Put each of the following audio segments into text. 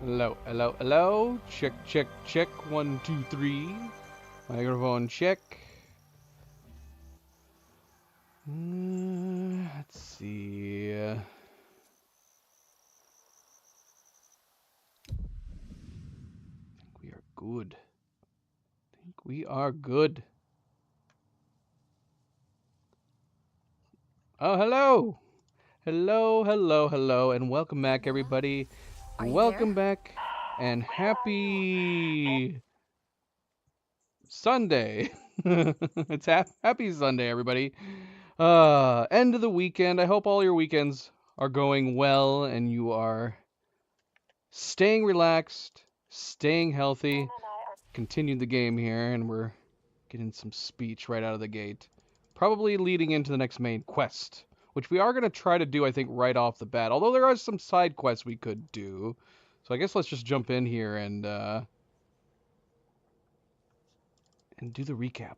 Hello, hello, hello. Check, check, check. One, two, three. Microphone check. Let's see. We are good. I think we are good. Oh, hello. Hello, hello, hello, and welcome back, everybody. Are you there? Welcome back, and happy Sunday. It's happy Sunday, everybody. End of the weekend. I hope all your weekends are going well and you are staying relaxed, staying healthy. Continued the game here, and we're getting some speech right out of the gate. Probably leading into the next main quest, which we are going to try to do, I think, right off the bat. Although there are some side quests we could do. So I guess let's just jump in here and do the recap.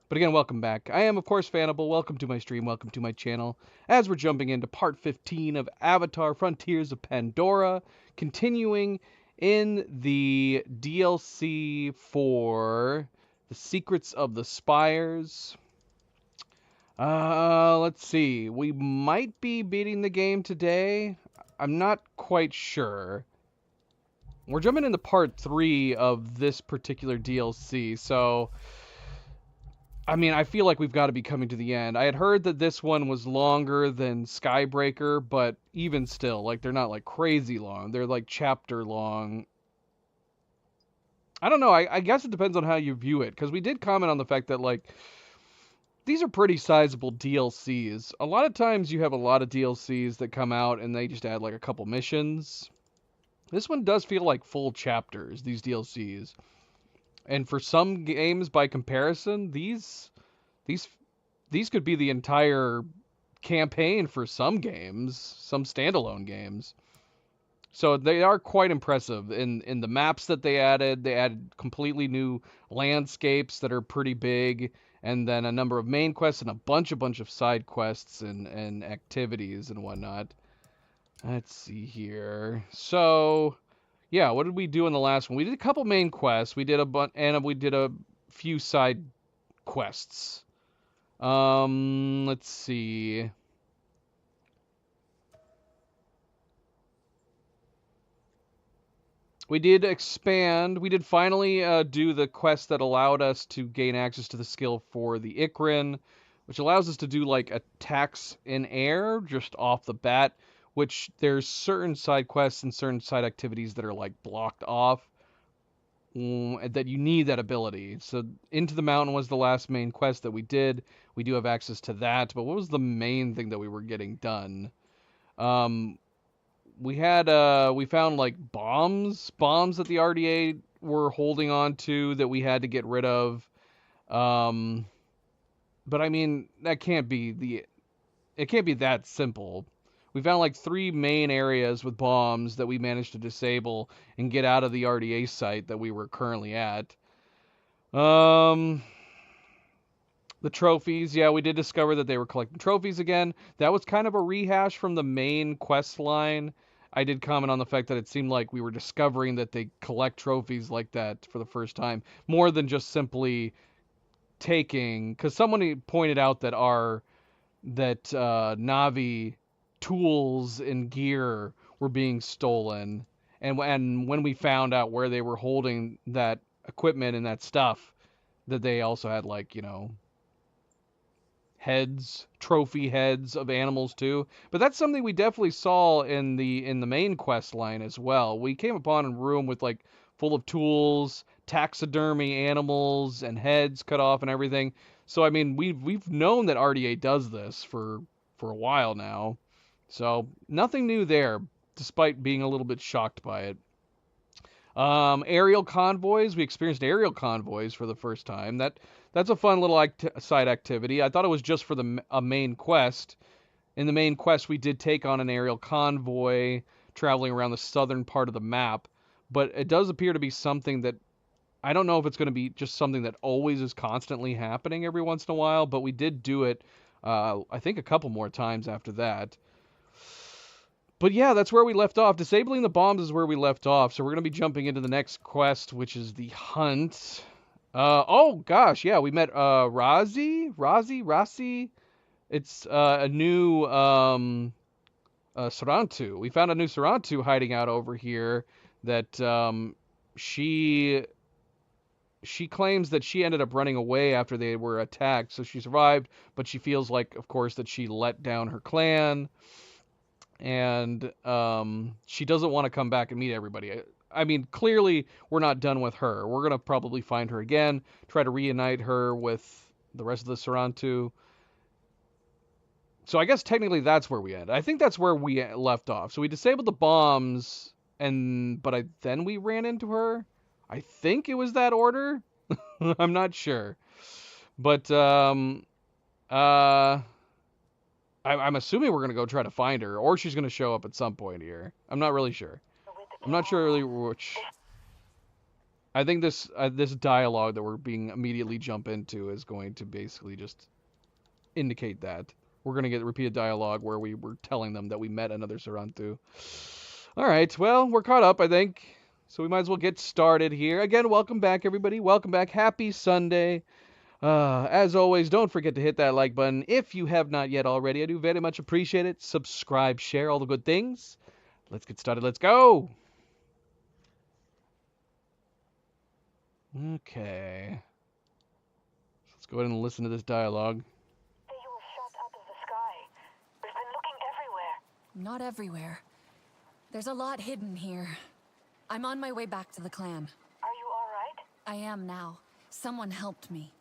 But again, welcome back. I am, of course, Fanable. Welcome to my stream. Welcome to my channel. As we're jumping into part 15 of Avatar Frontiers of Pandora, continuing in the DLC for The Secrets of the Spires. Let's see. We might be beating the game today. I'm not quite sure. We're jumping into part 3 of this particular DLC, so I mean, I feel like we've got to be coming to the end. I had heard that this one was longer than Skybreaker, but even still, like, they're not like crazy long. They're like chapter long. I don't know. I guess it depends on how you view it, because we did comment on the fact that, like, these are pretty sizable DLCs. A lot of times you have a lot of DLCs that come out and they just add like a couple missions. This one does feel like full chapters, these DLCs. And for some games by comparison, these these could be the entire campaign for some games, some standalone games. So they are quite impressive in the maps that they added. They added completely new landscapes that are pretty big, and then a number of main quests and a bunch of side quests and activities and whatnot. Let's see here. So yeah, what did we do in the last one? We did a couple main quests. We did we did a few side quests. Let's see. We did expand. We did finally do the quest that allowed us to gain access to the skill for the Ikrin, which allows us to do like attacks in air just off the bat, which there's certain side quests and certain side activities that are like blocked off that you need that ability. So Into the Mountain was the last main quest that we did. We do have access to that, but what was the main thing that we were getting done? Um, we found like bombs that the RDA were holding on to that we had to get rid of. Um, but I mean, it can't be that simple. We found like three main areas with bombs that we managed to disable and get out of the RDA site that we were currently at. Um, the trophies, yeah, we did discover that they were collecting trophies again. That was kind of a rehash from the main quest line. I did comment on the fact that it seemed like we were discovering that they collect trophies like that for the first time, more than just simply taking. Because someone pointed out that Navi tools and gear were being stolen, and when we found out where they were holding that equipment and that stuff, that they also had like trophy heads of animals too. But that's something we definitely saw in the main quest line as well. We came upon a room with like full of tools, taxidermy animals, and heads cut off and everything. So I mean, we've known that RDA does this for a while now. So nothing new there, despite being a little bit shocked by it. Aerial convoys. We experienced aerial convoys for the first time. That's a fun little side activity. I thought it was just for a main quest. In the main quest, we did take on an aerial convoy traveling around the southern part of the map, but it does appear to be something that I don't know if it's going to be just something that always is constantly happening every once in a while, but we did do it, I think, a couple more times after that. But yeah, that's where we left off. Disabling the bombs is where we left off. So we're going to be jumping into the next quest, which is the hunt. Oh gosh, yeah, we met Rasi. It's a new Sarantu. We found a new Sarantu hiding out over here that she claims that she ended up running away after they were attacked. So she survived, but she feels like, of course, that she let down her clan, and she doesn't want to come back and meet everybody. I mean, clearly we're not done with her. We're gonna probably find her again, try to reunite her with the rest of the Sarantu. So I guess technically that's where we end. I think that's where we left off. So we disabled the bombs, but then we ran into her. I think it was that order. I'm not sure, but I'm assuming we're gonna go try to find her, or she's gonna show up at some point here. I'm not really sure. I'm not sure really which. I think this dialogue that we're being immediately jump into is going to basically just indicate that. We're going to get repeated dialogue where we were telling them that we met another Sarantu. All right, well, we're caught up, I think. So we might as well get started here. Again, welcome back, everybody. Welcome back. Happy Sunday. As always, don't forget to hit that like button if you have not yet already. I do very much appreciate it. Subscribe, share, all the good things. Let's get started. Let's go. Okay. Let's go ahead and listen to this dialogue. You were shot out of the sky. We've been looking everywhere. Not everywhere. There's a lot hidden here. I'm on my way back to the clan. Are you all right? I am now. Someone helped me.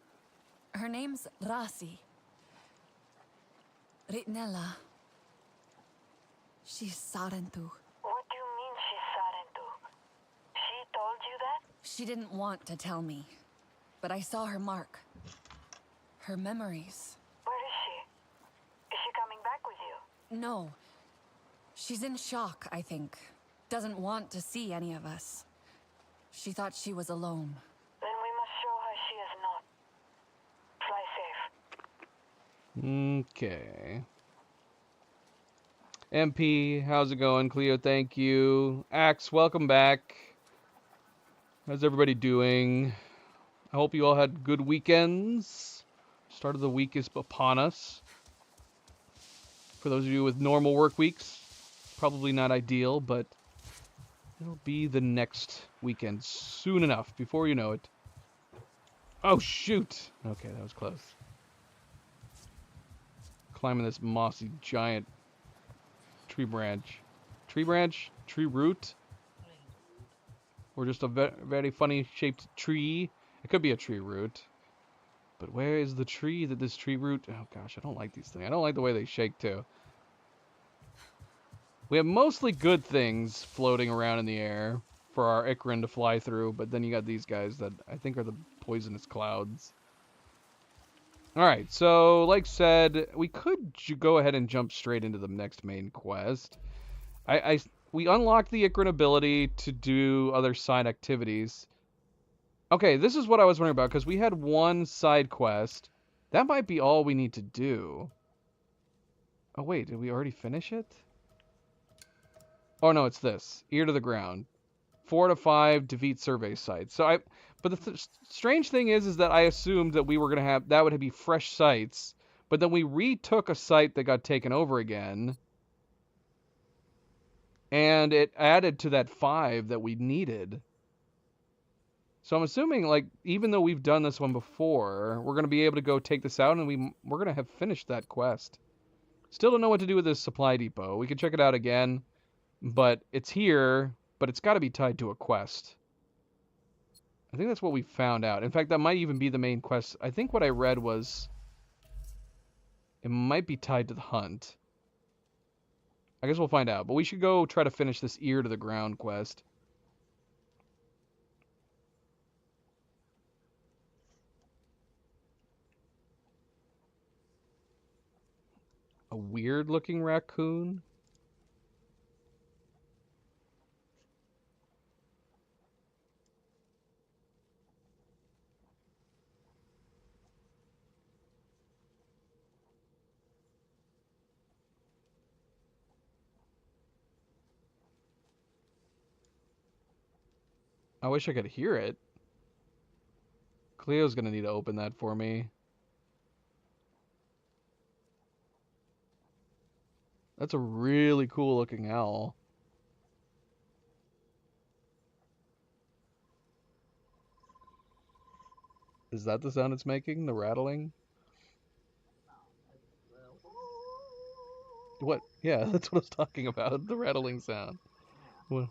Her name's Rasi. Ritnella. She's Sarentu. What do you mean she's Sarentu? She told you that? She didn't want to tell me, but I saw her mark. Her memories. Where is she? Is she coming back with you? No. She's in shock, I think. Doesn't want to see any of us. She thought she was alone. Then we must show her she is not. Fly safe. Okay. MP, how's it going? Cleo, thank you. Axe, welcome back. How's everybody doing? I hope you all had good weekends. Start of the week is upon us. For those of you with normal work weeks, probably not ideal, but it'll be the next weekend soon enough, before you know it. Oh, shoot! Okay, that was close. Climbing this mossy giant tree branch. Tree branch? Tree root? Or just a very funny shaped tree? It could be a tree root. But where is the tree that this tree root... Oh gosh, I don't like these things. I don't like the way they shake too. We have mostly good things floating around in the air for our Ikran to fly through, but then you got these guys that I think are the poisonous clouds. Alright, so like said, we could go ahead and jump straight into the next main quest. We unlocked the Ikran ability to do other side activities. Okay, this is what I was wondering about, because we had one side quest. That might be all we need to do. Oh wait, did we already finish it? Oh no, it's this. Ear to the ground. 4 to 5 defeat survey sites. But the strange thing is that I assumed that we were gonna have that would be fresh sites, but then we retook a site that got taken over again, and it added to that 5 that we needed. So I'm assuming, like, even though we've done this one before, we're gonna be able to go take this out, and we're gonna have finished that quest. Still don't know what to do with this supply depot. We can check it out again, but it's here. But it's got to be tied to a quest. I think that's what we found out. In fact, that might even be the main quest. I think what I read was it might be tied to the hunt. I guess we'll find out. But we should go try to finish this ear to the ground quest. A weird looking raccoon. I wish I could hear it. Cleo's gonna need to open that for me. That's a really cool looking owl. Is that the sound it's making? The rattling? What? Yeah, that's what I was talking about. The rattling sound. What?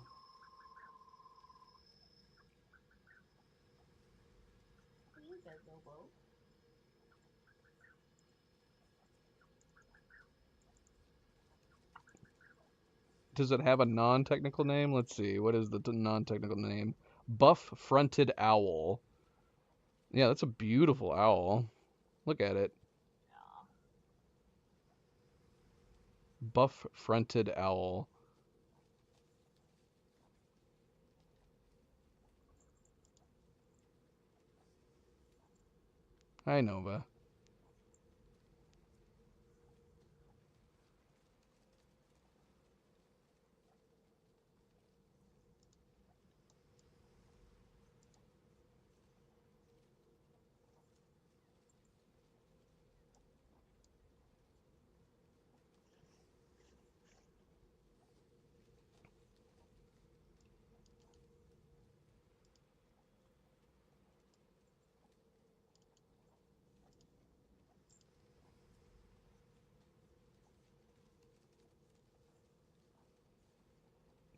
Does it have a non-technical name? Let's see. What is the non-technical name? Buff-fronted owl. Yeah, that's a beautiful owl. Look at it. Buff-fronted owl. Hi, Nova.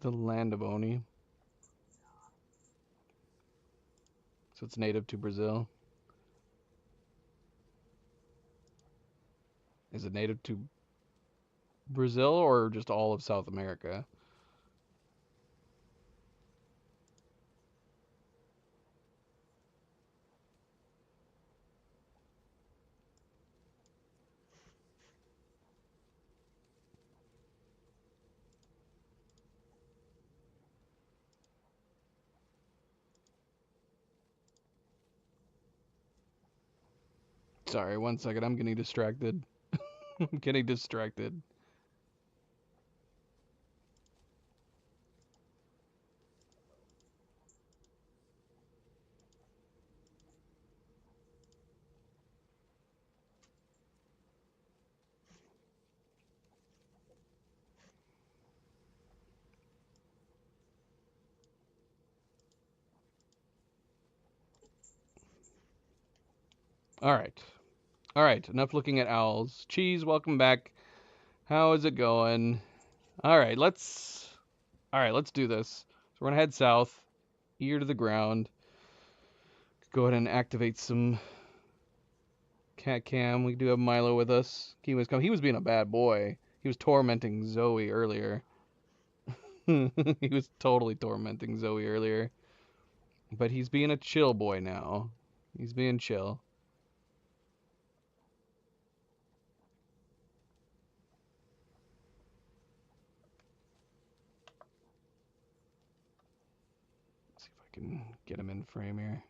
The land of Oni. So it's native to Brazil. Is it native to Brazil or just all of South America? Sorry, 1 second. I'm getting distracted. I'm getting distracted. All right. All right. Enough looking at owls. Cheese, welcome back. How is it going? All right. Let's do this. So we're gonna head south, ear to the ground. Go ahead and activate some cat cam. We do have Milo with us. He was coming. He was being a bad boy. He was tormenting Zoe earlier. He was totally tormenting Zoe earlier. But he's being a chill boy now. He's being chill. Let's see if I can get him in frame here.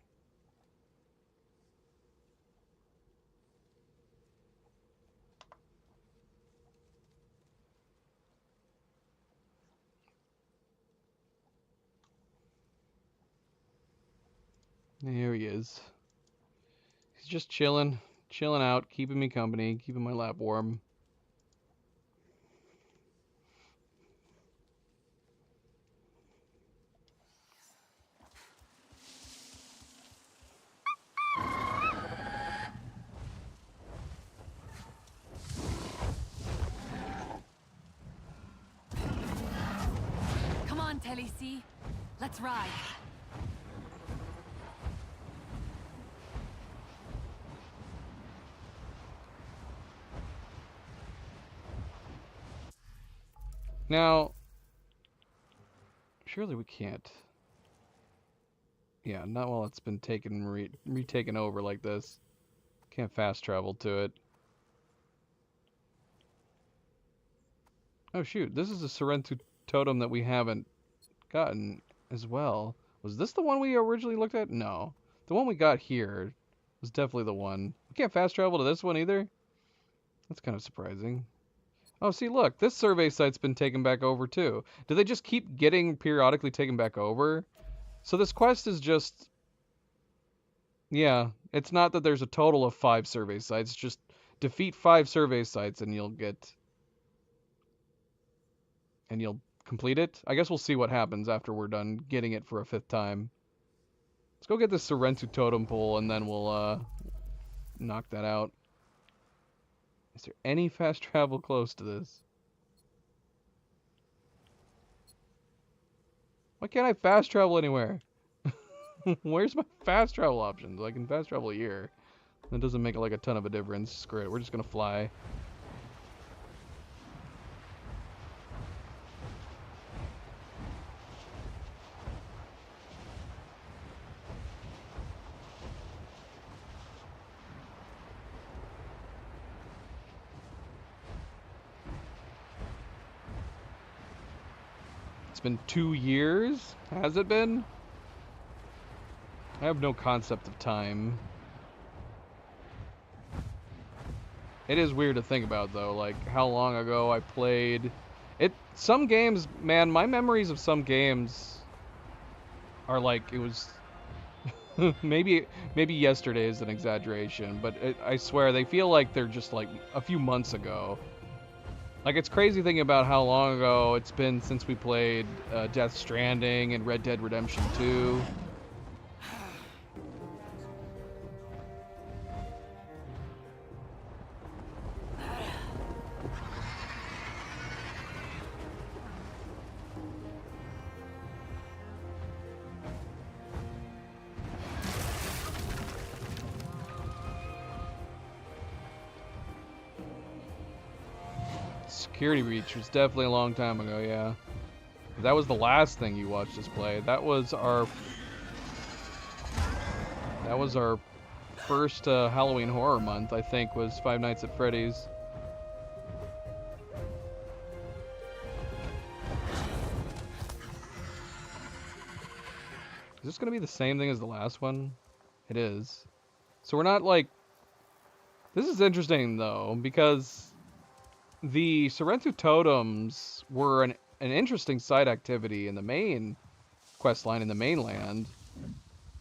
There he is. He's just chilling out, keeping me company, keeping my lap warm. Come on, Telly-C. Let's ride. Now, surely we can't. Yeah, not while it's been retaken over like this. Can't fast travel to it. Oh shoot, this is a Sorrentu totem that we haven't gotten as well. Was this the one we originally looked at? No. The one we got here was definitely the one. We can't fast travel to this one either? That's kind of surprising. Oh, see, look, this survey site's been taken back over too. Do they just keep getting periodically taken back over? So this quest is just, yeah, it's not that there's a total of 5 survey sites, just defeat 5 survey sites and you'll complete it. I guess we'll see what happens after we're done getting it for a 5th time. Let's go get this Sorrentu totem pole and then we'll knock that out. Is there any fast travel close to this? Why can't I fast travel anywhere? Where's my fast travel options? I can fast travel here. That doesn't make like a ton of a difference. Screw it. We're just gonna fly. It's been 2 years? Has it been? I have no concept of time. It is weird to think about though, like how long ago I played it. Some games, man, my memories of some games are like it was maybe yesterday is an exaggeration, but I swear they feel like they're just like a few months ago. Like it's crazy thinking about how long ago it's been since we played Death Stranding and Red Dead Redemption 2. Security Breach was definitely a long time ago, yeah. That was the last thing you watched us play. That was our first Halloween horror month, I think, was Five Nights at Freddy's. Is this gonna be the same thing as the last one? It is. So we're not like... This is interesting though, because the Sorrentu totems were an interesting side activity in the main quest line in the mainland,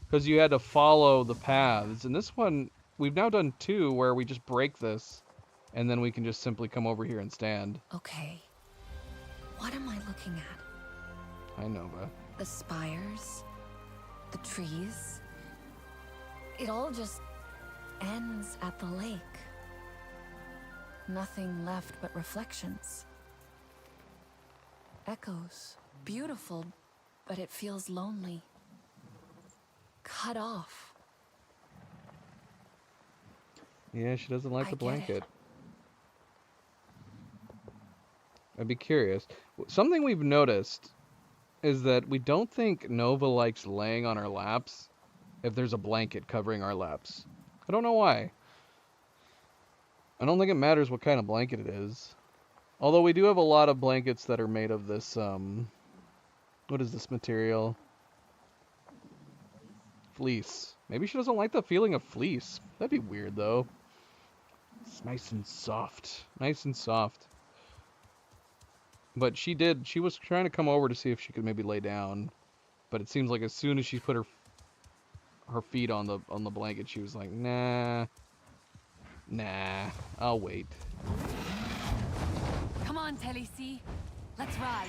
because you had to follow the paths. And this one, we've now done 2 where we just break this, and then we can just simply come over here and stand. Okay. What am I looking at? I know, but The spires, the trees. It all just ends at the lake. Nothing left but reflections. Echoes. Beautiful, but it feels lonely. Cut off. yeah, she doesn't like I the get it. blanket. I'd be curious. Something we've noticed is that we don't think Nova likes laying on our laps if there's a blanket covering our laps. I don't know why. I don't think it matters what kind of blanket it is. Although we do have a lot of blankets that are made of this, what is this material? Fleece. Maybe she doesn't like the feeling of fleece. That'd be weird, though. It's nice and soft. Nice and soft. But she was trying to come over to see if she could maybe lay down. But it seems like as soon as she put her feet on the blanket, she was like, nah. Nah, I'll wait. Come on, Tennessee. Let's ride.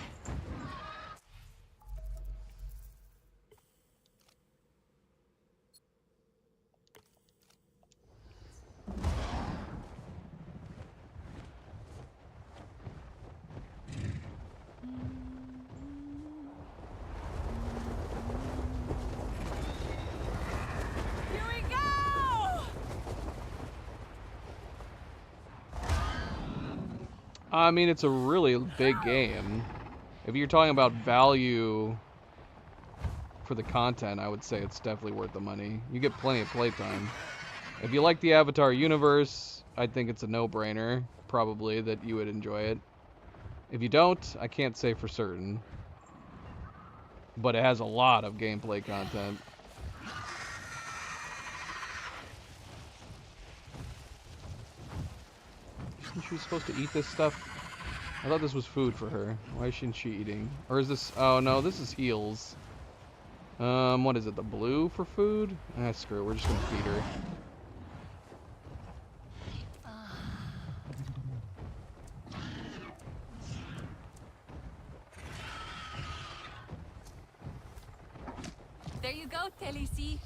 Here we go! I mean, it's a really big game. If you're talking about value for the content, I would say it's definitely worth the money. You get plenty of playtime. If you like the Avatar universe, I think it's a no-brainer, probably, that you would enjoy it. If you don't, I can't say for certain. But it has a lot of gameplay content. Isn't she supposed to eat this stuff? I thought this was food for her. Why isn't she eating? Or is this... Oh, no, this is heals. What is it? The blue for food? Ah, screw it. We're just gonna feed her. There you go, Khaleesi.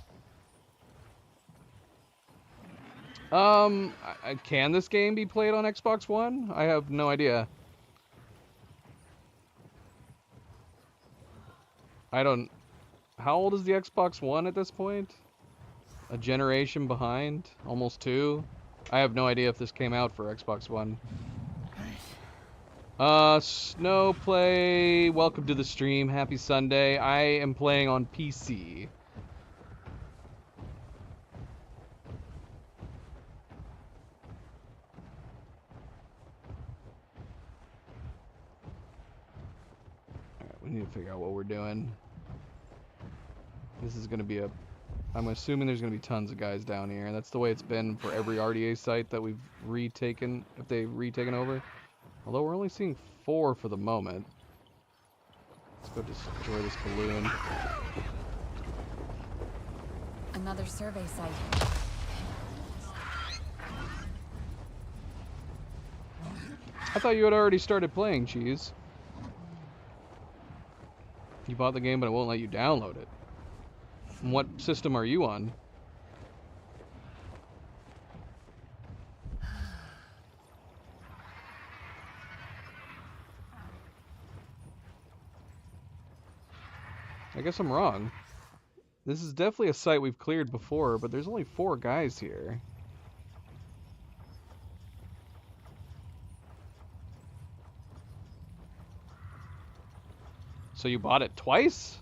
Can this game be played on Xbox One? I have no idea. I don't... How old is the Xbox One at this point? A generation behind? Almost 2? I have no idea if this came out for Xbox One. Snowplay, welcome to the stream. Happy Sunday. I am playing on PC. Alright, we need to figure out what we're doing. This is going to be a... I'm assuming there's going to be tons of guys down here. That's the way it's been for every RDA site that we've retaken, if they've retaken over. Although we're only seeing 4 for the moment. Let's go destroy this balloon. Another survey site. I thought you had already started playing, Cheese. You bought the game, but it won't let you download it. And what system are you on? I guess I'm wrong. This is definitely a site we've cleared before, but there's only 4 guys here. So you bought it twice?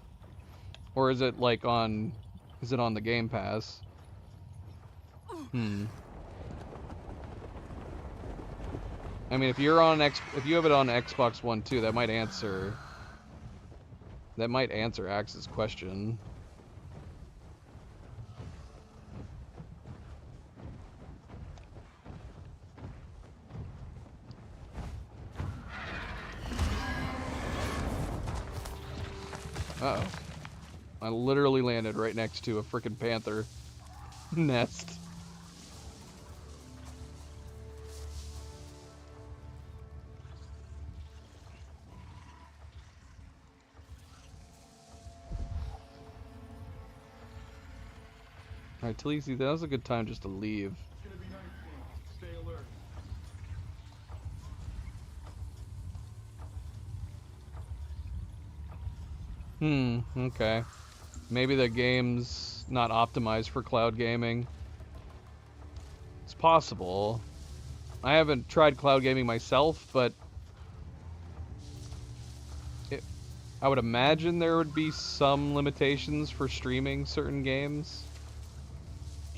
Or is it like on... Is it on the Game Pass? I mean, if you're on if you have it on Xbox One too, that might answer Axe's question. Uh-oh. I literally landed right next to a frickin' panther nest. Alright, Talisi, that was a good time just to leave. It's gonna be nice. Stay alert. Okay. Maybe the game's not optimized for cloud gaming. It's possible. I haven't tried cloud gaming myself, but I would imagine there would be some limitations for streaming certain games.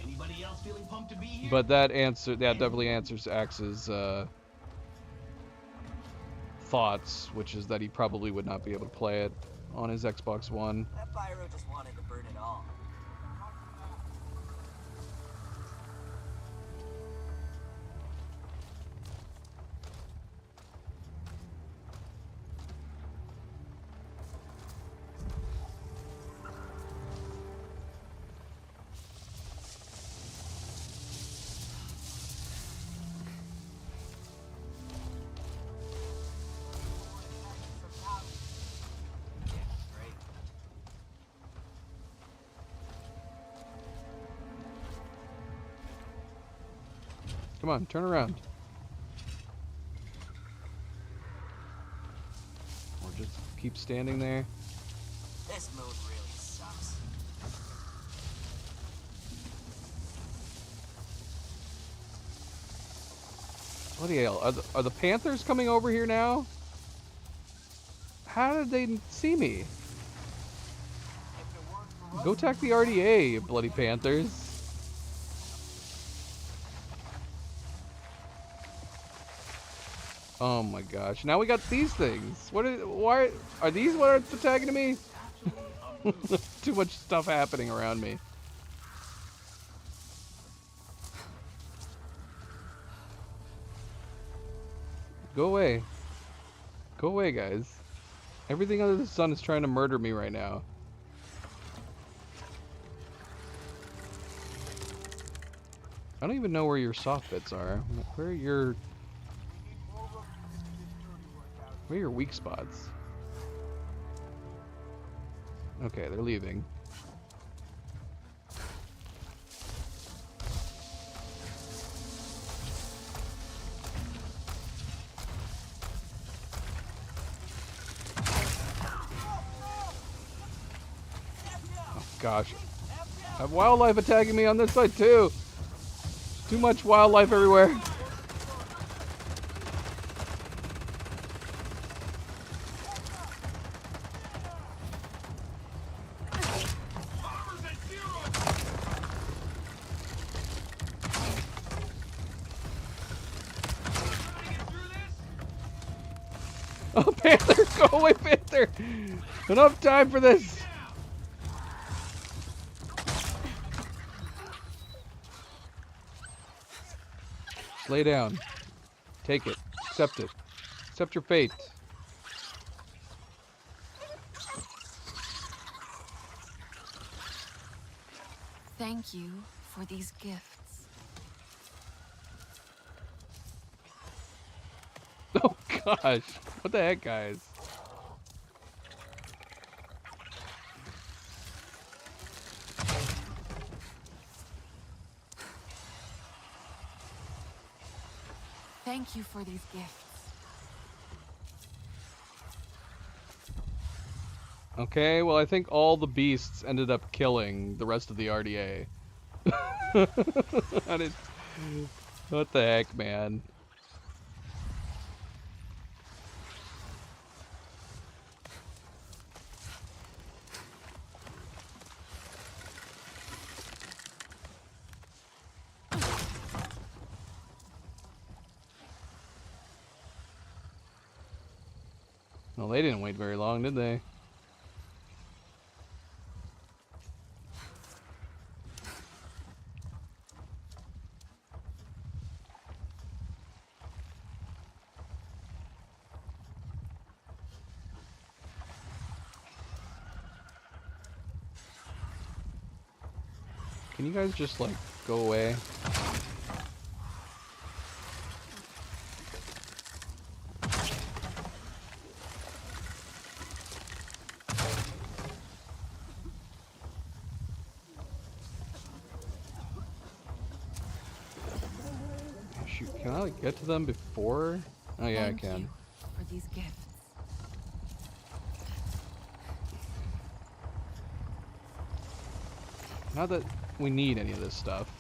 Anybody else feeling pumped to be here? But that definitely answers Axe's thoughts, which is that he probably would not be able to play it on his Xbox One. That Pyro just wanted to burn it all. Come on, turn around. Or just keep standing there. This mode really sucks. Bloody hell, are the Panthers coming over here now? How did they see me? Go attack the RDA, you bloody Panthers. Oh my gosh, now we got these things. Why are these what are attacking me? Too much stuff happening around me. Go away. Go away, guys. Everything under the sun is trying to murder me right now. I don't even know where your soft bits are. Where are your weak spots? Okay, they're leaving. Oh gosh. I have wildlife attacking me on this side too. Too much wildlife everywhere. Oh, Panther! Go away, Panther! Enough time for this! Just lay down. Take it. Accept it. Accept your fate. Thank you for these gifts. Oh gosh. What the heck, guys? Thank you for these gifts. Okay, well I think all the beasts ended up killing the rest of the RDA. I did... What the heck, man? Well, they didn't wait very long, did they? Can you guys just, like, go away? Shoot, can I, like, get to them before? Oh, yeah, Thank I can. you for these gifts. Not that we need any of this stuff.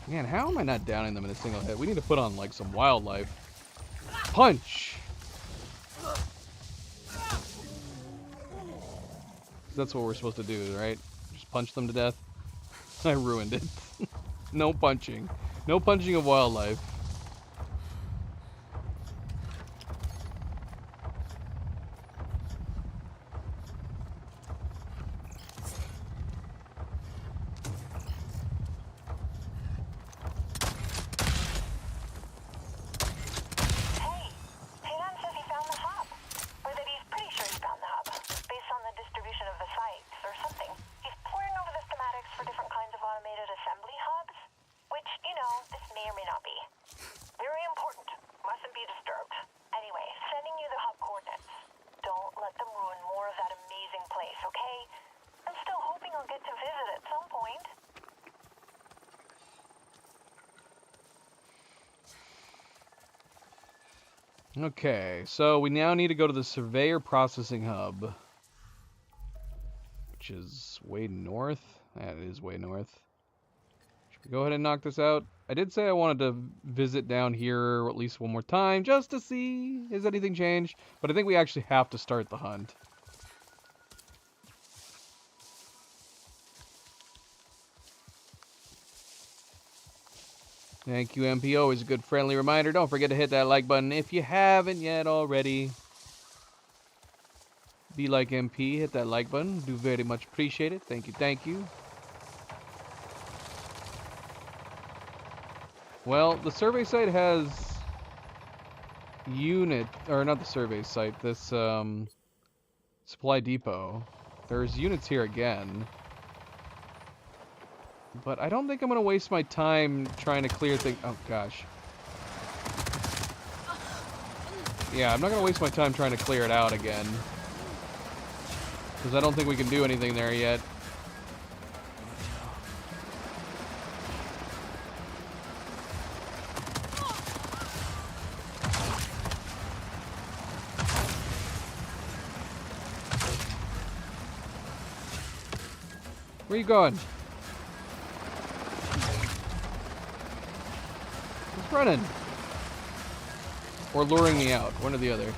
Man, how am I not downing them in a single hit? We need to put on, like, some wildlife. Punch! That's what we're supposed to do, right? Just punch them to death? I ruined it. No punching. No punching of wildlife. Hey, Peyton says he found the hub. Or that he's pretty sure he found the hub, based on the distribution of the sites or something. He's poring over the schematics for different kinds of automated assembly hubs, which, you know, this may or may not be. Very important. Mustn't be disturbed. Anyway, sending you the hub coordinates. Don't let them ruin more of that amazing place, okay? I'm still hoping I'll get to visit at some point. Okay, so we now need to go to the Surveyor Processing Hub. Which is way north. That is way north. Should we go ahead and knock this out? I did say I wanted to visit down here at least one more time, just to see has anything changed. But I think we actually have to start the hunt. Thank you, MP. Always a good friendly reminder. Don't forget to hit that like button if you haven't yet already. Be like MP. Hit that like button. Do very much appreciate it. Thank you, thank you. Well, the survey site has unit, or not the survey site, this supply depot. There's units here again. But I don't think I'm gonna waste my time trying to clear things. Oh gosh. Yeah, I'm not gonna waste my time trying to clear it out again. Because I don't think we can do anything there yet. Where you going? He's running. Or luring me out. One or the other.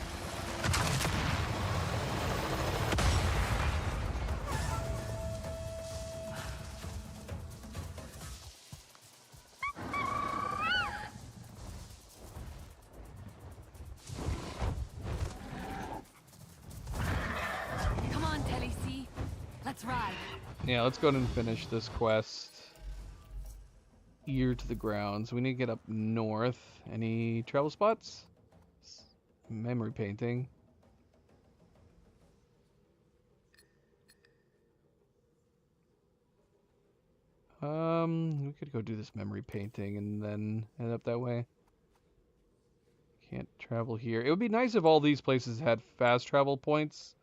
Come on, Telly-C. Let's ride. Yeah, let's go ahead and finish this quest. Ear to the ground. So we need to get up north. Any travel spots? Memory painting. We could go do this memory painting and then head up that way. Can't travel here. It would be nice if all these places had fast travel points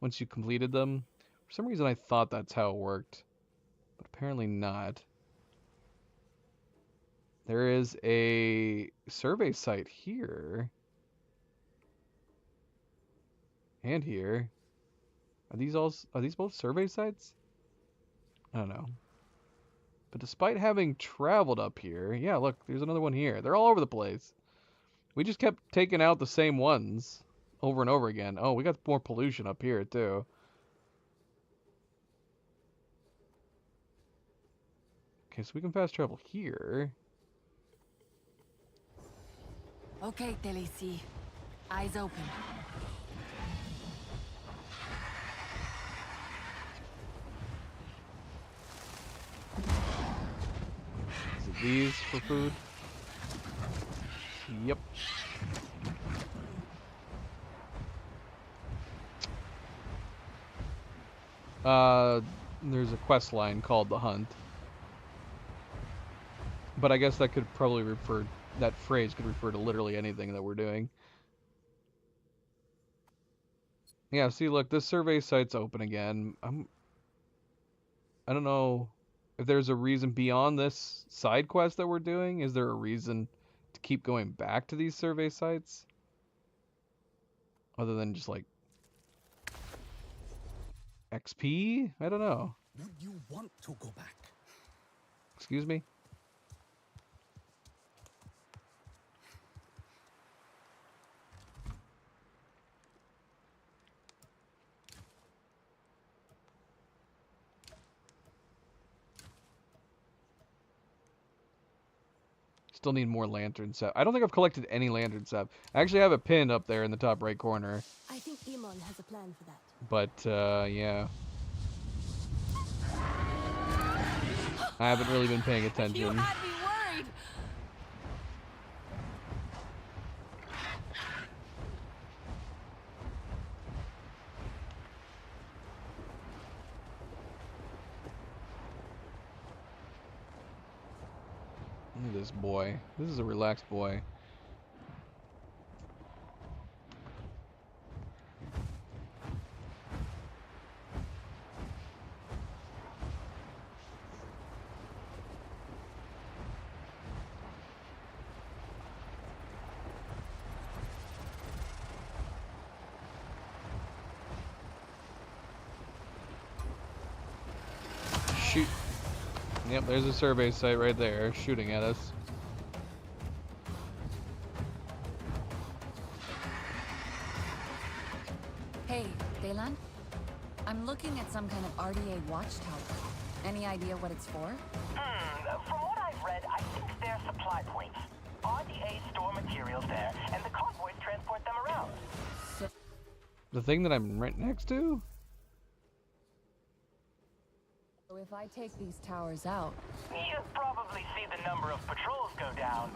once you completed them. For some reason I thought that's how it worked, but apparently not. There is a survey site here. And here. Are these both survey sites? I don't know. But despite having traveled up here, yeah, look, there's another one here. They're all over the place. We just kept taking out the same ones over and over again. Oh, we got more pollution up here too. Okay, so we can fast travel here. Okay, Telly-C. Eyes open. Is it these for food? Yep. There's a quest line called The Hunt. But I guess that could probably refer, that phrase could refer to literally anything that we're doing. Yeah, see, look, this survey site's open again. I don't know if there's a reason beyond this side quest that we're doing. Is there a reason to keep going back to these survey sites? Other than just like XP? I don't know. Would you want to go back? Excuse me? Still need more lantern sap. I don't think I've collected any lantern sap. I actually have a pin up there in the top right corner. I think Iman has a plan for that. But, yeah. I haven't really been paying You attention. had me worried. Look at this boy. This is a relaxed boy. Shoot. Yep, there's a survey site right there, shooting at us. Hey, Daylan? I'm looking at some kind of RDA watchtower. Any idea what it's for? From what I've read, I think they're supply points. RDA store materials there, and the convoys transport them around. The thing that I'm right next to? So if I take these towers out, You'll probably see the number of patrols go down.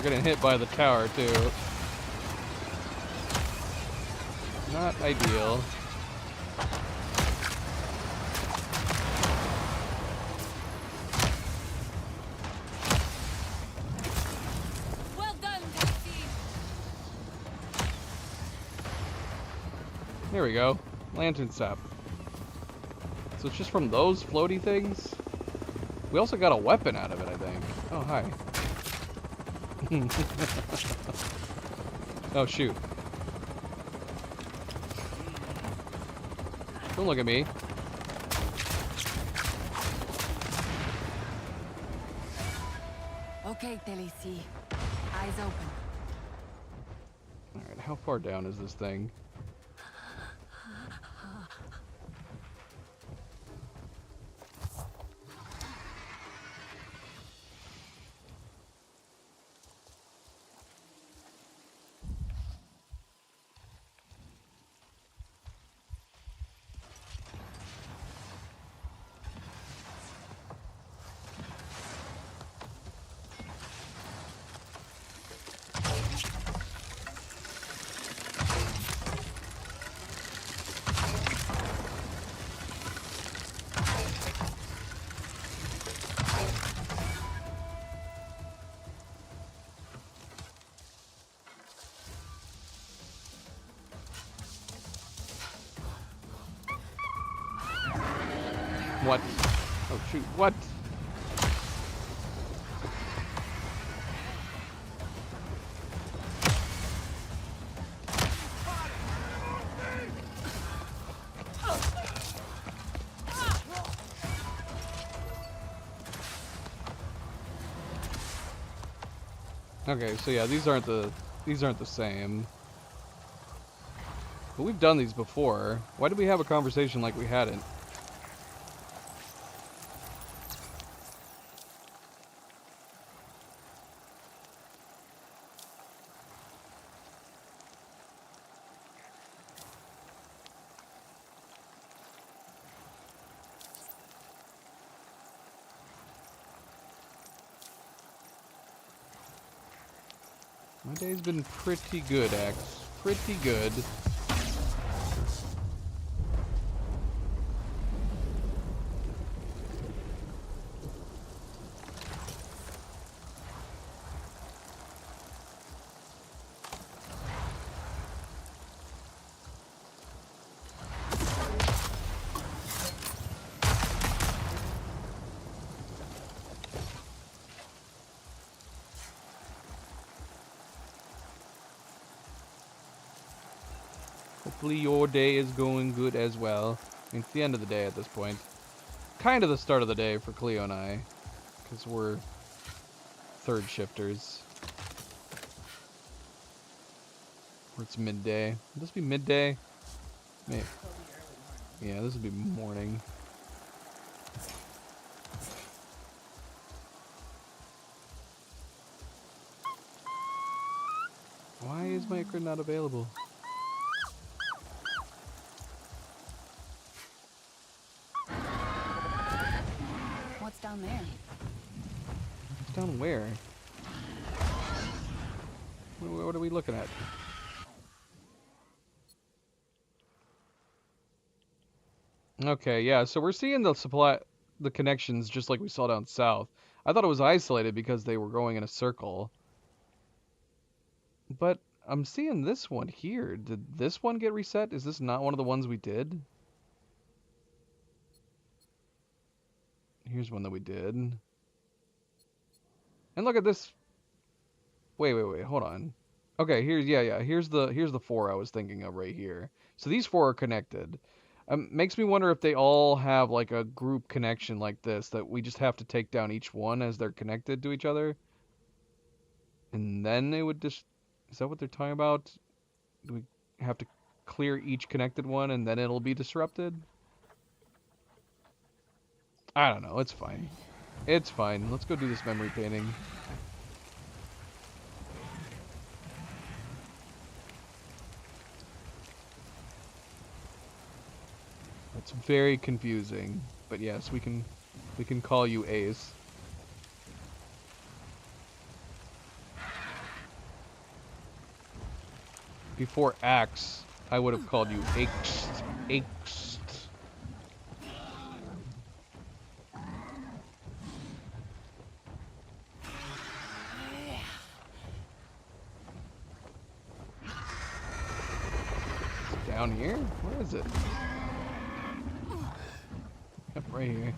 getting hit by the tower, too. Not ideal. Well done, Cassie. There we go. Lantern sap. So it's just from those floaty things? We also got a weapon out of it, I think. Oh, hi. Oh, shoot. Don't look at me. Okay, Telici. Eyes open. Alright, how far down is this thing? What? Oh shoot, what? Okay, so yeah, these aren't the same. But we've done these before. Why did we have a conversation like we hadn't? My day's been pretty good, X. Pretty good. Hopefully your day is going good as well. I mean, it's the end of the day at this point. Kind of the start of the day for Cleo and I. Because we're third shifters. Or it's midday. Would this be midday? Maybe. Yeah, this would be morning. Why is my crit not available? What's down there? It's down where? What are we looking at? Okay, yeah, so we're seeing the connections just like we saw down south. I thought it was isolated because they were going in a circle. But I'm seeing this one here. Did this one get reset? Is this not one of the ones we did? Here's one that we did. And look at this. Wait, hold on. Okay, here's the four I was thinking of right here. So these four are connected. Makes me wonder if they all have like a group connection like this, that we just have to take down each one as they're connected to each other. And then they would just... Is that what they're talking about? Do we have to clear each connected one and then it'll be disrupted? I don't know. It's fine. It's fine. Let's go do this memory painting. It's very confusing, but yes, we can call you Ace. Before Axe, I would have called you Axt. Axt. Down here? Where is it? Yep, right here.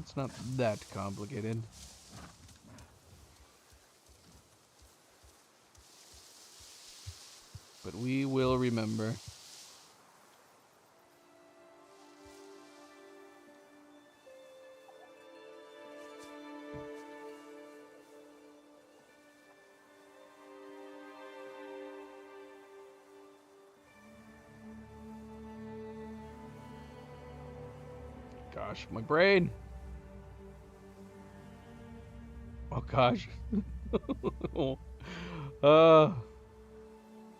It's not that complicated. But we will remember. Gosh, my brain. Oh gosh.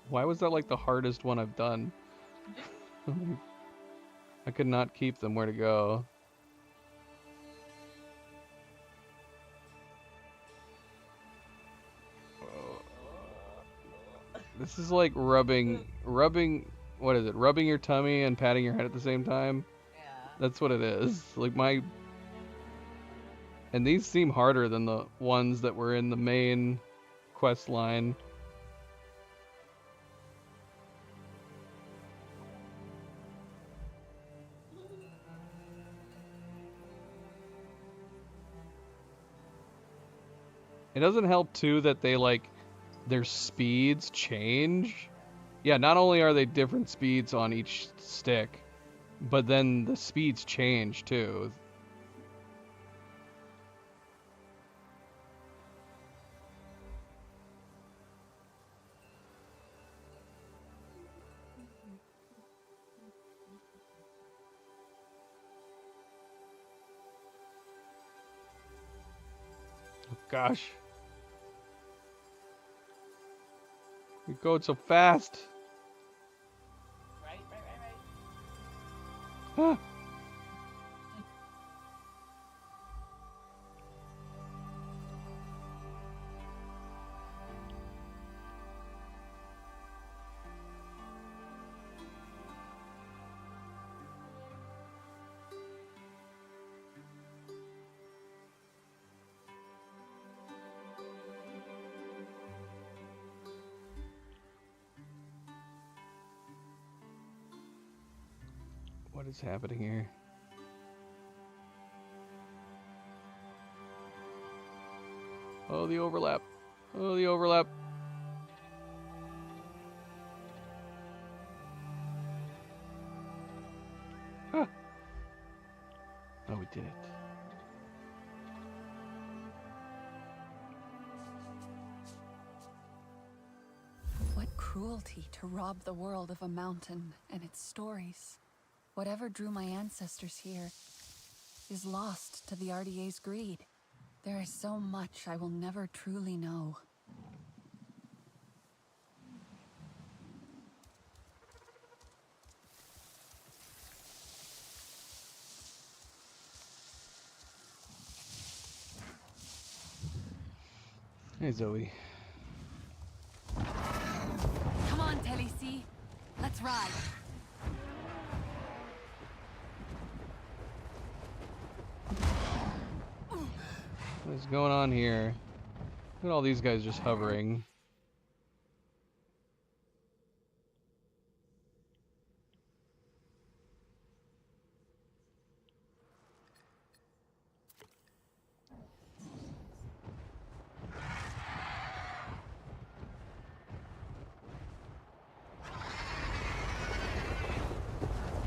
Why was that like the hardest one I've done? I could not keep them where to go. This is like rubbing, what is it? Rubbing your tummy and patting your head at the same time? Yeah. That's what it is. Like my... And these seem harder than the ones that were in the main quest line. It doesn't help too that they like their speeds change. Yeah, not only are they different speeds on each stick, but then the speeds change too. Oh, gosh. You're going so fast. Right. Huh. What is happening here? Oh, the overlap. Oh, the overlap. Huh. Oh, we did it. What cruelty to rob the world of a mountain and its stories. Whatever drew my ancestors here is lost to the RDA's greed. There is so much I will never truly know. Hey, Zoe. Come on, Telly-C. Let's ride. What is going on here? Look at all these guys just hovering.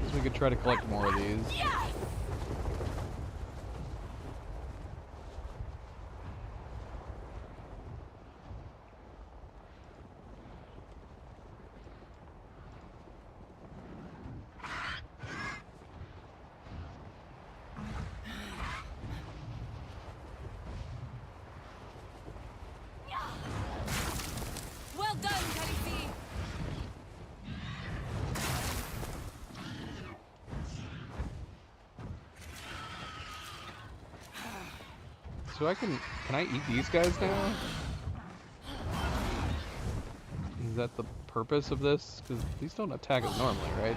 Guess we could try to collect more of these. Well done, Telly-C. So can I eat these guys now? Is that the purpose of this? Because these don't attack us normally, right?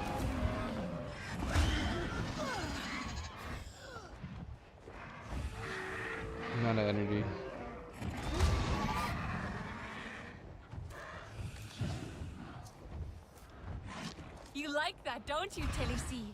Not energy. You like that, don't you, Tennessee?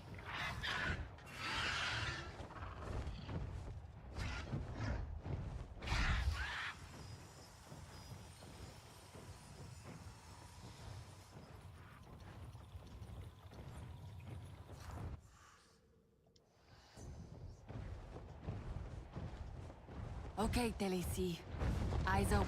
Okay, Tennessee. Eyes open.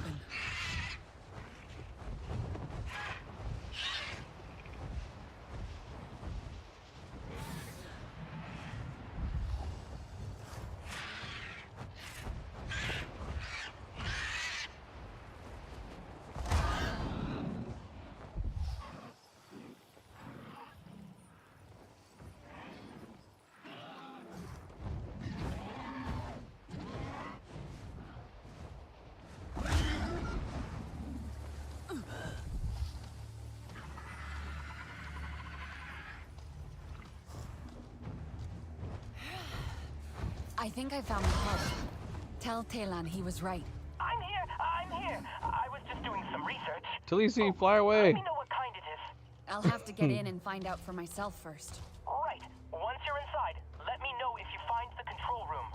I think I found the hub. Tell Talon he was right. I'm here. I was just doing some research. Talisi, fly away! Let me know what kind it is. I'll have to get in and find out for myself first. Right. Once you're inside, let me know if you find the control room.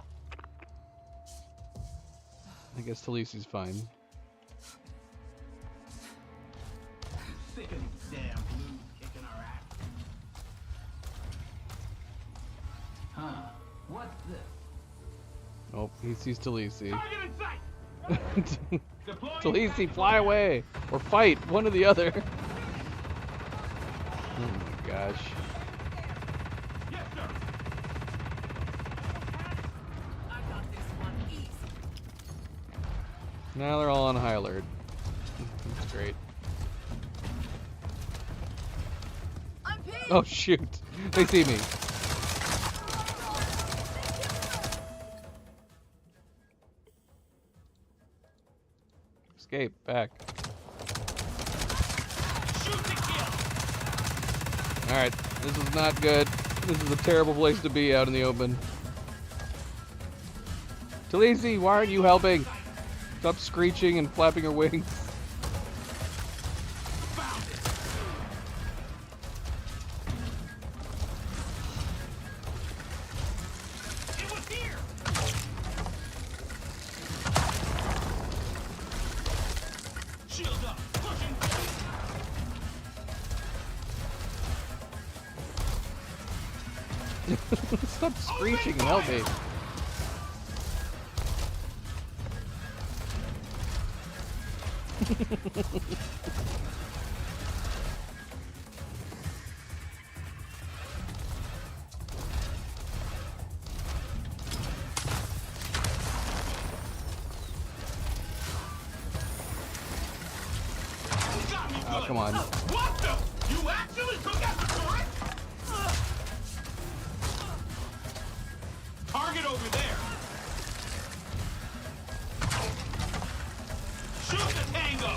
I guess Talisi's fine. Sick of these damn blues kicking our ass. Huh. What's this? Oh, he sees Talisi. Target in sight! Deploying Talisi, fly away! Or fight, one or the other. Oh my gosh. Yes, sir. I got this one easy. Now they're all on high alert. That's great. I'm pinned! Oh shoot! They see me. Escape, back. Shoot to kill! Alright, this is not good. This is a terrible place to be out in the open. Talisi, why aren't you helping? Stop screeching and flapping her wings. Found it! It was here! Shield up! Pushing! Stop screeching and help me. Got me Oh, good. come on. What the? You actually took out the turret? Target over there. Shoot the tango.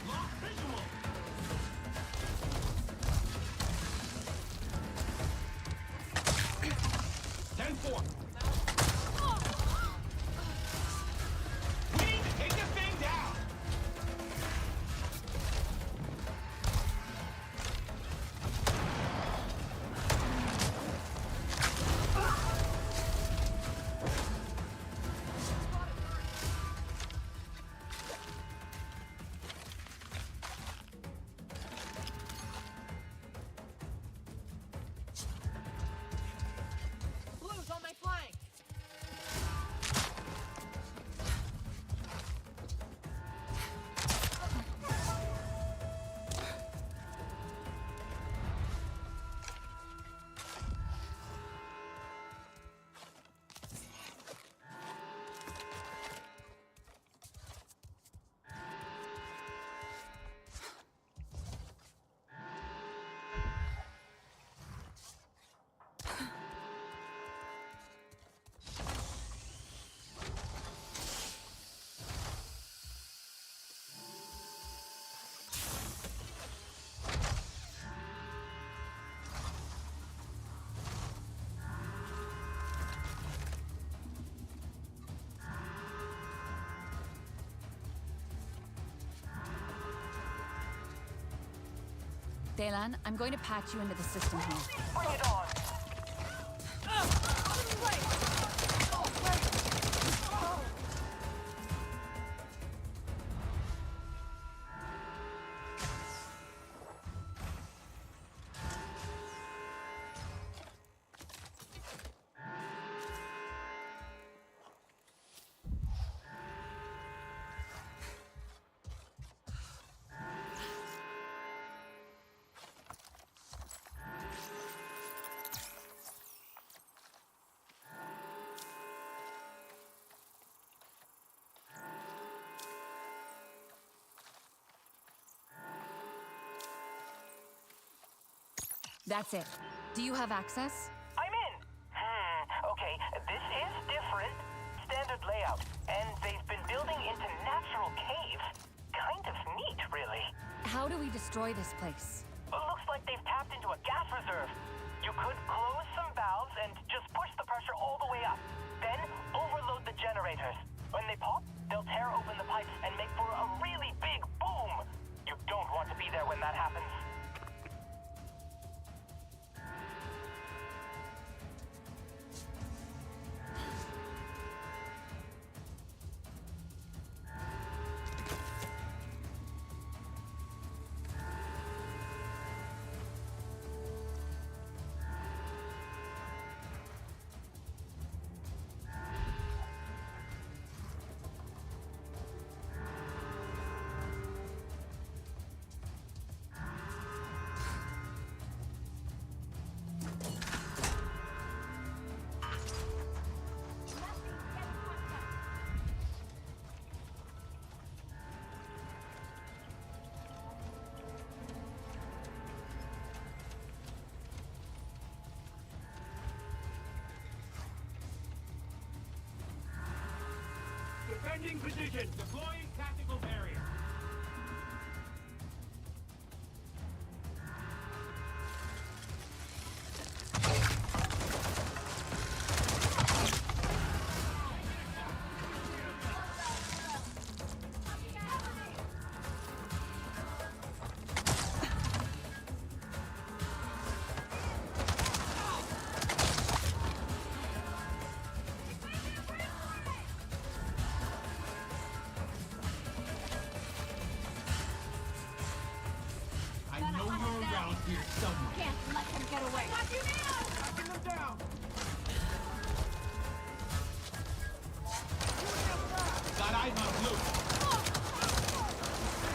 Lost visual. Ten four. We need to take this thing down. Blue's on my flank! Daylan, I'm going to patch you into the system here. Bring it on. That's it. Do you have access? I'm in. Okay, this is different. Standard layout. And they've been building into natural caves. Kind of neat, really. How do we destroy this place? Looks like they've tapped into a gas reserve. You could close some valves and just push the pressure all the way up. Then overload the generators. When they pop, they'll tear open the pipes and make for a really big boom. You don't want to be there when that happens. Defending position. Deploying tactical barrier. I know you're around here somewhere. Can't let him get away. Knocking them down. Got eyes on blue.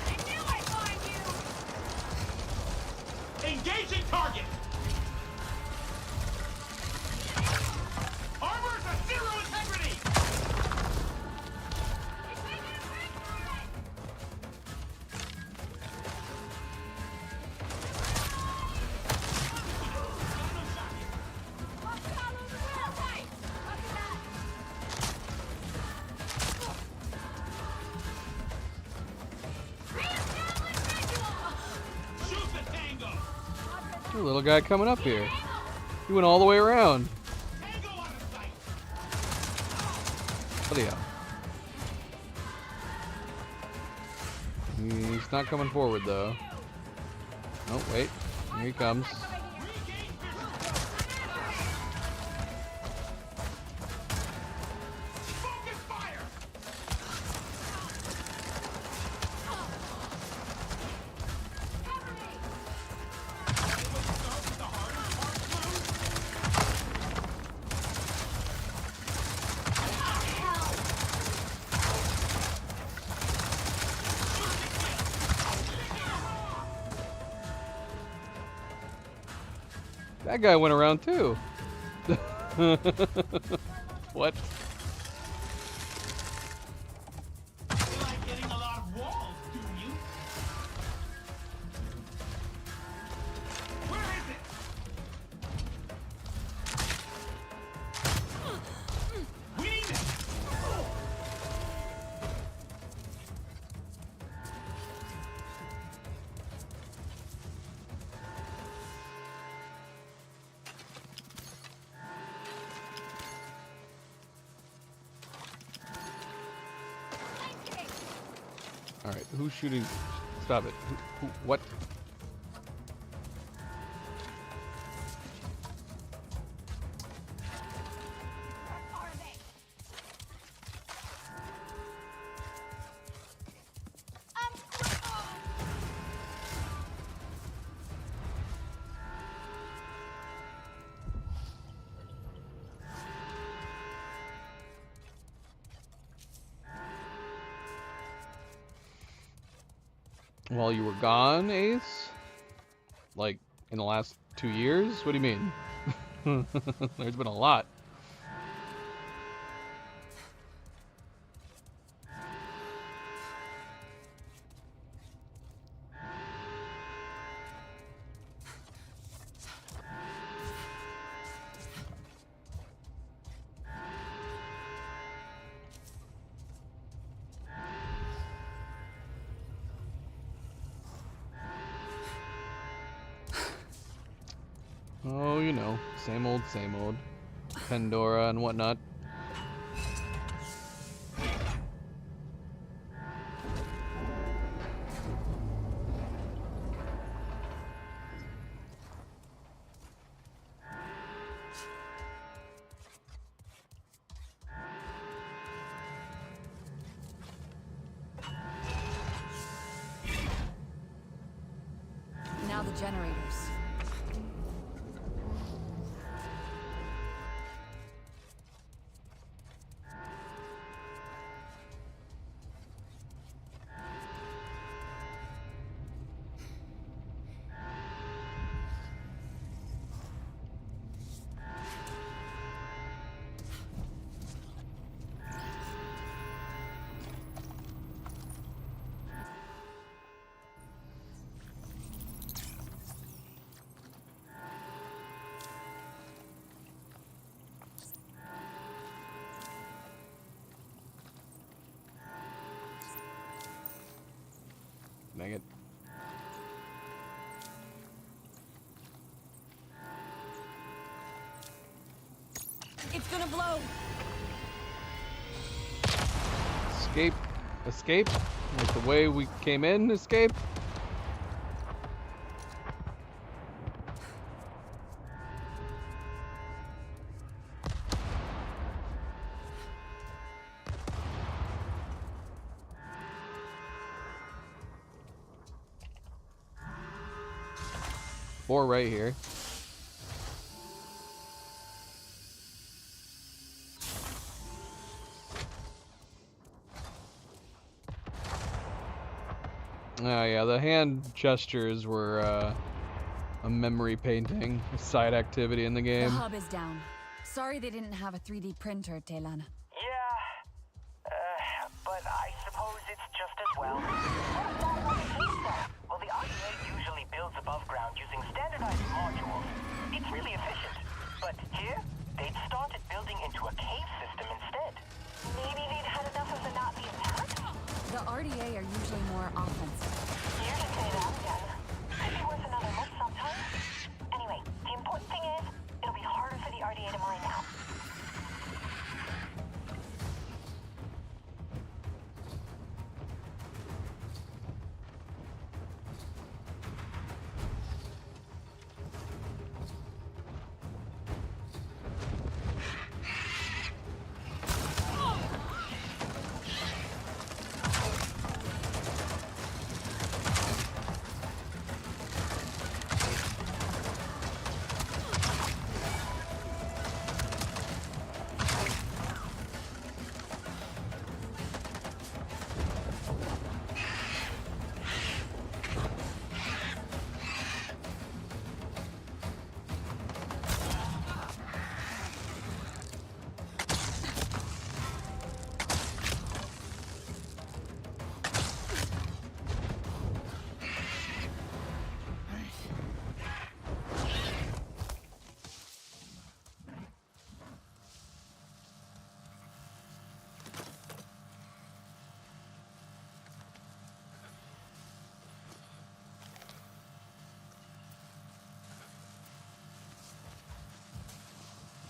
I knew I'd find you! Engaging target. Armor's a zero integrity. Shoot the tango. A little guy coming up here. He went all the way around. Tango on the sight. Bloody hell. He's not coming forward though. Oh wait, here he comes. Regain visual. Focus fire. That guy went around too. What? You like hitting a lot of walls, do you? Where is it? We need it. All right, who's shooting? Stop it. What? While you were gone, Ace? Like, in the last 2 years? What do you mean? There's been a lot. Oh, you know, same old, same old. Pandora and whatnot. Now the generators. Dang it. It's gonna blow! Escape. Escape? Like the way we came in, escape? Or right here. Oh yeah, the hand gestures were a memory painting, a side activity in the The game. hub is down. Sorry they didn't have a 3D printer, Taylana. Yeah, but I suppose it's just as well. Well, the RDA usually builds above ground using standardized modules. It's really efficient. But here, they'd started building into a cave system instead. Maybe they'd had enough of the Nazi attack? The RDA are usually more offensive. You can say that again. Could be worth another look sometime. Anyway, the important thing is, it'll be harder for the RDA to mine now.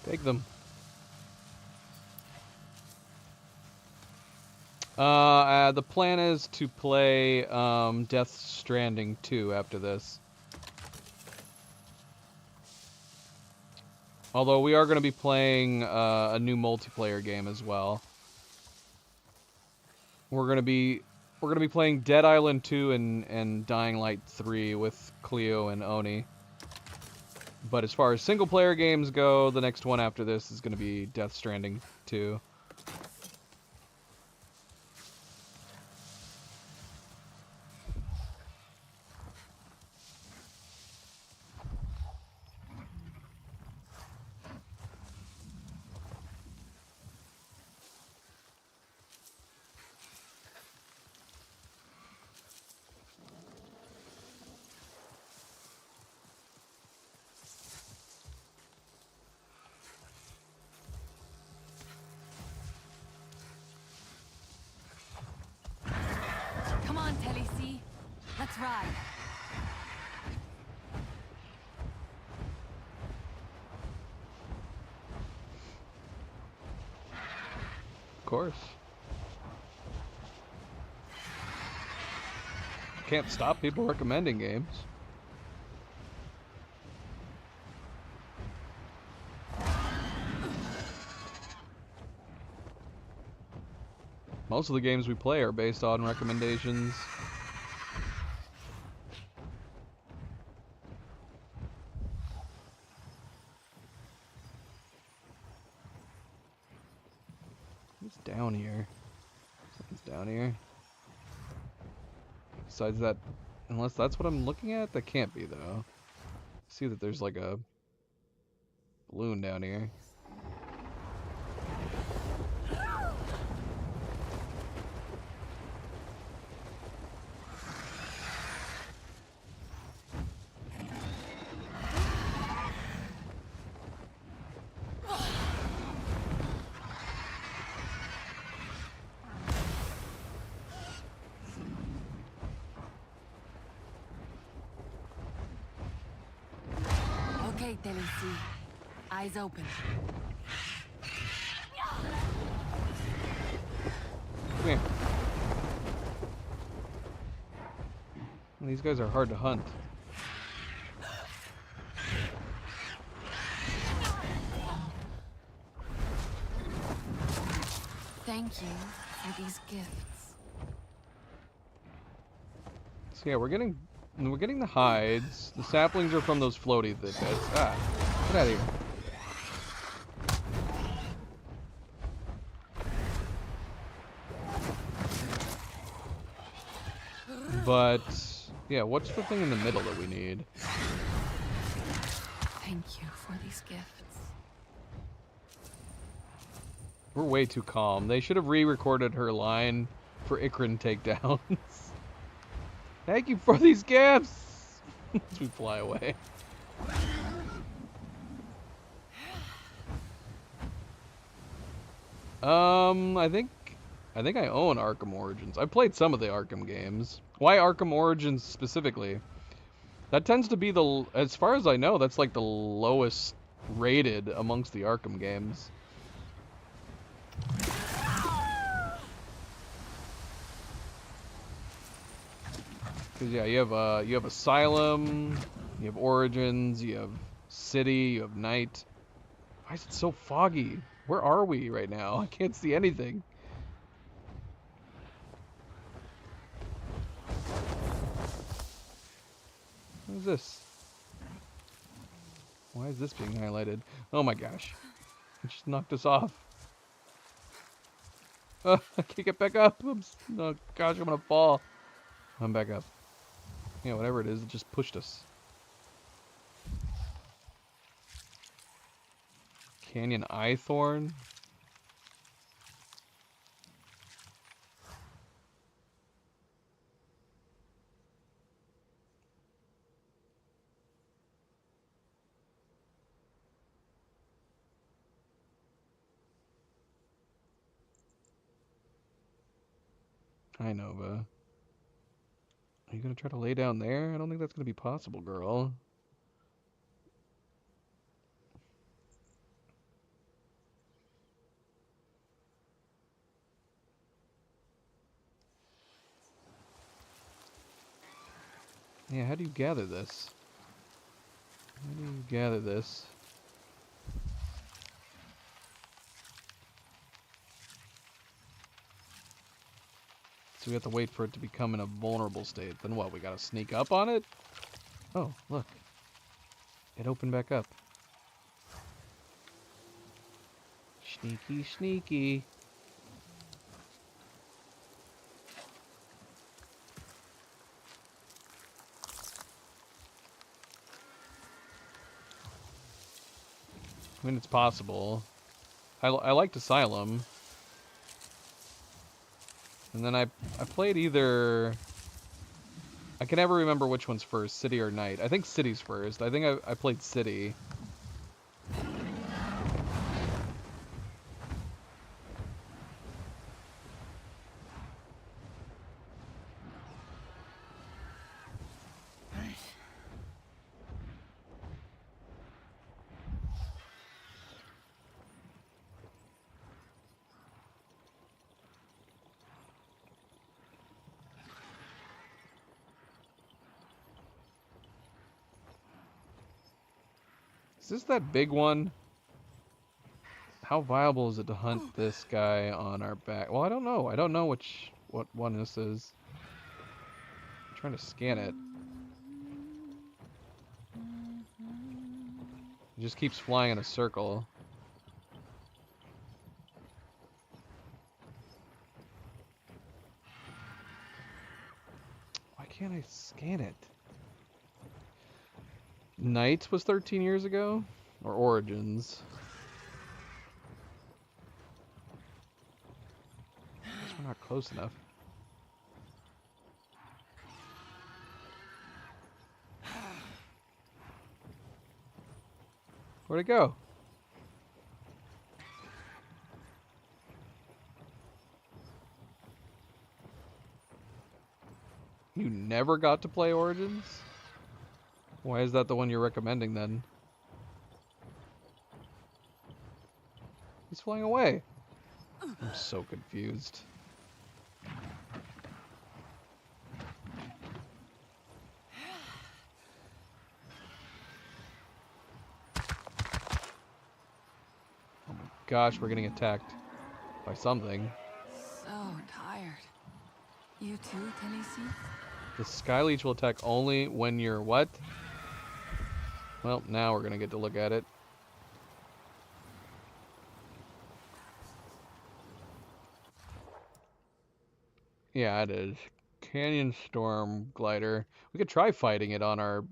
Take them. The plan is to play Death Stranding 2 after this. Although we are going to be playing a new multiplayer game as well. We're going to be playing Dead Island 2 and Dying Light 3 with Cleo and Oni. But as far as single player games go, the next one after this is going to be Death Stranding 2. Let's ride. Of course. Can't stop people recommending games. Most of the games we play are based on recommendations. What's down here? Something's down here. Besides that, unless that's what I'm looking at, that can't be though. See that there's like a balloon down here. Okay, Tennessee. Eyes open. Come here. These guys are hard to hunt. Thank you for these gifts. So yeah, we're getting the hides. The saplings are from those floaty bits. Ah, get out of here. But yeah, what's the thing in the middle that we need? Thank you for these gifts. We're way too calm. They should have re-recorded her line for Ikran takedowns. Thank you for these gifts! As we fly away. I think I own Arkham Origins. I played some of the Arkham games. Why Arkham Origins specifically? That tends to be as far as I know, that's like the lowest rated amongst the Arkham games. Cause yeah, you have Asylum, you have Origins, you have City, you have Night. Why is it so foggy? Where are we right now? I can't see anything. What is this? Why is this being highlighted? Oh my gosh. It just knocked us off. I can't get back up. Oh gosh, I'm gonna fall. I'm back up. Yeah, whatever it is, it just pushed us. Canyon Eyethorn. I know, but are you gonna try to lay down there? I don't think that's gonna be possible, girl. Yeah, how do you gather this? How do you gather this? So we have to wait for it to become in a vulnerable state. Then what, we gotta sneak up on it? Oh, look. It opened back up. Sneaky, sneaky. I mean, it's possible. I liked Asylum. And then I played either... I can never remember which one's first, City or Night. I think City's first. I think I played City. Is this that big one? How viable is it to hunt this guy on our back? Well, I don't know. I don't know what one this is. I'm trying to scan it. It just keeps flying in a circle. Why can't I scan it? Knights was 13 years ago? Or Origins? I guess we're not close enough. Where'd it go? You never got to play Origins? Why is that the one you're recommending then? He's flying away. I'm so confused. Oh my gosh, we're getting attacked by something. So tired. You too, Tennessee? The Sky Leech will attack only when you're what? Well, now we're gonna get to look at it. Yeah, it is. Canyon Storm Glider. We could try fighting it on our...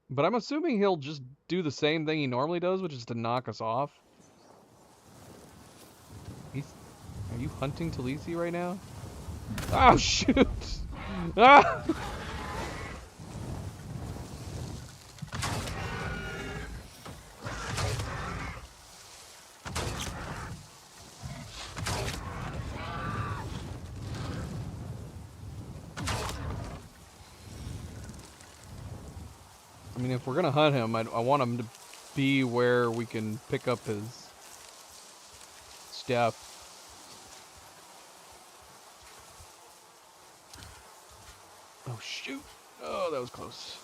But I'm assuming he'll just do the same thing he normally does, which is to knock us off. Are you hunting Talisi right now? Oh, shoot! Ah! I mean, if we're gonna hunt him, I want him to be where we can pick up his stuff. Oh, shoot! Oh, that was close.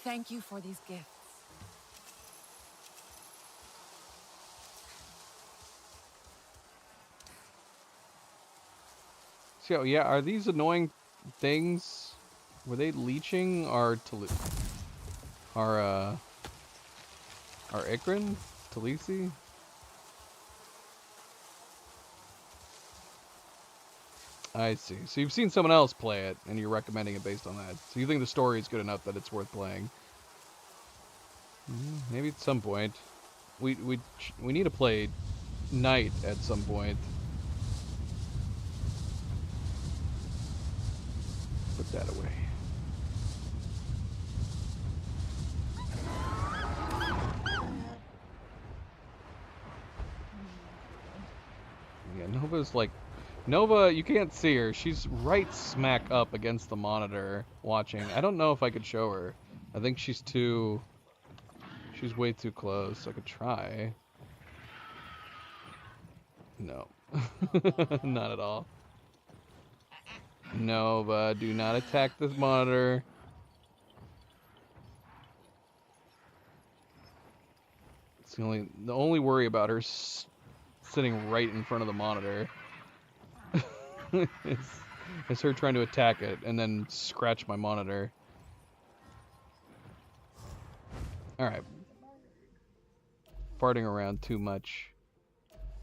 Thank you for these gifts. So, yeah, are these annoying things? Were they leeching our Ikrin? Talisi? I see. So you've seen someone else play it, and you're recommending it based on that. So you think the story is good enough that it's worth playing. Maybe at some point. We need to play Knight at some point. Put that away. Yeah, Nova's like... Nova, you can't see her. She's right smack up against the monitor watching. I don't know if I could show her. I think she's way too close. I could try. No. Not at all. Nova, do not attack this monitor. It's the only worry about her sitting right in front of the monitor. It's her trying to attack it and then scratch my monitor. Alright. Farting around too much.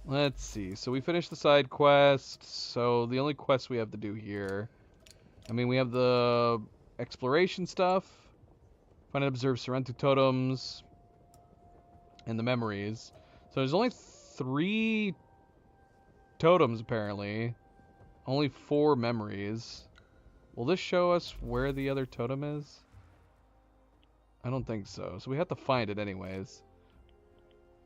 Let's see. So we finished the side quest. So the only quest we have to do here... I mean, we have the exploration stuff. Find and observe Sorrentu totems. And the memories. So there's only 3 totems, apparently. Only 4 memories. Will this show us where the other totem is? I don't think so. So we have to find it anyways.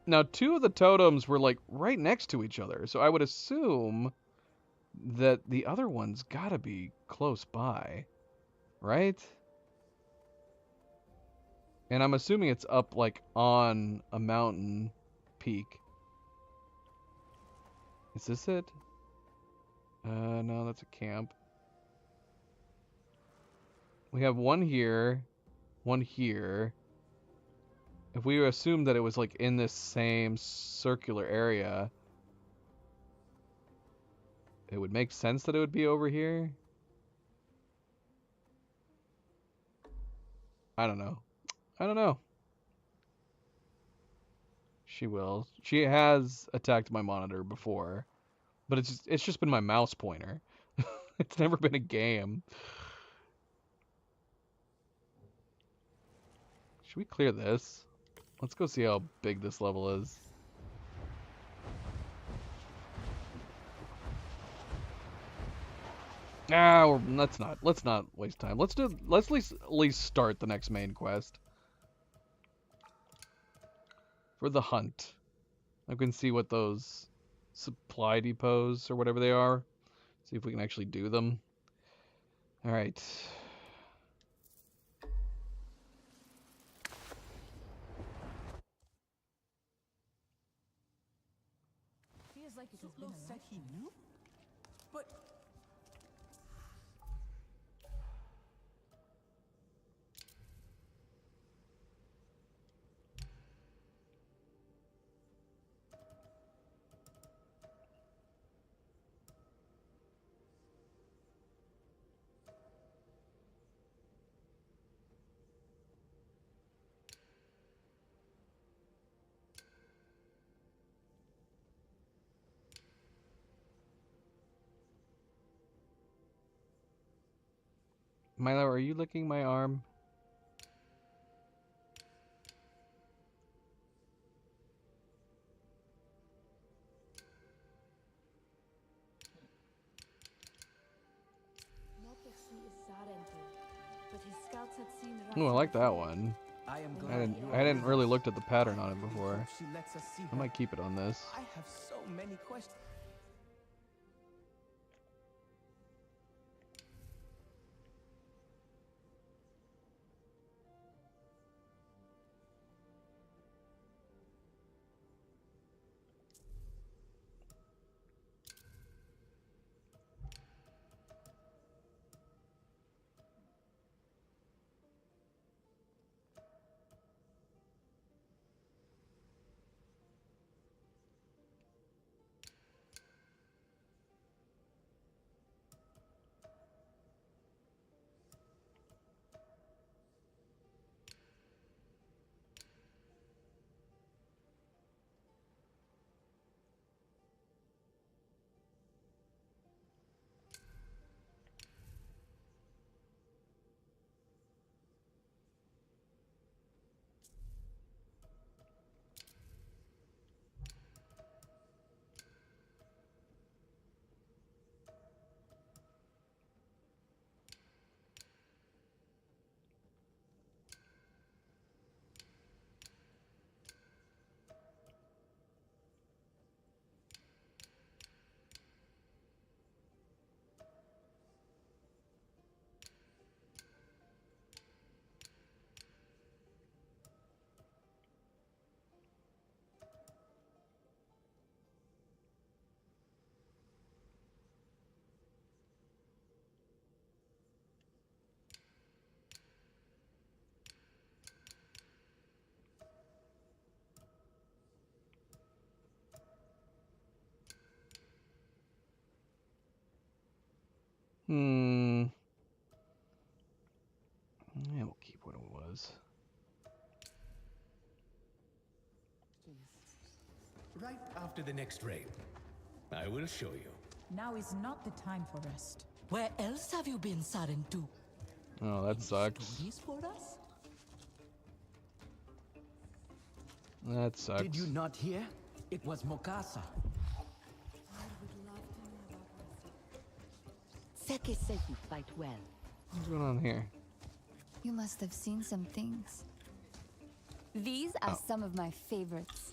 Now, 2 of the totems were like right next to each other. So I would assume that the other one's gotta be close by. Right? And I'm assuming it's up like on a mountain peak. Is this it? No, that's a camp. We have one here, one here. If we assume that it was like in this same circular area, it would make sense that it would be over here. I don't know. I don't know. She will. She has attacked my monitor before, but it's just been my mouse pointer. It's never been a game. Should we clear this? Let's go see how big this level is. Ah, let's not waste time. Let's at least start the next main quest. For the hunt. I can see what those supply depots or whatever they are. See if we can actually do them. All right. Feels like it has been Zuklo a said he knew? But Milo, are you licking my arm? Mopexi is Sarentu, but his scouts had seen Oh, I Rafa like that before. one. I am I glad didn't you I are didn't with really us. looked at the pattern I on it really before. hope she lets us see I her. might keep it on this. I have so many questions. Hmm. Yeah, we'll keep what it was. Right after the next raid, I will show you. Now is not the time for rest. Where else have you been, Sarentu? Oh, that sucks. Stories for us? That sucks. Did you not hear? It was Mokasa. Seke said you fight well. What's going on here? You must have seen some things. These are some of my favorites.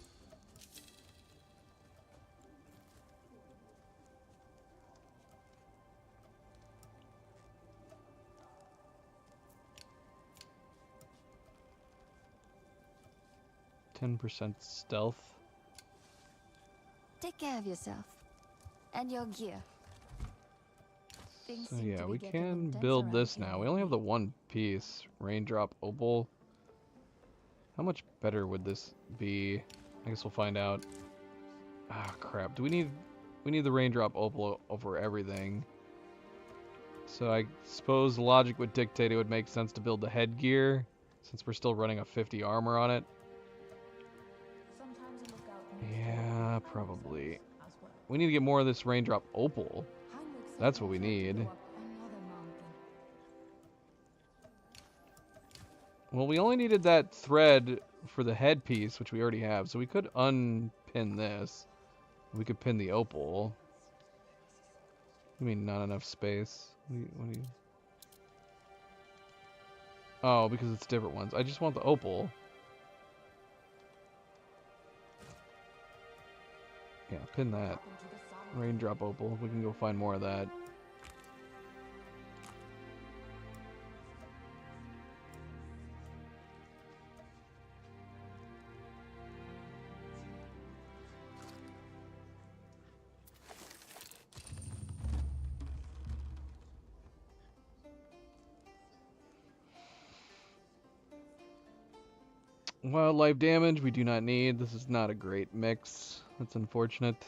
10% stealth. Take care of yourself. And your gear. Things So seem to yeah, be we getting can intense build around this here now. We only have lately. the one piece. Raindrop opal. How much better would this be? I guess we'll find out. Ah, crap. Do we need the raindrop opal over everything? So I suppose logic would dictate it would make sense to build the headgear, since we're still running a 50 armor on it. Sometimes a lookout needs Yeah, probably. as well. We need to get more of this raindrop opal. Heinrich said That's they what we tried to need. blow up another mountain. Well, we only needed that thread for the headpiece, which we already have, so we could unpin this. We could pin the opal. I mean, not enough space. What do you... Oh, because it's different ones. I just want the opal. Yeah, pin that. Raindrop opal. We can go find more of that. Wildlife damage we do not need. This is not a great mix. That's unfortunate. To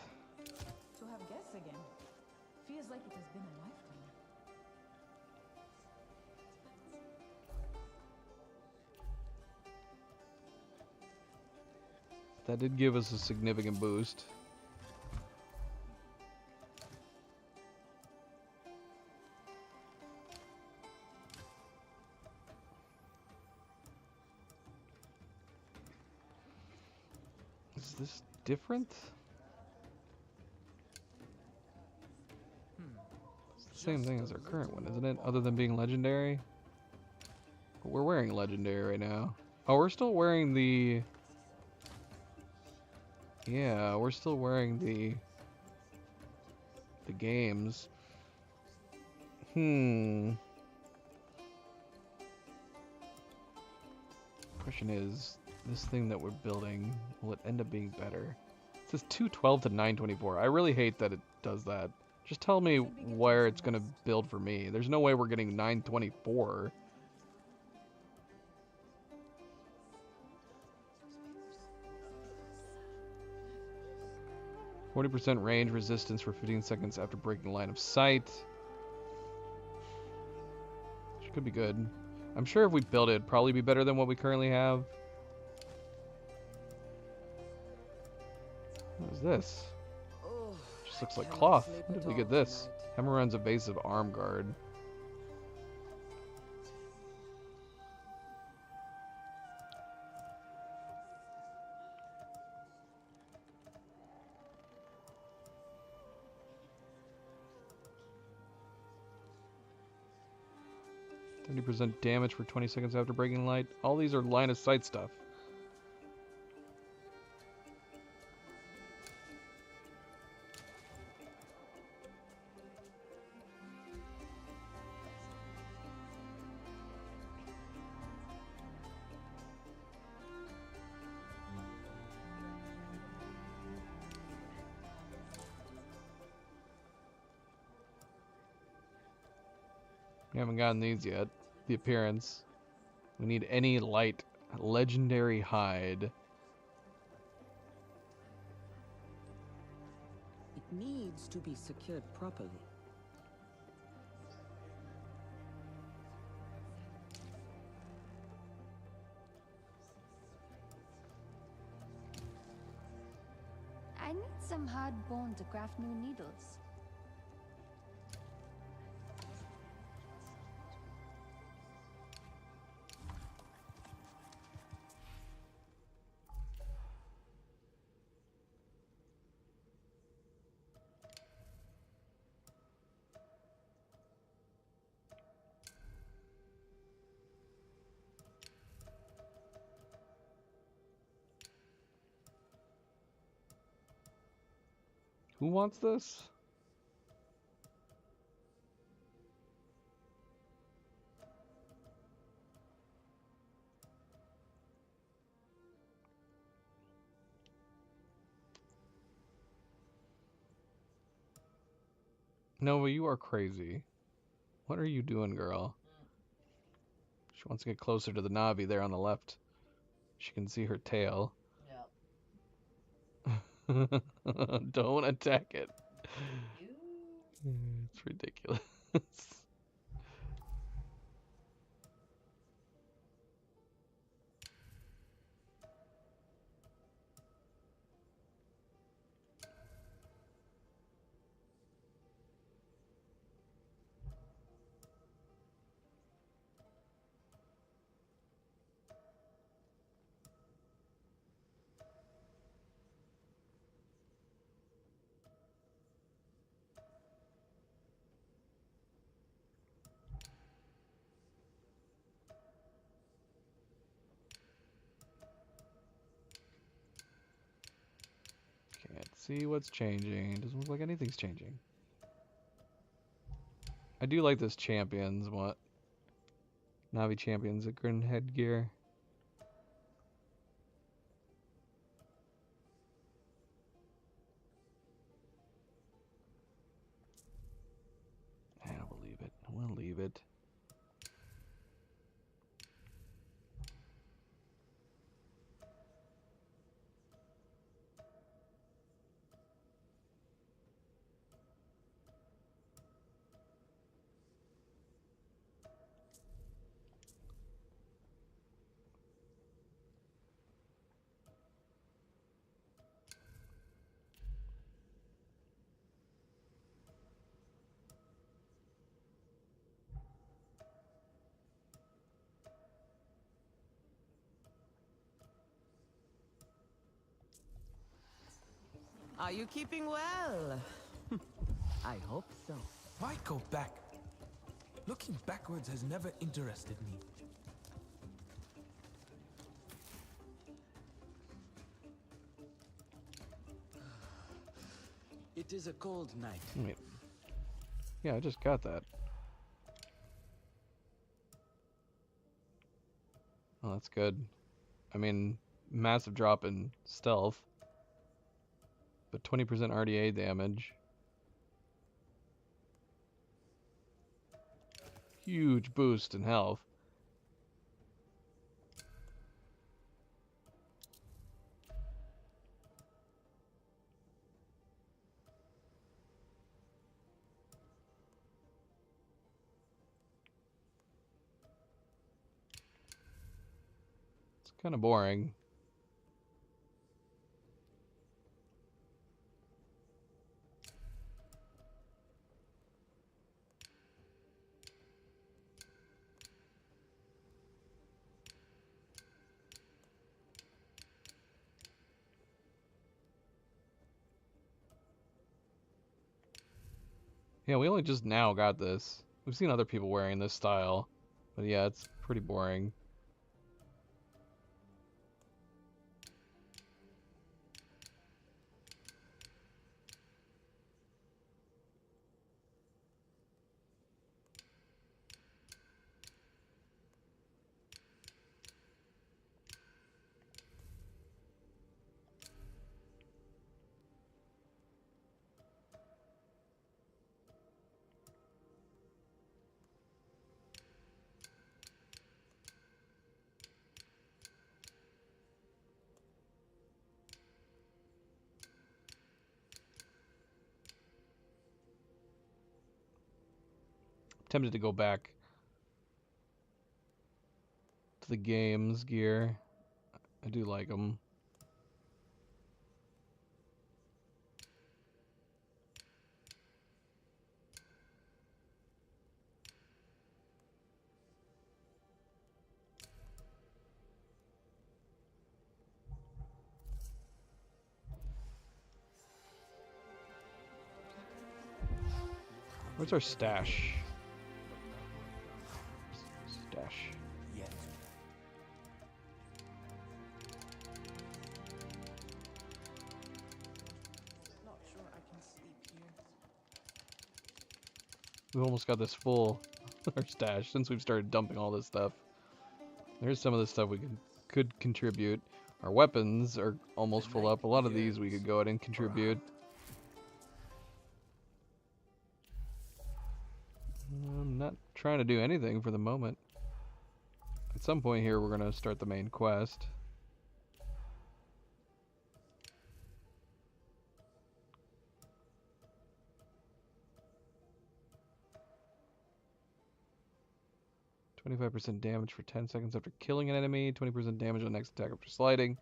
have guests again. Feels like it has been a lifetime. That did give us a significant boost. Is this different? It's the same thing as our current one, isn't it? Other than being legendary? But we're wearing legendary right now. Oh, we're still wearing the... Yeah, we're still wearing the games. Question is, this thing that we're building, will it end up being better? It says 212 to 924. I really hate that it does that. Just tell me where it's going to build for me. There's no way we're getting 924. %40 range resistance for 15 seconds after breaking line of sight. Which could be good. I'm sure if we build it, it'd probably be better than what we currently have. What is this? Just looks like cloth. When did we get this? Hemorrhoid's evasive arm guard. %30 damage for 20 seconds after breaking light. All these are line of sight stuff. We haven't gotten these yet. The appearance. We need any light. Legendary hide. It needs to be secured properly. I need some hard bone to craft new needles. Who wants this? Nova, you are crazy. What are you doing, girl? She wants to get closer to the Navi there on the left. She can see her tail. Don't attack it. It's ridiculous. Can't see what's changing. Doesn't look like anything's changing. I do like this champions. What? Navi champions at Grin headgear. I don't believe it. We'll leave it. Are you keeping well? I hope so. Why go back? Looking backwards has never interested me. It is a cold night. Wait. Yeah, I just got that. Oh, that's good. I mean, massive drop in stealth. But 20% RDA damage. Huge boost in health. It's kind of boring. Yeah, we only just now got this. We've seen other people wearing this style. But yeah, it's pretty boring. Tempted to go back to the games gear. I do like them. Where's our stash? Stash. Yes. Not sure I can sleep here. We've almost got this full, our stash, since we've started dumping all this stuff. There's some of the stuff we could contribute. Our weapons are almost full up. A lot of these we could go ahead and contribute. I'm not trying to do anything for the moment. At some point here, we're going to start the main quest. "25% damage for 10 seconds after killing an enemy, 20% damage on next attack after sliding."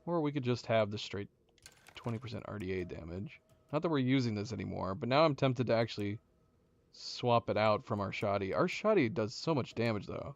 Or we could just have the straight 20% RDA damage. Not that we're using this anymore, but now I'm tempted to actually swap it out from our shoddy. Our shoddy does so much damage, though.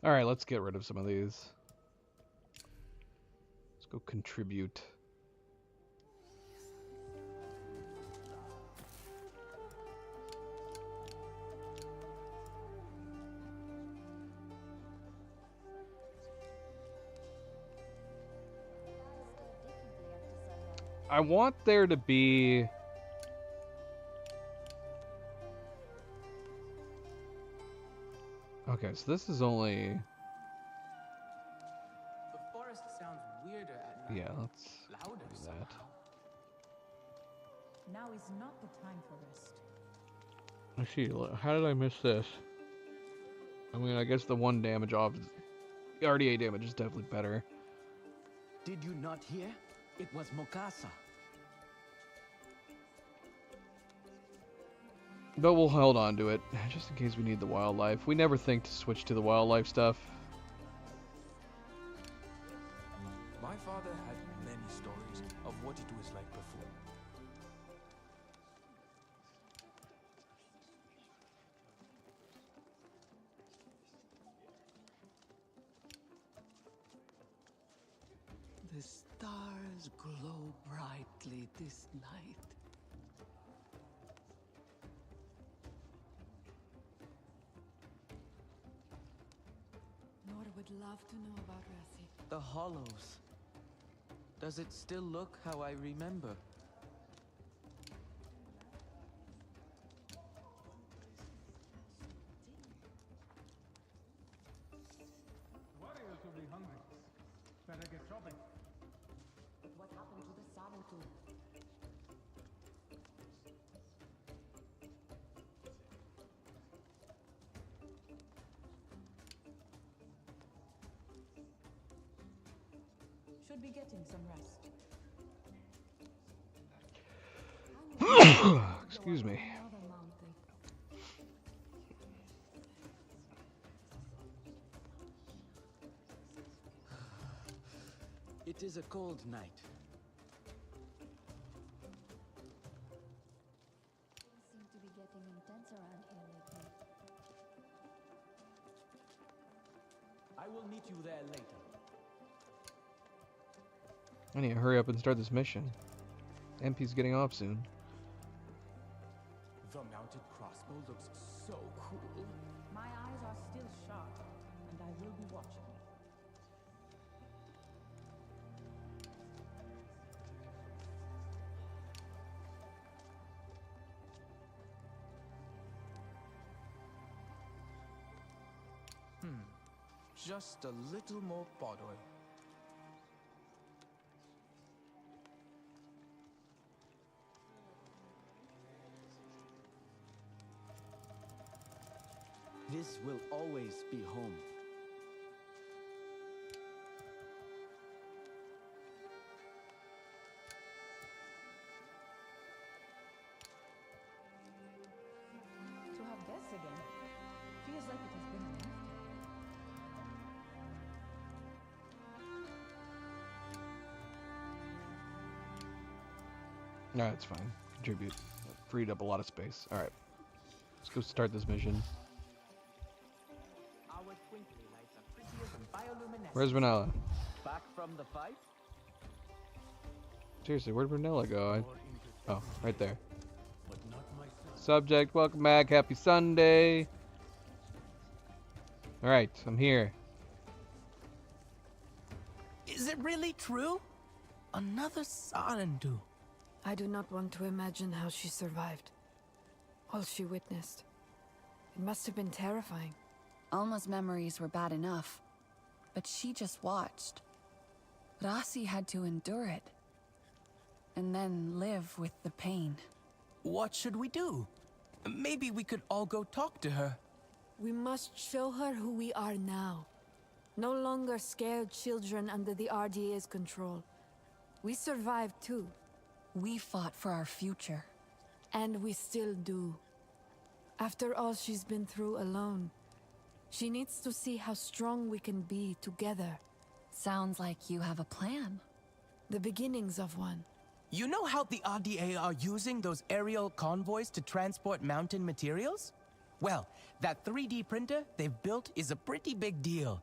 Alright, let's get rid of some of these. Let's go contribute. I want there to be... Okay, so this is only... The forest sounds weirder at night. Yeah, let's Louder do that. somehow. Now is not the time for rest. Let's see, how did I miss this? I mean, I guess the one damage off... The RDA damage is definitely better. Did you not hear? It was Mokasa. But we'll hold on to it, just in case we need the wildlife. We never think to switch to the wildlife stuff. My father had many stories of what it was like before. The stars glow brightly this night. Nora would love to know about Rassi. The hollows. Does it still look how I remember? Warriors will be hungry. Better get shopping. What happened to the Sabutu? Should be getting some rest. Excuse me. Another mountain. It is a cold night. Things seem to be getting intense around here lately. I will meet you there later. I need to hurry up and start this mission. MP's getting off soon. The mounted crossbow looks so cool. My eyes are still sharp, and I will be watching. Just a little more pod oil. This will always be home. To have guests again feels like it has been a lifetime. No, it's fine. Contribute. Freed up a lot of space. Alright. Let's go start this mission. Our twinkly lights are prettier than bioluminescence. Where's Vanilla? Back from the fight? Seriously, where'd Vanilla go? Oh, right there. But not myself. Subject, welcome back. Happy Sunday. Alright, I'm here. Is it really true? Another Sarentu. I do not want to imagine how she survived. All she witnessed. It must have been terrifying. Alma's memories were bad enough, but she just watched. Rasi had to endure it. And then live with the pain. What should we do? Maybe we could all go talk to her. We must show her who we are now. No longer scared children under the RDA's control. We survived too. We fought for our future. And we still do. After all she's been through alone, she needs to see how strong we can be together. Sounds like you have a plan. The beginnings of one. You know how the RDA are using those aerial convoys to transport mountain materials? Well, that 3D printer they've built is a pretty big deal.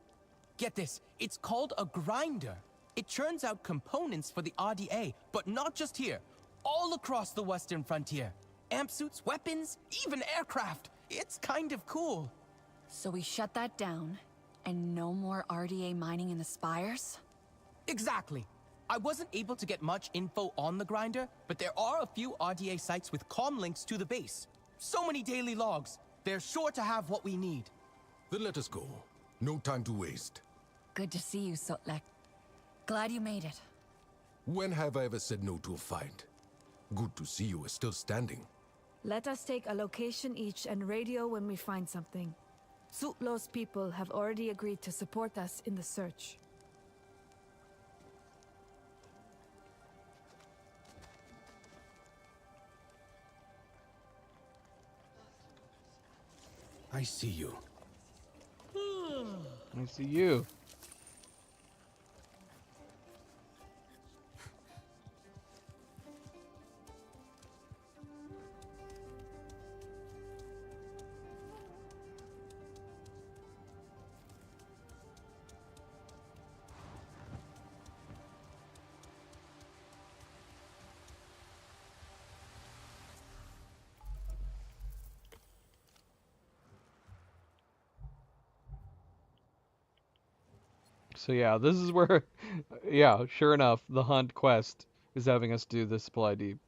Get this, it's called a grinder. It churns out components for the RDA, but not just here. All across the western frontier. Amp suits, weapons, even aircraft. It's kind of cool. So we shut that down, and no more RDA mining in the spires? Exactly. I wasn't able to get much info on the grinder, but there are a few RDA sites with comm links to the base. So many daily logs. They're sure to have what we need. Then let us go. No time to waste. Good to see you, Sotlek. Glad you made it. When have I ever said no to a fight? Good to see you are still standing. Let us take a location each and radio when we find something. Sutlo's people have already agreed to support us in the search. I see you. I see you. So yeah, this is where, yeah, sure enough, the hunt quest is having us do the supply depot.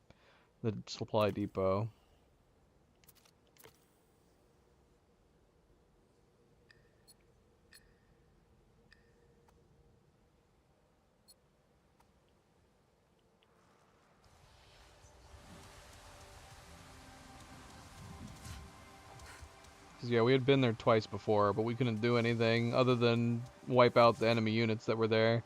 Yeah, we had been there twice before, but we couldn't do anything other than wipe out the enemy units that were there.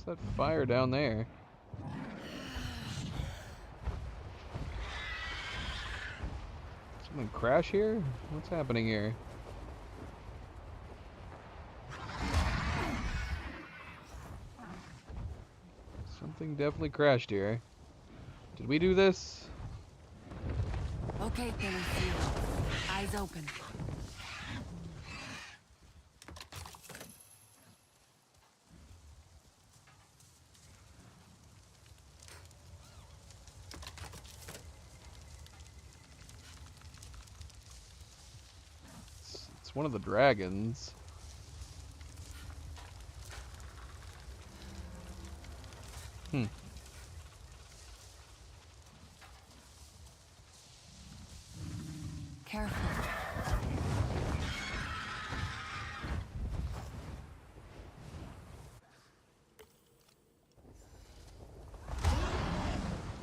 that fire down there? Something crash here? What's happening here? Something definitely crashed here. Did we do this? Okay, Billy Sue. Eyes open. It's one of the dragons. Careful.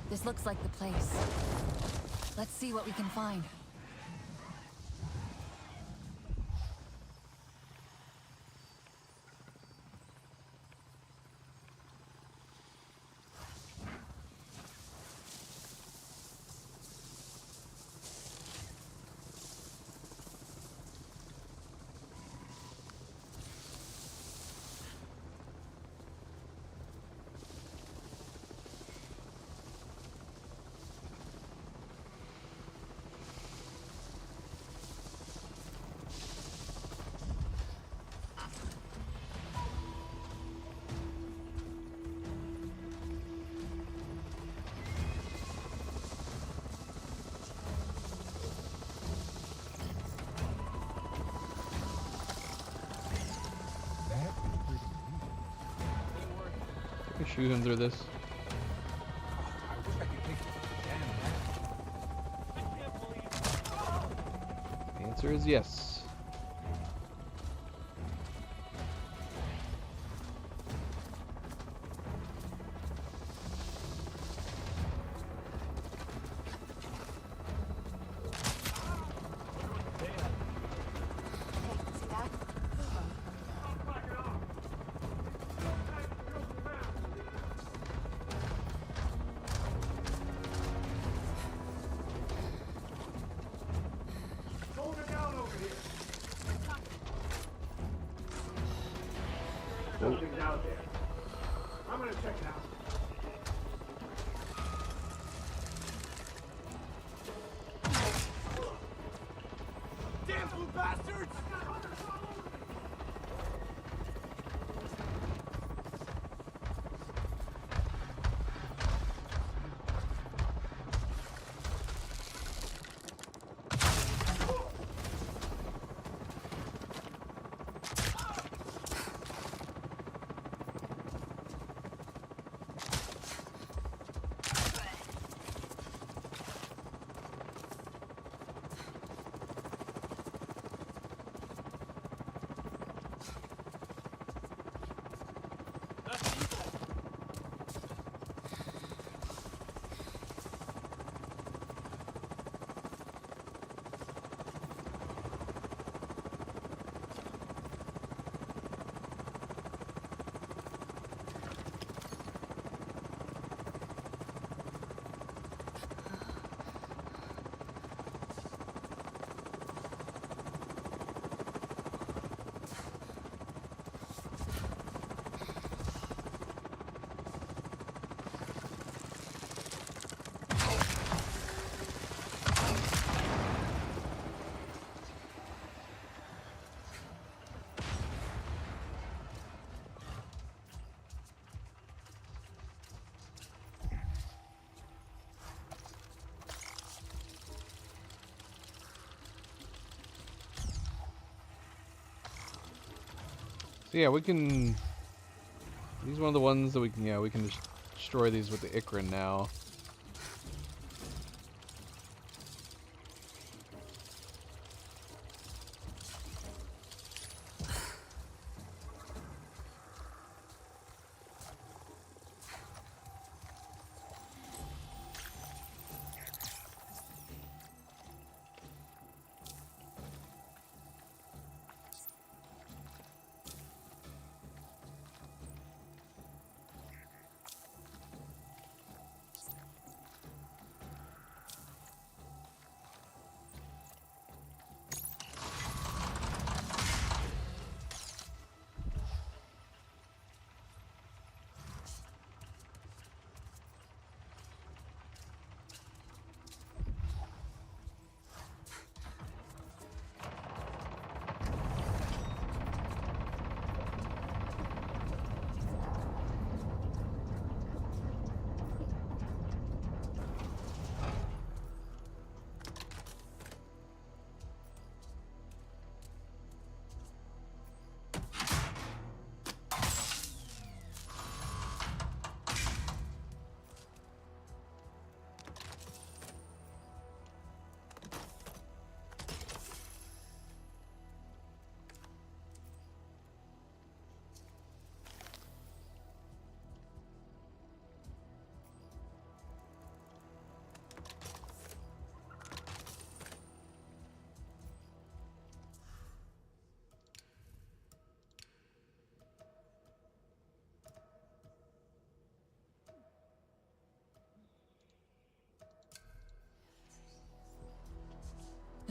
This looks like the place. Let's see what we can find. I can shoot him through this. I wish I could take the damn The answer is yes. Something's out there. I'm gonna check it out. Damn blue bastards! So yeah, we can. These are one of the ones that we can. Yeah, we can just destroy these with the Ikrin now.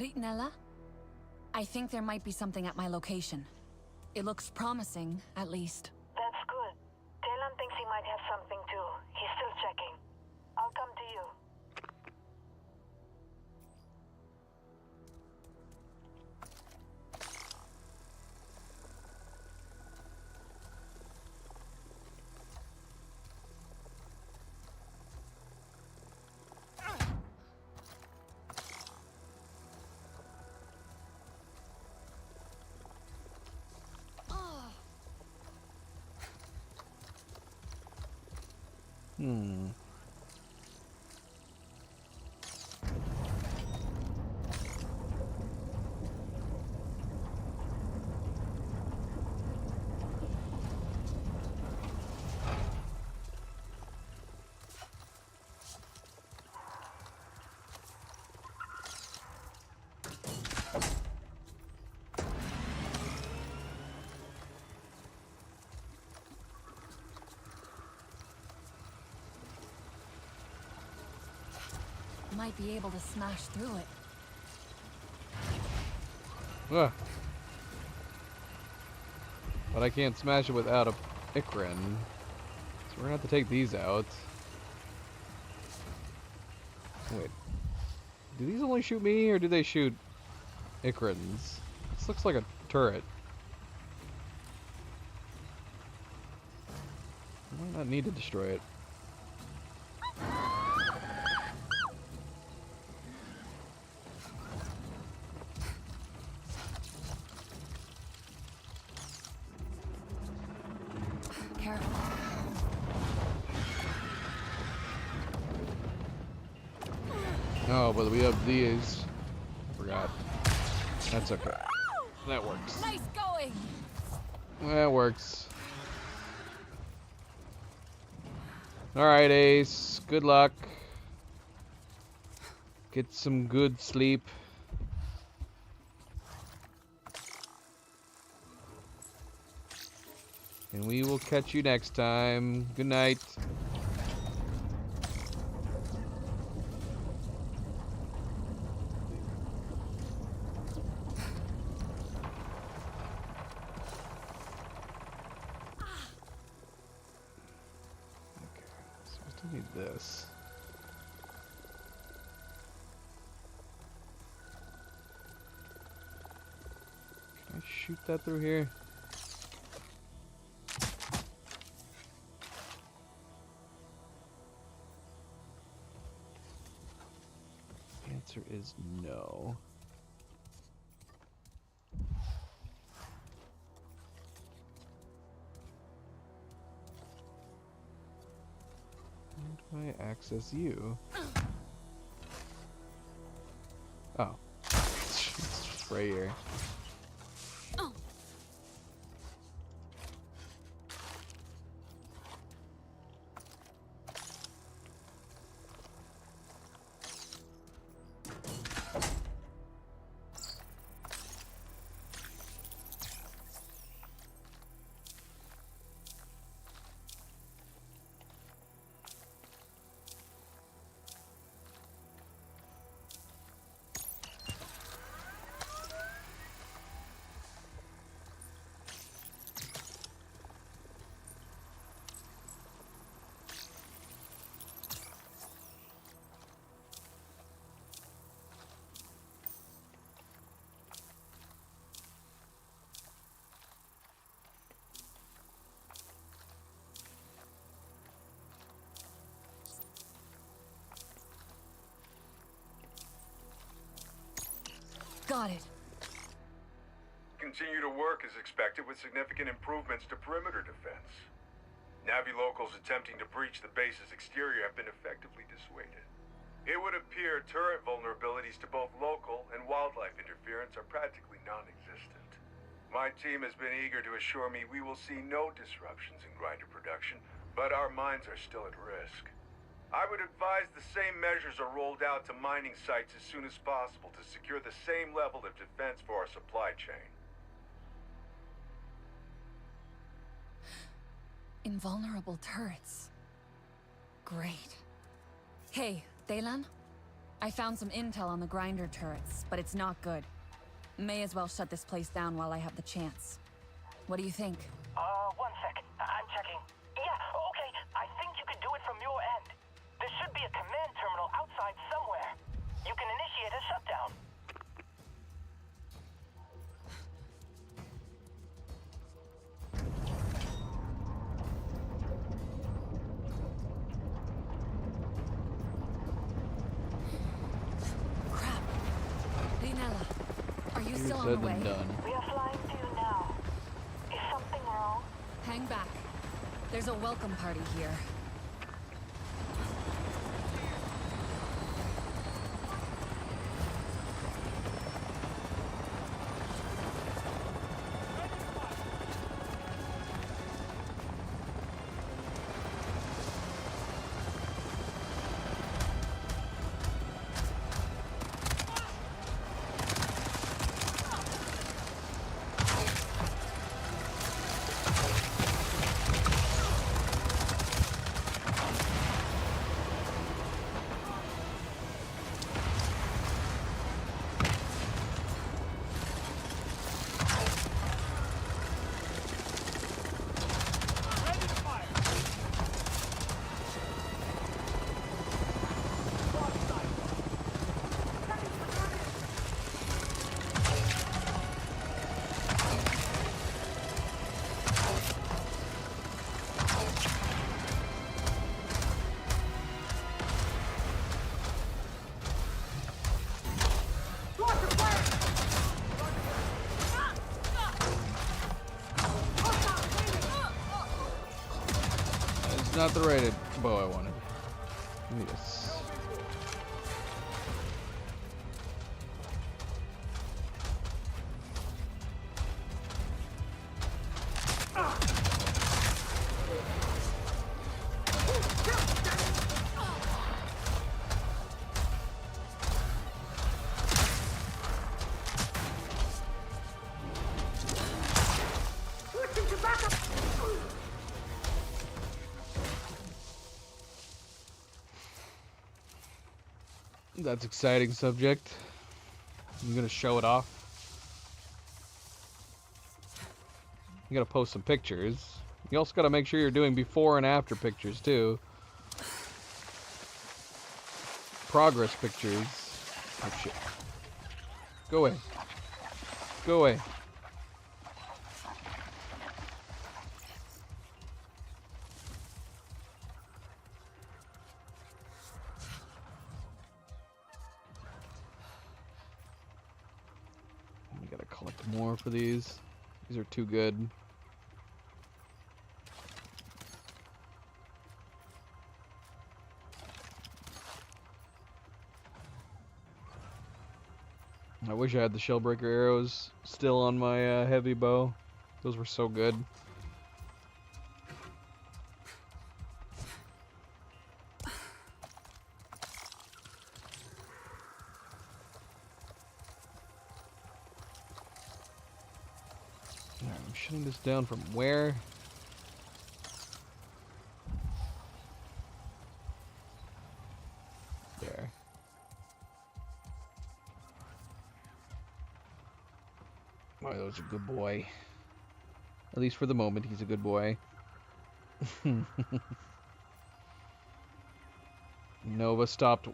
Ritnella? I think there might be something at my location. It looks promising, at least. That's good. Talon thinks he might have something too. He's still checking. I'll come to you. Hmm. Might be able to smash through it. Ugh. But I can't smash it without a Ikrin. So we're gonna have to take these out. Wait. Do these only shoot me, or do they shoot Ikrins? This looks like a turret. I might not need to destroy it. Careful. Oh, but we have these. Forgot. That's okay. That works. Nice going. That works. Alright, Ace. Good luck. Get some good sleep. And we will catch you next time. Good night. Okay, so I still need this. Can I shoot that through here? Answer is no. How do I access you? Oh. It's right here. Got it. Continue to work as expected with significant improvements to perimeter defense. Navi locals attempting to breach the base's exterior have been effectively dissuaded. It would appear turret vulnerabilities to both local and wildlife interference are practically non-existent. My team has been eager to assure me we will see no disruptions in grinder production, but our mines are still at risk. I would advise the same measures are rolled out to mining sites as soon as possible to secure the same level of defense for our supply chain. Invulnerable turrets. Great. Hey, Daylan? I found some intel on the grinder turrets, but it's not good. May as well shut this place down while I have the chance. What do you think? One sec. I'm checking. Yeah, okay. I think you can do it from your end. There should be a command terminal outside somewhere. You can initiate a shutdown. Crap. Leonella, are you still on Said the way? and done. We are flying to you now. Is something wrong? Hang back. There's a welcome party here. It's not the rated bow I wanted. Give me this. That's exciting, subject. You gonna show it off? You gotta post some pictures. You also gotta make sure you're doing before and after pictures too. Progress pictures. Oh shit. Go away. Go away. We gotta collect more for these. These are too good. I wish I had the Shellbreaker arrows still on my heavy bow. Those were so good. Alright, I'm shutting this down from where? There. Oh, that was a good boy. At least for the moment, he's a good boy. Nova stopped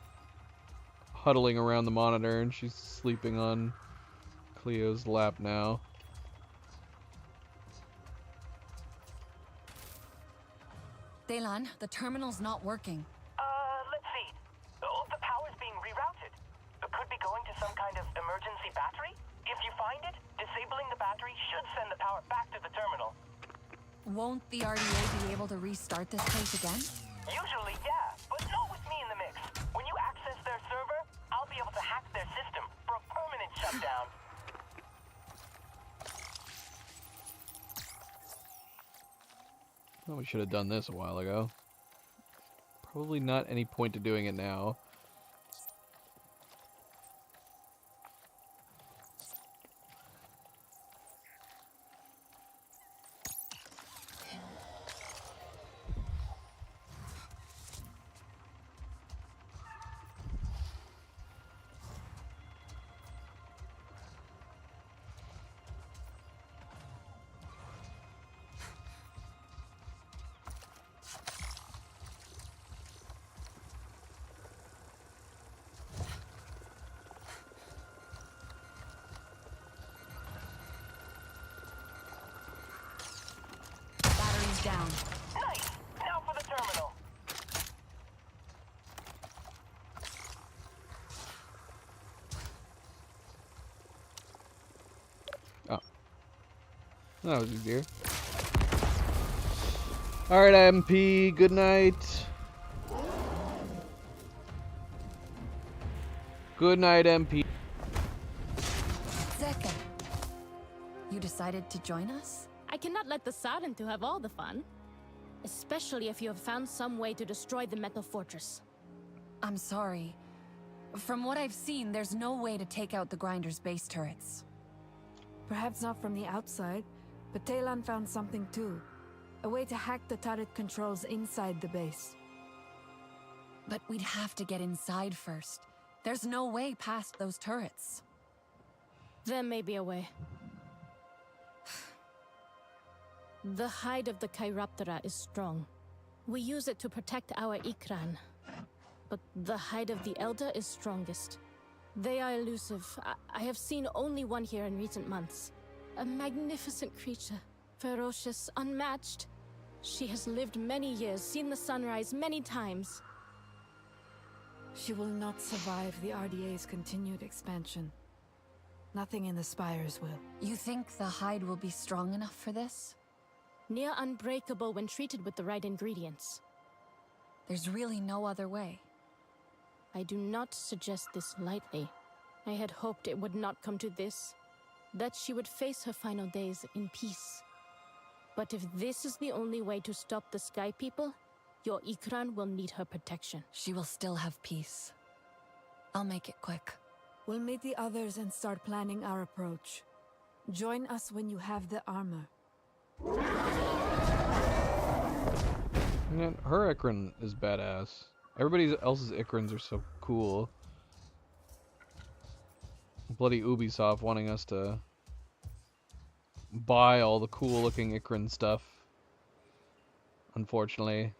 huddling around the monitor and she's sleeping on Cleo's lap now. Daylan, the terminal's not working. Let's see. Oh, the power's being rerouted. It could be going to some kind of emergency battery. If you find it, disabling the battery should send the power back to the terminal. Won't the RDA be able to restart this place again? Usually, yeah, but not with me in the mix. When you access their server, I'll be able to hack their system for a permanent shutdown. Well, we should have done this a while ago. Probably not any point to doing it now. is down. Nice! Now for the terminal. Oh. That was easier. Alright, MP, good night. Good night, MP. Zeka, you decided to join us? I cannot let the Sarentu have all the fun. Especially if you have found some way to destroy the Metal Fortress. I'm sorry. From what I've seen, there's no way to take out the Grinder's base turrets. Perhaps not from the outside, but Talon found something too. A way to hack the turret controls inside the base. But we'd have to get inside first. There's no way past those turrets. There may be a way. The hide of the Chiroptera is strong. We use it to protect our Ikran. But the hide of the Elder is strongest. They are elusive. I have seen only one here in recent months. A magnificent creature. Ferocious, unmatched. She has lived many years, seen the sunrise many times. She will not survive the RDA's continued expansion. Nothing in the spires will. You think the hide will be strong enough for this? Near unbreakable when treated with the right ingredients. There's really no other way. I do not suggest this lightly. I had hoped it would not come to this. That she would face her final days in peace. But if this is the only way to stop the Sky People, your Ikran will need her protection. She will still have peace. I'll make it quick. We'll meet the others and start planning our approach. Join us when you have the armor. Man, her Ikran is badass. Everybody else's Ikrans are so cool. Bloody Ubisoft wanting us to buy all the cool looking Ikran stuff. Unfortunately.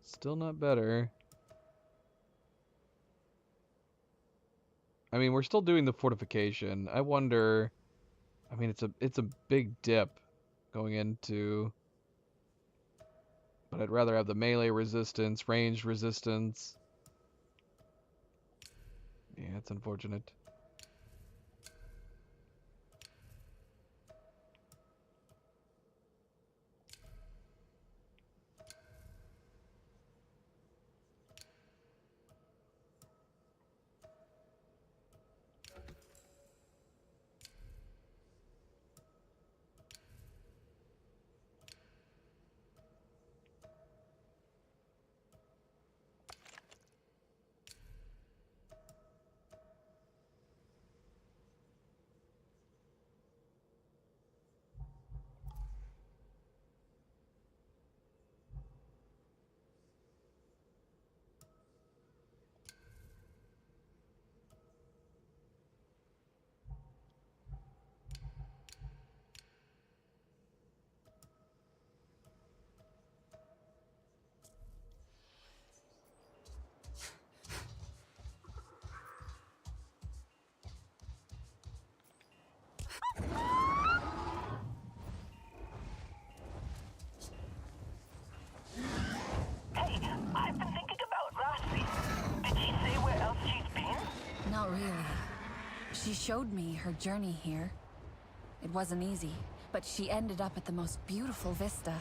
Still not better. I mean, we're still doing the fortification. I wonder, I mean, it's a big dip going into, but I'd rather have the melee resistance, ranged resistance. Yeah, it's unfortunate. Not really. She showed me her journey here. It wasn't easy, but she ended up at the most beautiful vista.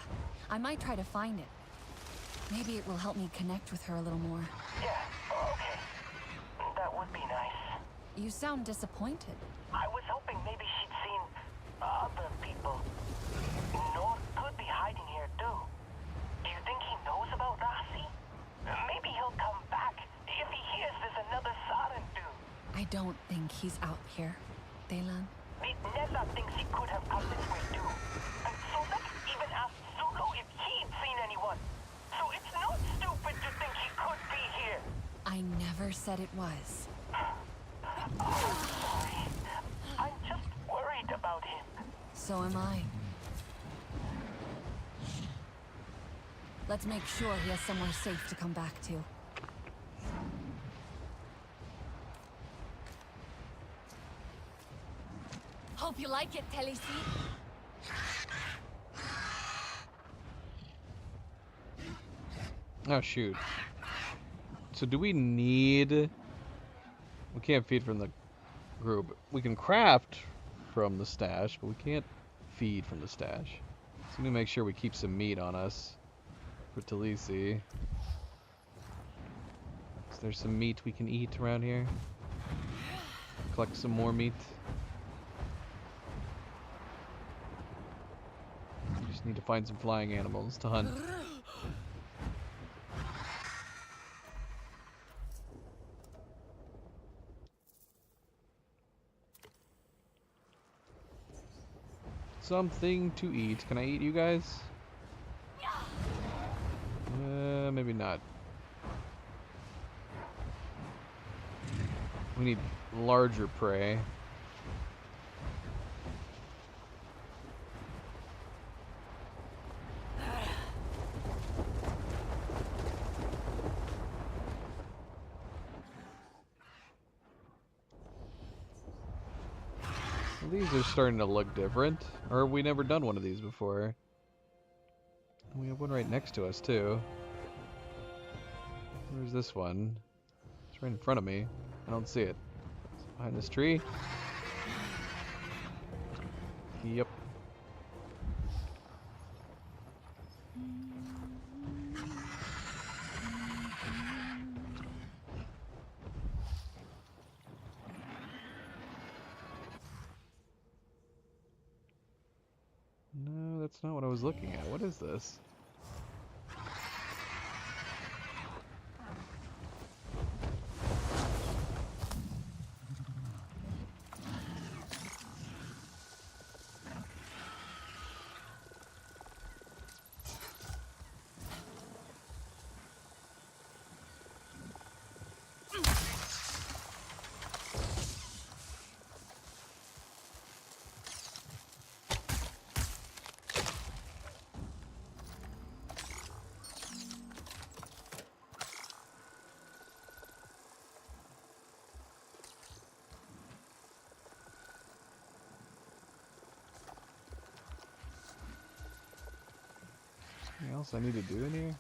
I might try to find it. Maybe it will help me connect with her a little more. Yeah, okay. That would be nice. You sound disappointed. I was hoping maybe she'd seen other people. Nord could be hiding here too. Do you think he knows about Rasi? Maybe he'll come back if he hears there's another Sarentu. I don't think he's out here, Delan. Nella thinks he could have come this way too. And Solek even asked Zulu if he'd seen anyone. So it's not stupid to think he could be here. I never said it was. Oh, sorry. I'm just worried about him. So am I. Let's make sure he has somewhere safe to come back to. Hope you like it, Telesi. Oh, shoot. So do we need... We can't feed from the group. We can craft from the stash, but we can't feed from the stash. So we need to make sure we keep some meat on us for Talisi. Is there some meat we can eat around here? Collect some more meat. We just need to find some flying animals to hunt. Something to eat. Can I eat you guys? Maybe not. We need larger prey. These are starting to look different. Or have we never done one of these before? We have one right next to us, too. Where's this one? It's right in front of me. I don't see it. It's behind this tree. Yep. No, that's not what I was looking at. What is this? Anything else I need to do in here?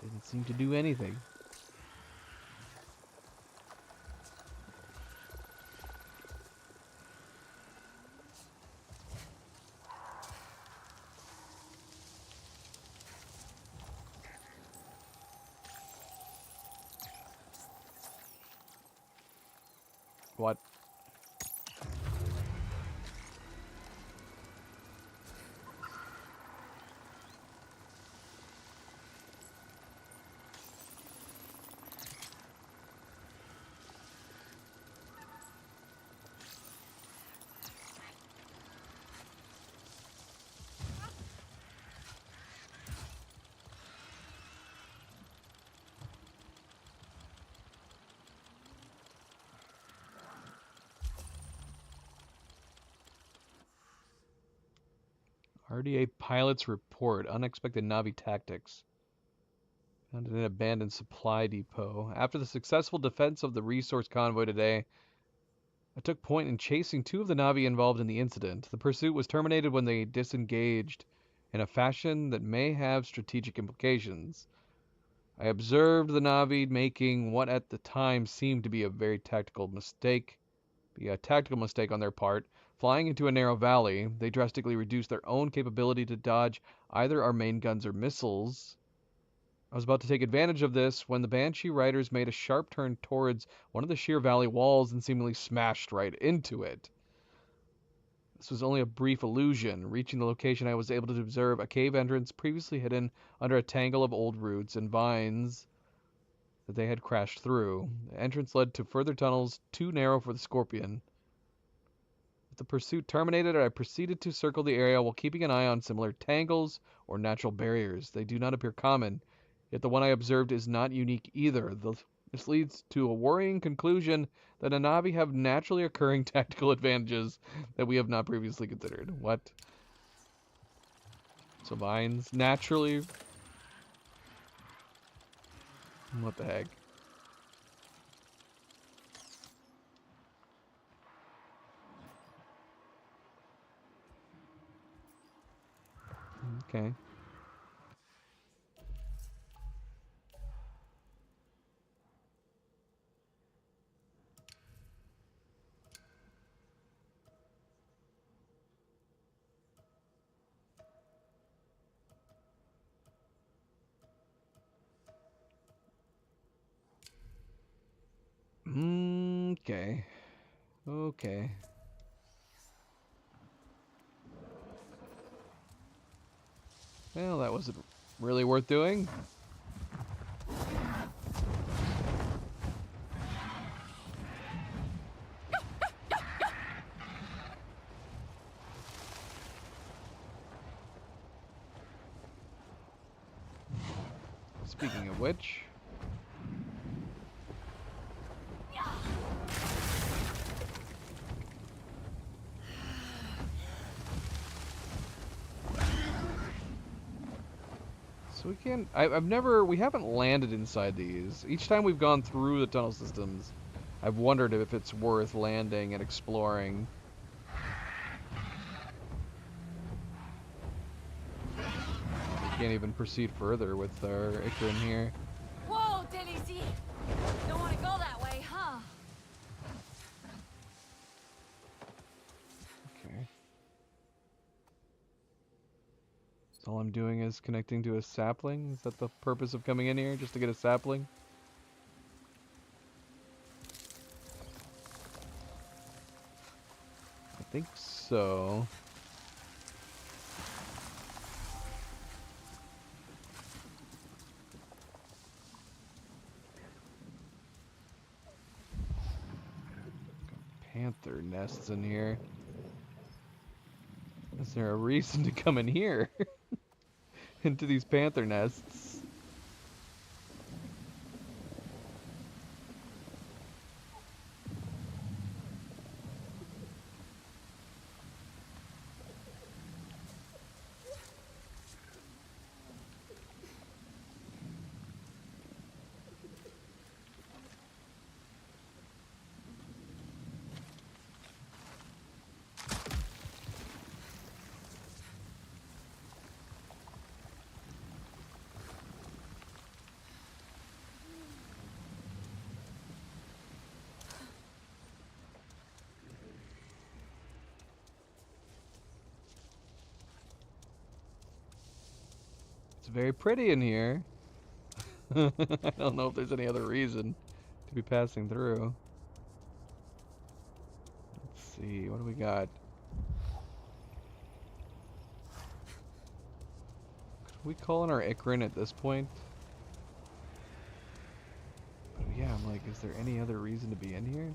Didn't seem to do anything. What? RDA pilots report unexpected Navi tactics. Found in an abandoned supply depot. After the successful defense of the resource convoy today, I took point in chasing two of the Navi involved in the incident. The pursuit was terminated when they disengaged in a fashion that may have strategic implications. I observed the Navi making what at the time seemed to be a very tactical mistake. On their part. Flying into a narrow valley, they drastically reduced their own capability to dodge either our main guns or missiles. I was about to take advantage of this when the Banshee riders made a sharp turn towards one of the sheer valley walls and seemingly smashed right into it. This was only a brief illusion. Reaching the location, I was able to observe a cave entrance previously hidden under a tangle of old roots and vines that they had crashed through. The entrance led to further tunnels too narrow for the Scorpion. With the pursuit terminated, I proceeded to circle the area while keeping an eye on similar tangles or natural barriers. They do not appear common, yet the one I observed is not unique either. This leads to a worrying conclusion that the Navi have naturally occurring tactical advantages that we have not previously considered. What? So vines naturally... What the heck? Okay. Okay. Okay. Well, that wasn't really worth doing. Speaking of which... So we can't... we haven't landed inside these. Each time we've gone through the tunnel systems, I've wondered if it's worth landing and exploring. We can't even proceed further with our Ikran here. Whoa, Delisi! Don't want to go that way, huh? Okay. So all I'm doing is connecting to a sapling? Is that the purpose of coming in here? Just to get a sapling? I think so. Panther nests in here. Is there a reason to come in here? Into these panther nests? It's very pretty in here. I don't know if there's any other reason to be passing through. Let's see, what do we got? Could we call in our Ikran at this point? But yeah, I'm like, is there any other reason to be in here?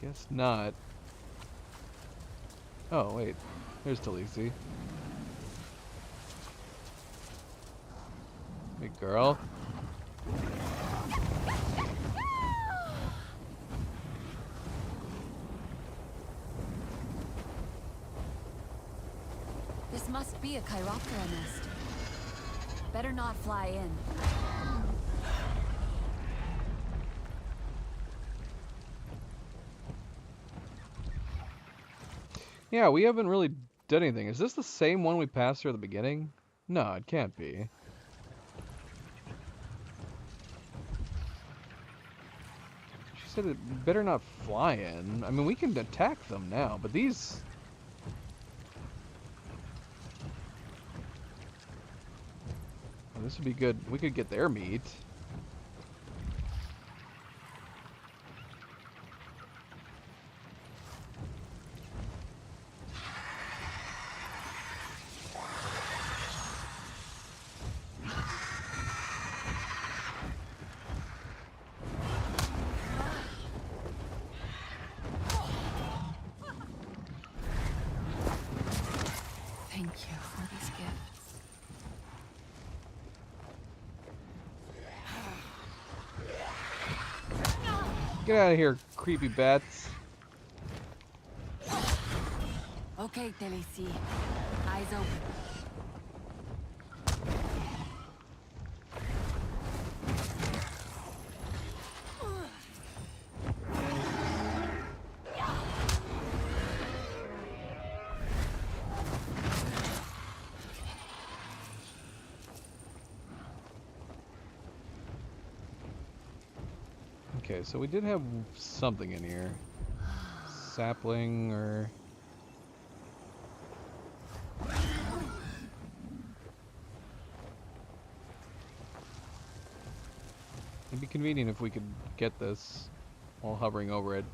Guess not. Oh, wait. There's Talisi. Hey, girl. This must be a Chiroptera nest. Better not fly in. Yeah, we haven't really done anything. Is this the same one we passed through at the beginning? No, it can't be. She said it better not fly in. I mean, we can attack them now, but these... Oh, this would be good. We could get their meat. Thank you for these gifts. Get out of here, creepy bats. Okay, Delisi. Eyes open. Okay, so we did have something in here. Sapling or... It'd be convenient if we could get this while hovering over it.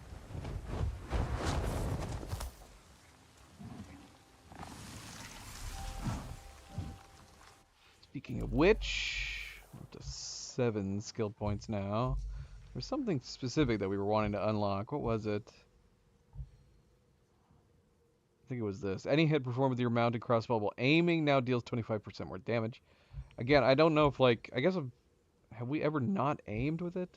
Speaking of which, we're up to 7 skill points now. There's something specific that we were wanting to unlock. What was it? I think it was this. Any hit performed with your mounted crossbow while aiming now deals 25% more damage. Again, I don't know if, like, I guess, have we ever not aimed with it?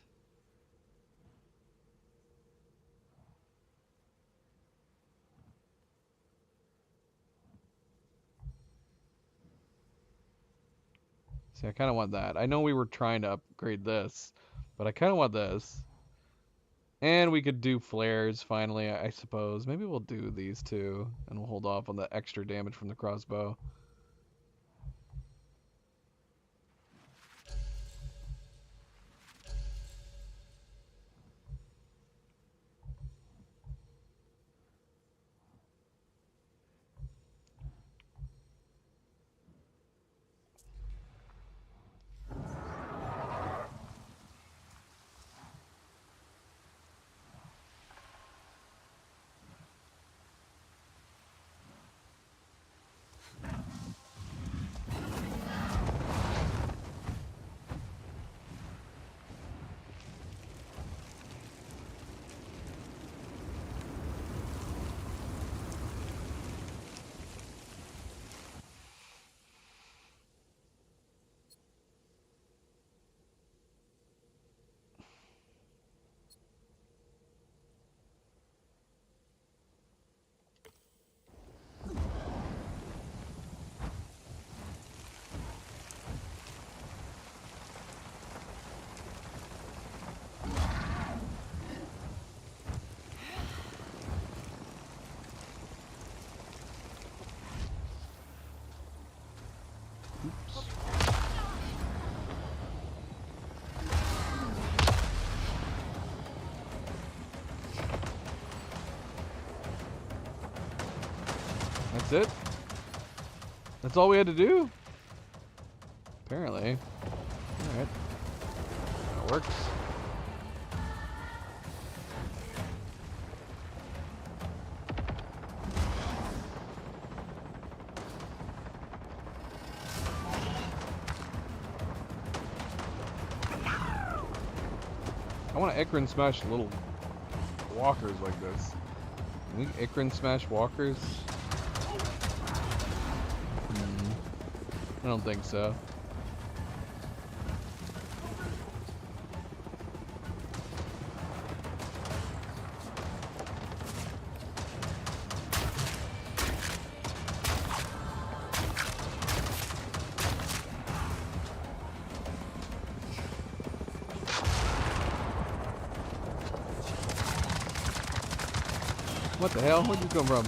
See, I kind of want that. I know we were trying to upgrade this, but I kind of want this. And we could do flares, finally, I suppose. Maybe we'll do these two, and we'll hold off on the extra damage from the crossbow. That's it? That's all we had to do? Apparently. Alright. That works. I want to Ikran smash little walkers like this. Can we Ikran smash walkers? I don't think so. What the hell? Where'd you come from?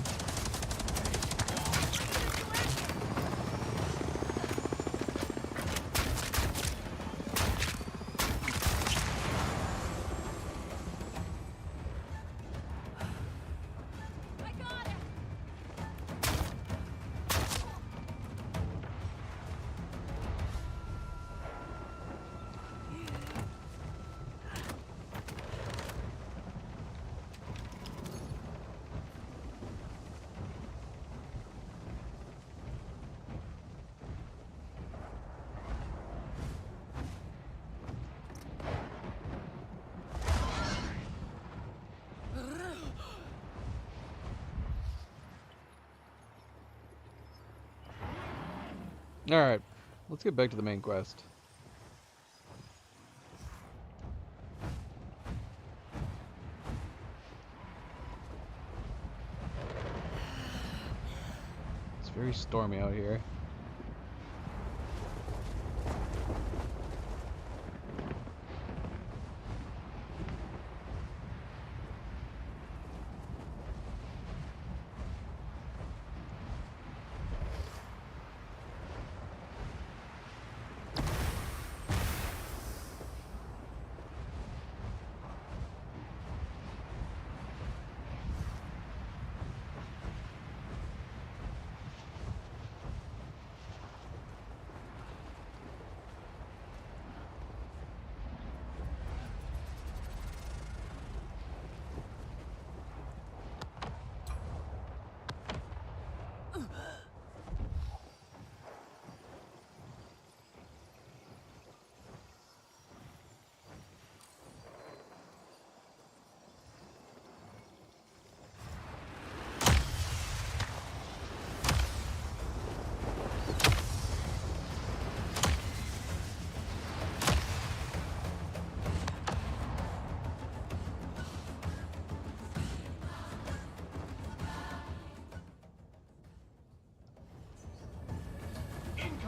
Alright, let's get back to the main quest. It's very stormy out here.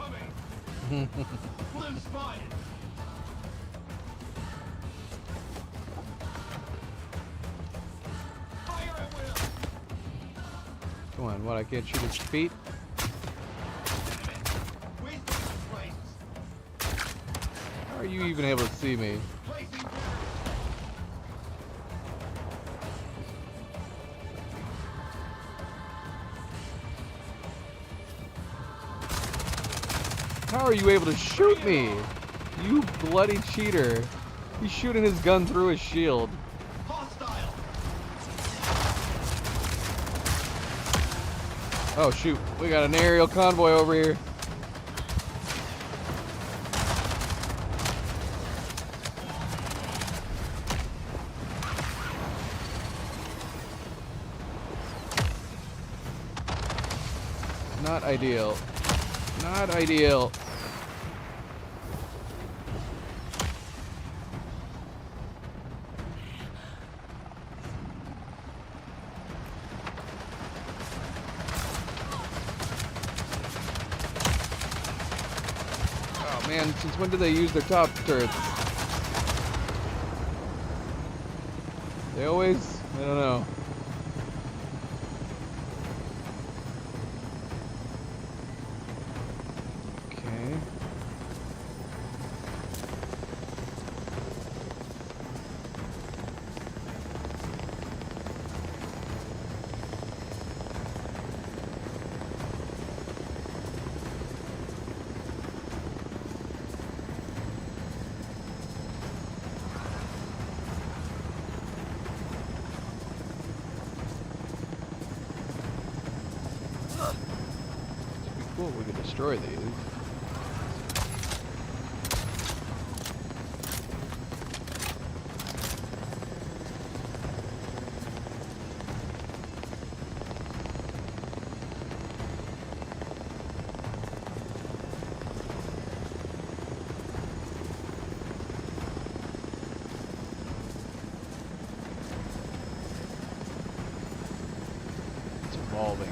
incoming! Blue spotted! Fire at will! Come on, what? I can't shoot his feet? How are you even able to see me? How are you able to shoot me? You bloody cheater. He's shooting his gun through his shield. Oh shoot, we got an aerial convoy over here. Not ideal. Not ideal. Oh man, since when do they use their top turrets? They always? I don't know. Okay. Cool, we can destroy these. It's evolving.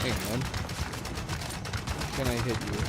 Hey man, can I hit you?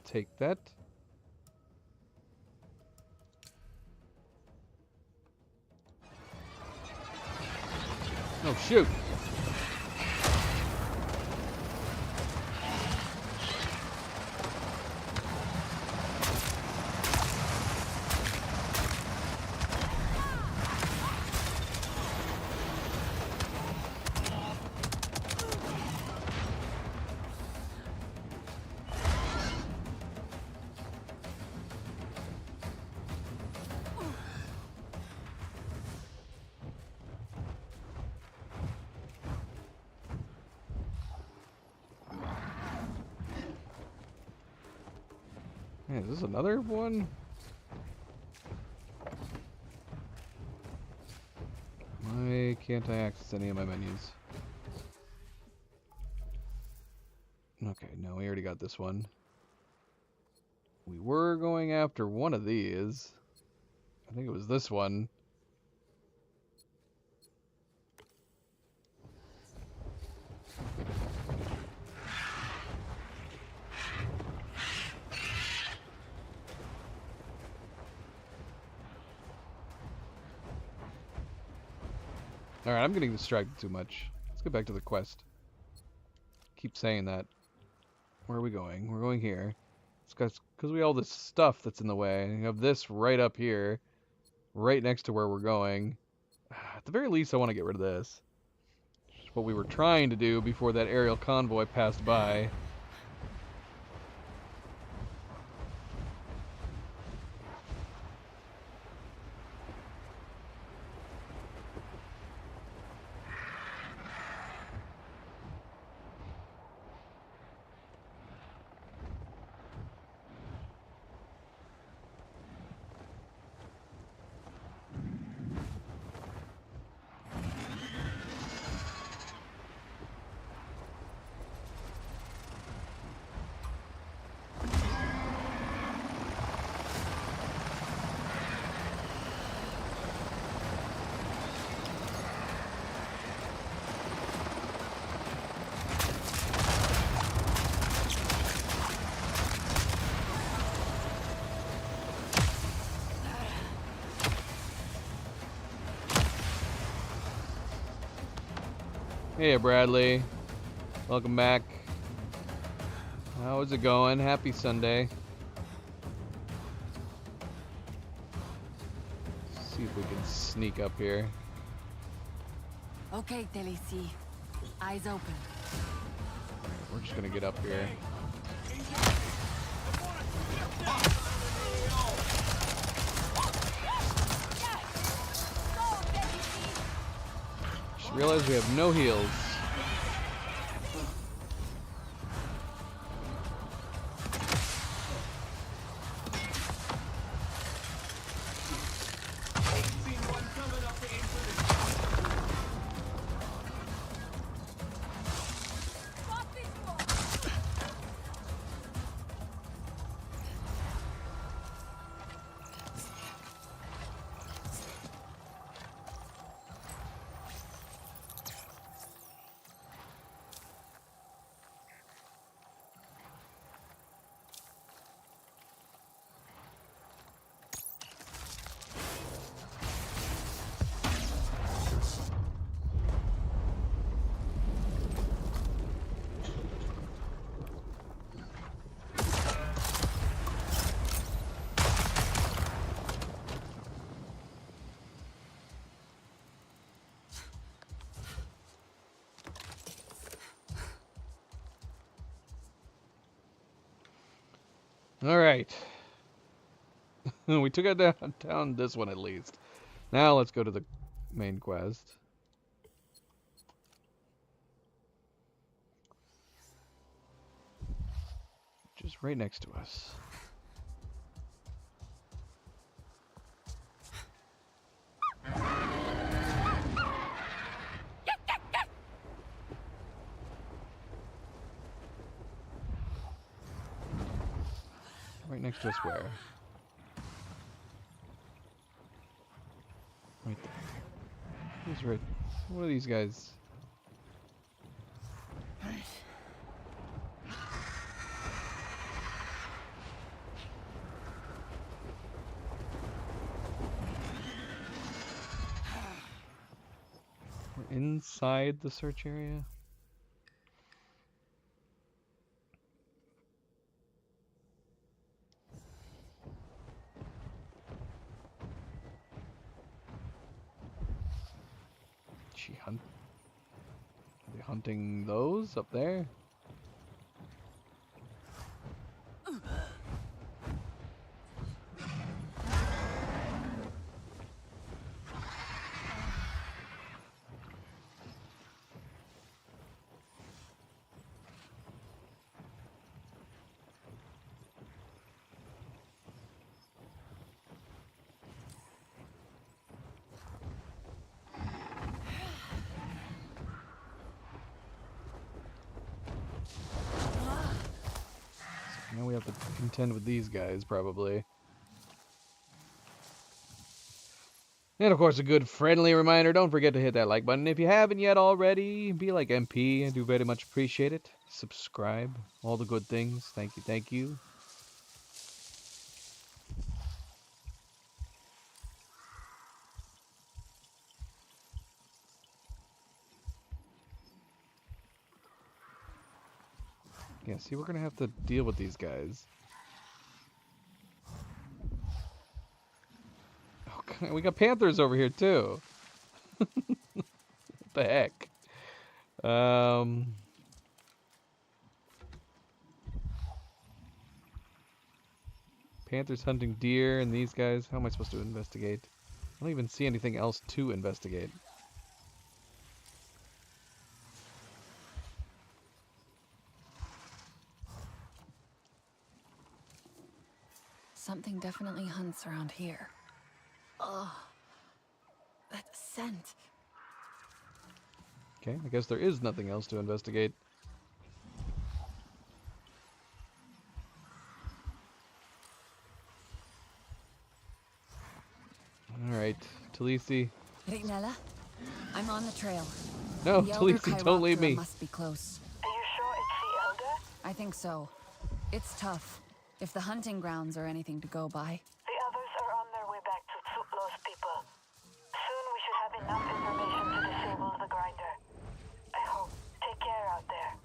Take that. Oh shoot. Man, is this another one? Why can't I access any of my menus? Okay, no, we already got this one. We were going after one of these. I think it was this one. Alright, I'm getting distracted too much. Let's get back to the quest. Keep saying that. Where are we going? We're going here. It's because we have all this stuff that's in the way. You have this right up here, right next to where we're going. At the very least, I want to get rid of this. Which is what we were trying to do before that aerial convoy passed by. Hey, Bradley. Welcome back. How's it going? Happy Sunday. See if we can sneak up here. Okay, Telici. Eyes open. We're just gonna get up here. Just realized we have no heals. All right. We took it down this one at least. Now let's go to the main quest. Just right next to us. Right next to us where? Right there. Who's right? What are these guys? We're inside the search area. Are they hunting those up there? Now we have to contend with these guys, probably. And of course, a good friendly reminder, don't forget to hit that like button if you haven't yet already. Be like MP, I do very much appreciate it. Subscribe, all the good things. Thank you, thank you. Yeah, see, we're gonna have to deal with these guys. Oh, God, we got panthers over here too. What the heck? Panthers hunting deer, and these guys. How am I supposed to investigate? I don't even see anything else to investigate. Something definitely hunts around here. Ugh. That scent. Okay, I guess there is nothing else to investigate. Alright, Talisi. Rignella, I'm on the trail. No, The Elder Talisi, don't leave Chiroptera me. must be close. Are you sure it's the Elder? I think so. It's tough. If the hunting grounds are anything to go by. The others are on their way back to Tsutlo's people. Soon we should have enough information to disable the grinder. I hope. Take care out there.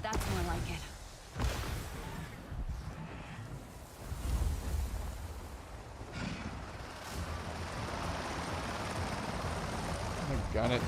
That's more like it. I got it.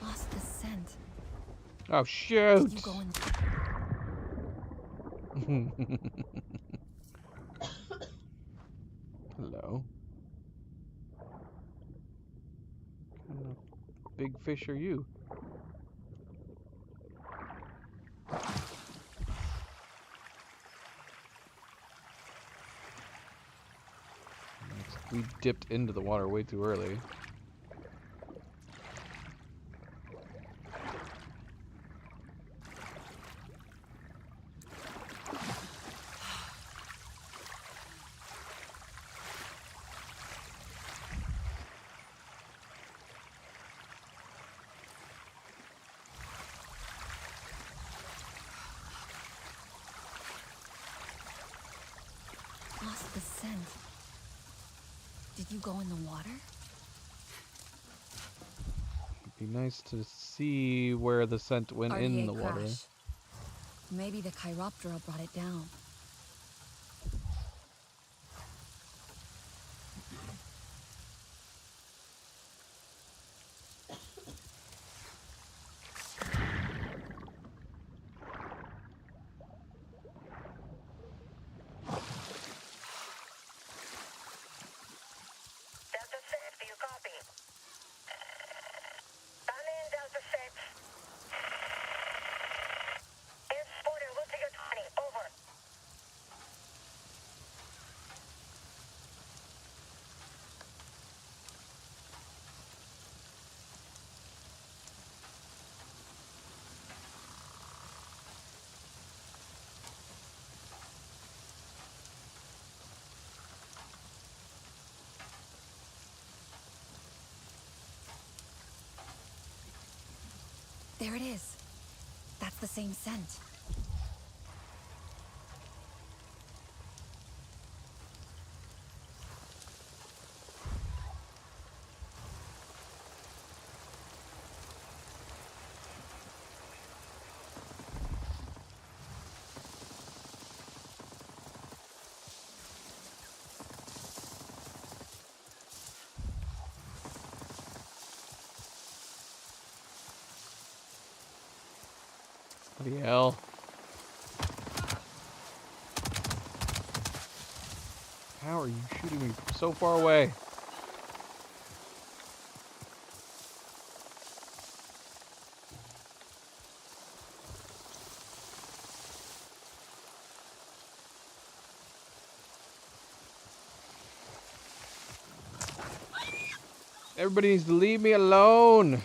Lost the scent. Oh, shoot! Did you go in? Hello. What kind of big fish are you? We dipped into the water way too early. Lost the scent. Did you go in the water? It'd be nice to see where the scent went in RDA the water. crash. Maybe the Chiroptera brought it down. Delta 6, do you copy? Banner in Delta 6. Air supporter, losing your 20. Over. There it is. That's the same scent. Bloody hell. How are you shooting me so far away? Everybody needs to leave me alone.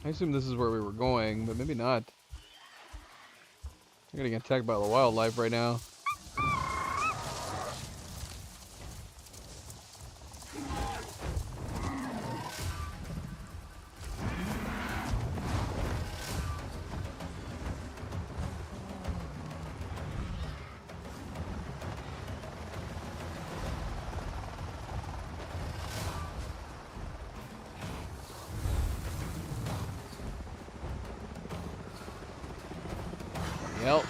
I assume this is where we were going, but maybe not. I'm getting attacked by the wildlife right now. Yep.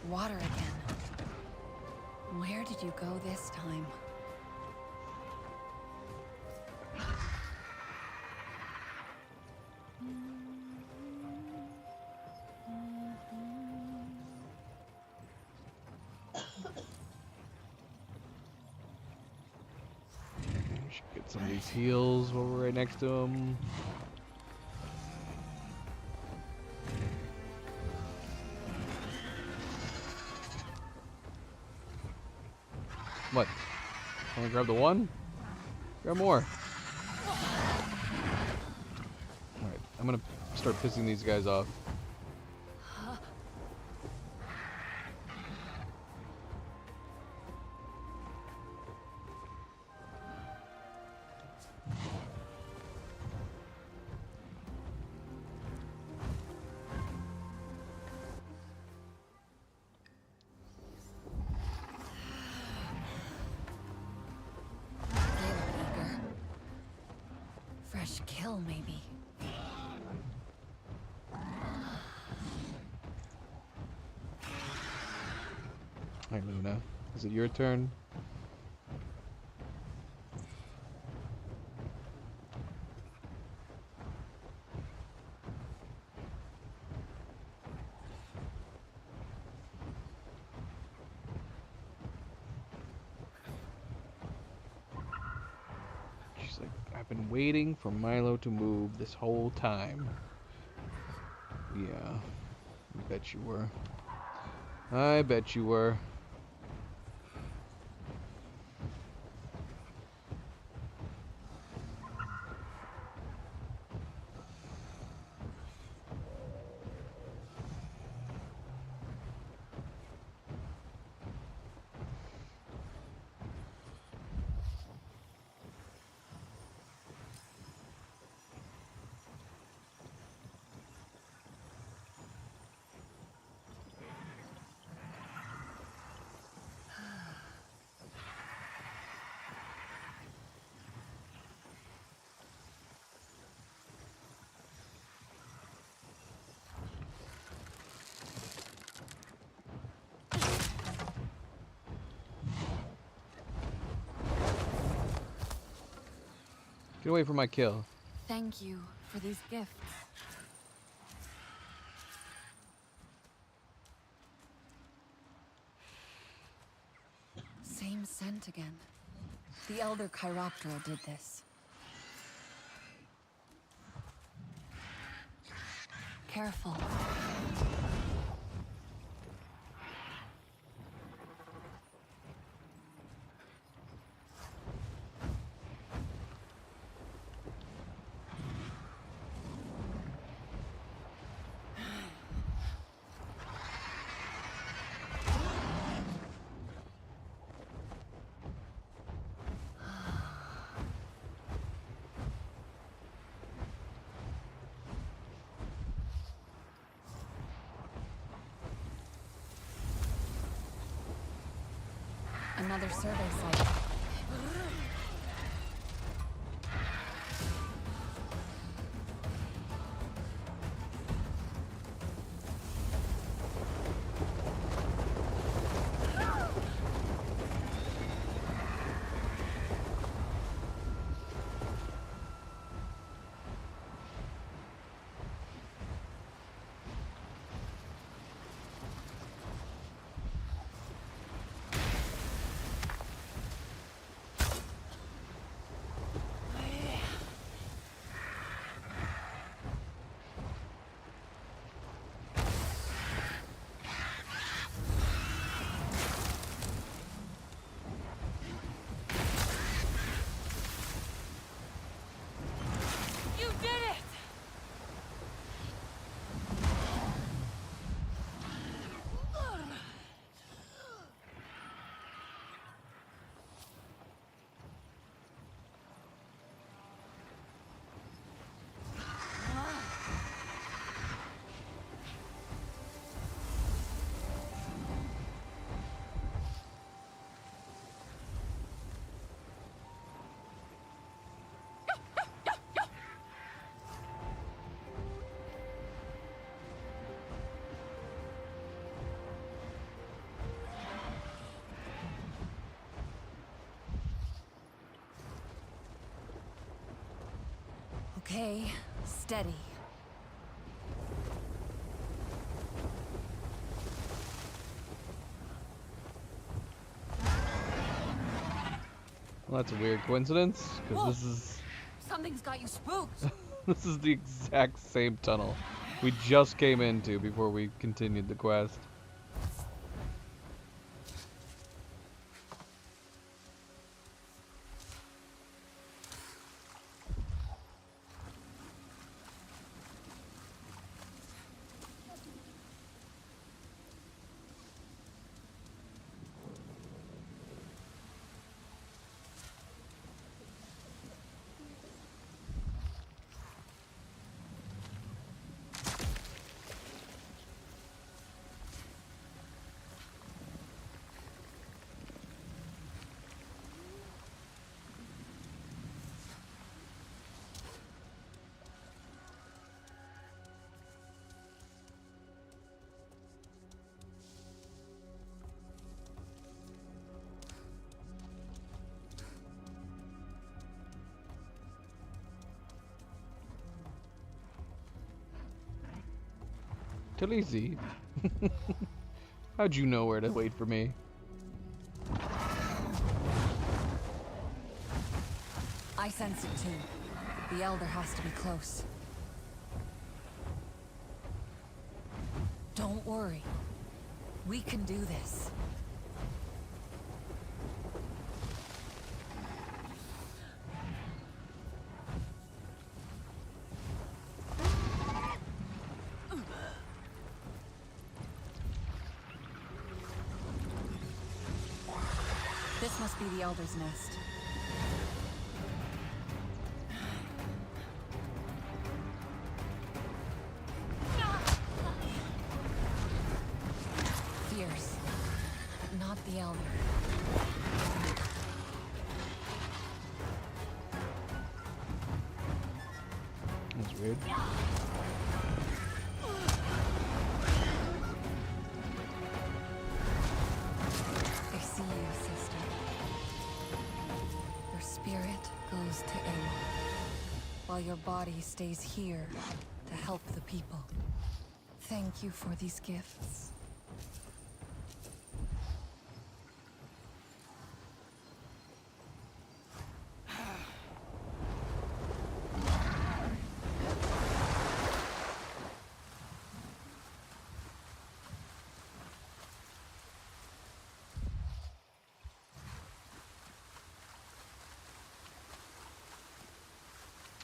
Water again. Where did you go this time? Should get some of these heals while we're right next to him. What? Wanna grab the one? Grab more. Alright, I'm gonna start pissing these guys off. Fresh kill, maybe. Alright, Luna. Is it your turn? She's like, I've been waiting for Milo to move this whole time. Yeah, I bet you were. I bet you were. Get away from my kill. Thank you for these gifts. Same scent again. The Elder Chiroptera did this. Careful. Another survey site. Okay, steady. Well, that's a weird coincidence, because this is... Something's got you spooked. This is the exact same tunnel we just came into before we continued the quest. Khaleesi. How'd you know where to wait for me? I sense it too. The Elder has to be close. Don't worry. We can do this. This must be the Elder's nest. Fierce, but not the Elder. That's weird. I see you, sister. Your spirit goes to Aemon, while your body stays here to help the people. Thank you for these gifts.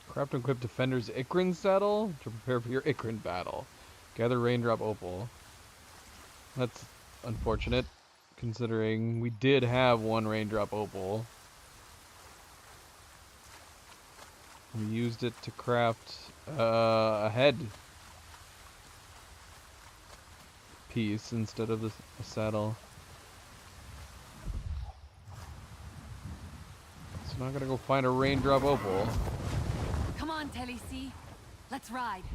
Craft and equip Defender's Ikran saddle to prepare for your Ikran battle. Gather Raindrop Opal. That's unfortunate, considering we did have one Raindrop Opal. We used it to craft a head piece instead of the saddle. So now I gotta go find a Raindrop Opal. Come on, Telisi. Let's ride.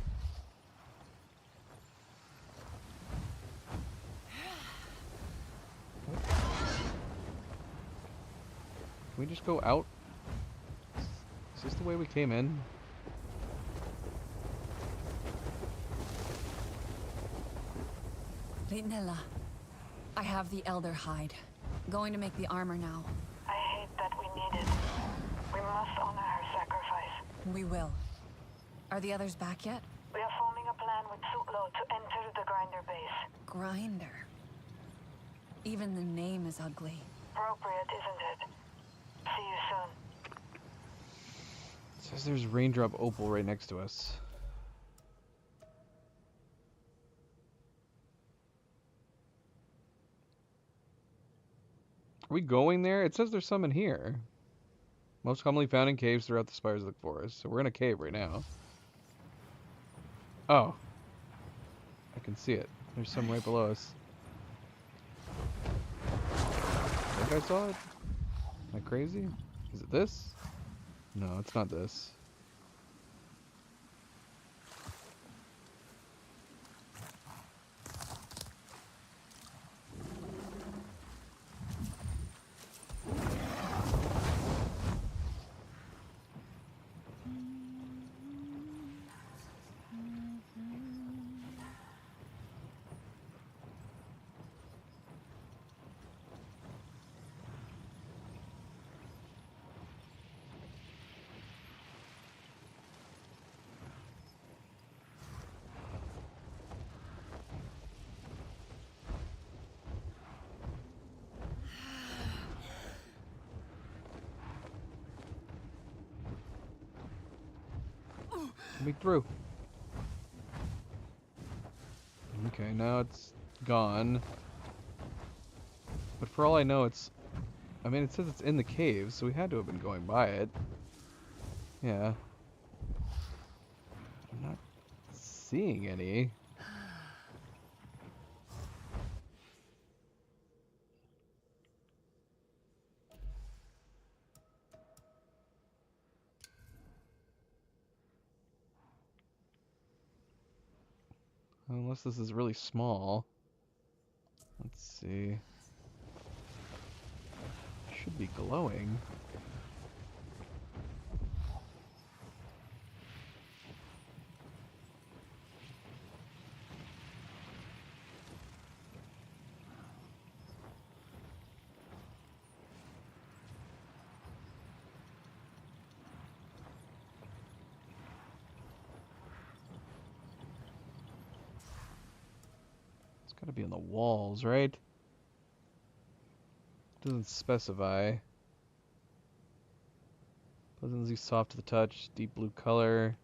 Can we just go out? Is this the way we came in? Leonela, I have the Elder hide. Going to make the armor now. I hate that we need it. We must honor her sacrifice. We will. Are the others back yet? We are forming a plan with Sutlo to enter the Grinder base. Grinder. Even the name is ugly. Appropriate, isn't it? See you soon. It says there's Raindrop Opal right next to us. Are we going there? It says there's some in here. Most commonly found in caves throughout the spires of the forest. So we're in a cave right now. Oh. I can see it. There's some right below us. I think I saw it. Am I crazy? Is it this? No, it's not this. Let me through. Okay, now it's gone. But for all I know, it's... I mean, it says it's in the cave, so we had to have been going by it. Yeah. I'm not seeing any. Unless this is really small. Let's see. Should be glowing. Gotta be on the walls, right? Doesn't specify. Pleasantly soft to the touch, deep blue color.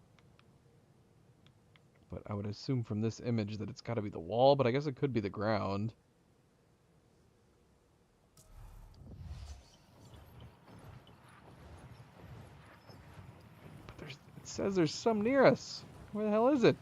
But I would assume from this image that it's gotta be the wall, but I guess it could be the ground. But it says there's some near us. Where the hell is it?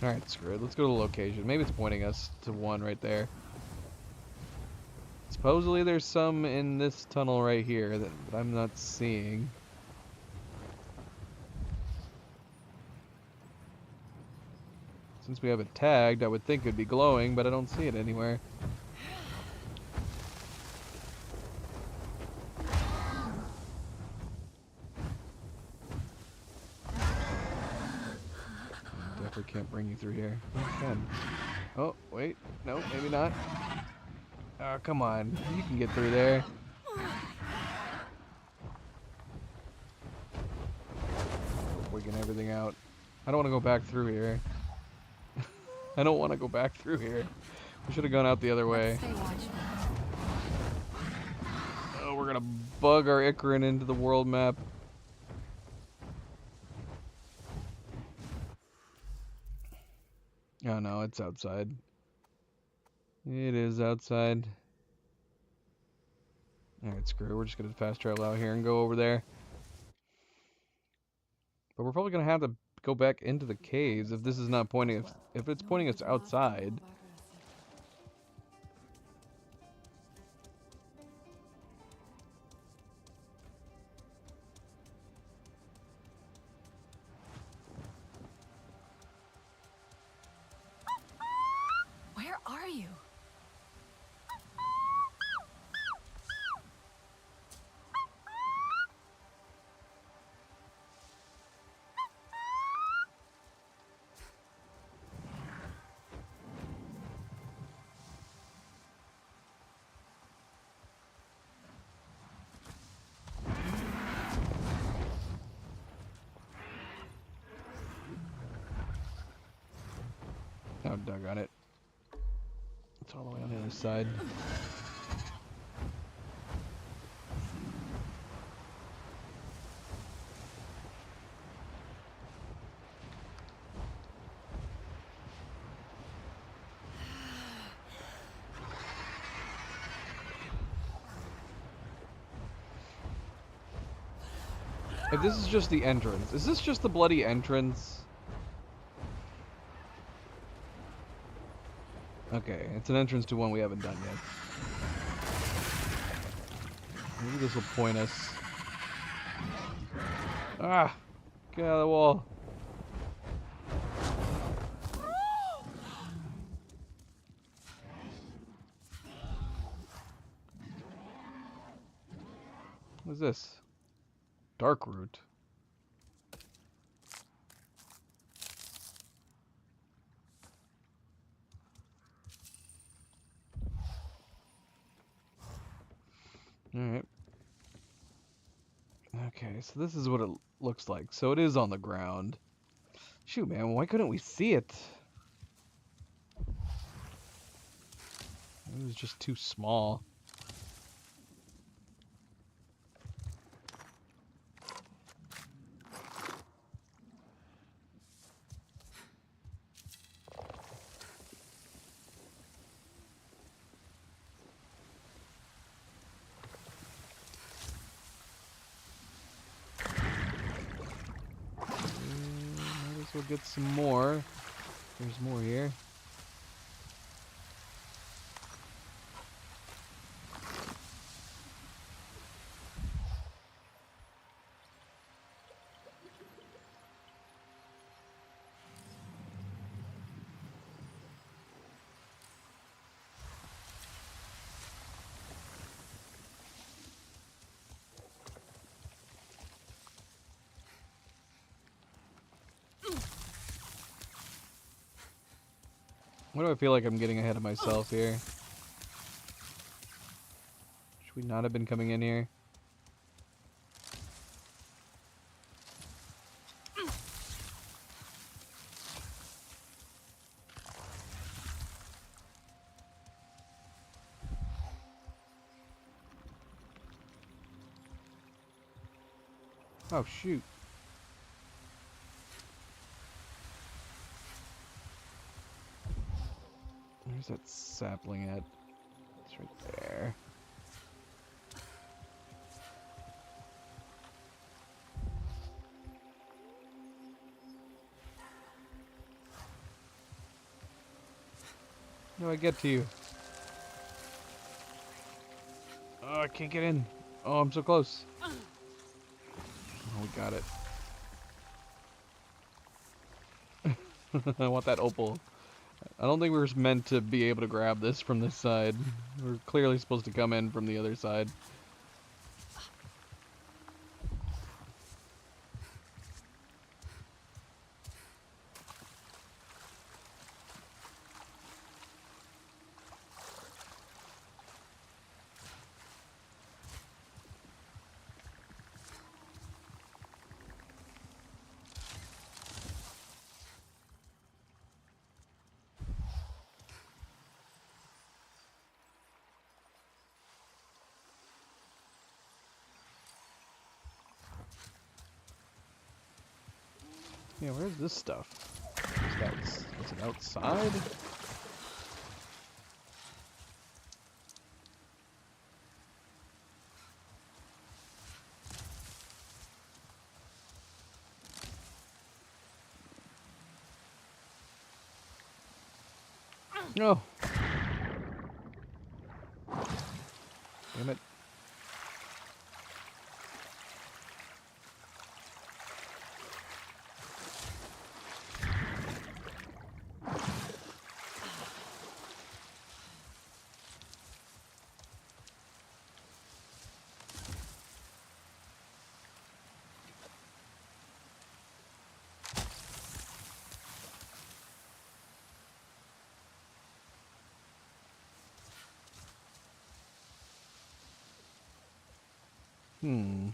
Alright, screw it. Let's go to the location. Maybe it's pointing us to one right there. Supposedly there's some in this tunnel right here that I'm not seeing. Since we have it tagged, I would think it'd be glowing, but I don't see it anywhere. Can't bring you through here. Oh, can. Oh, wait. No, maybe not. Oh, come on. You can get through there. Wigging everything out. I don't want to go back through here. I don't want to go back through here. We should have gone out the other way. Oh, we're gonna bug our Ikran into the world map. Oh no, it's outside. It is outside. Alright, screw it. We're just gonna fast travel out here and go over there. But we're probably gonna have to go back into the caves if this is not pointing us. If it's pointing us outside. Where are you? Oh, doggone it. It's all the way on the other side. If this is just the entrance, is this just the bloody entrance? Okay, it's an entrance to one we haven't done yet. Maybe this will point us. Ah! Get out of the wall. What is this? Dark root. Alright. Okay, so this is what it looks like. So it is on the ground. Shoot, man, why couldn't we see it? It was just too small. We'll get some more. There's more here. Why do I feel like I'm getting ahead of myself here? Should we not have been coming in here? Oh, shoot. Where's that sapling at? It's right there. How do I get to you? Oh, I can't get in. Oh, I'm so close. Oh, we got it. I want that opal. I don't think we were meant to be able to grab this from this side. We're clearly supposed to come in from the other side. Yeah, where's this stuff? Is it outside? No. Damn it. Hmm.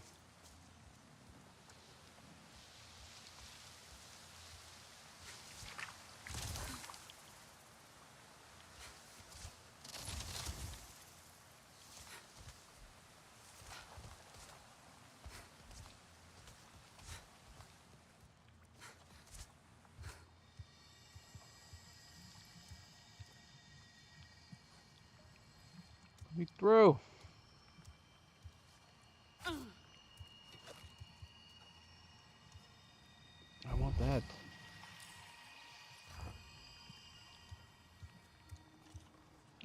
Let me through. I want that.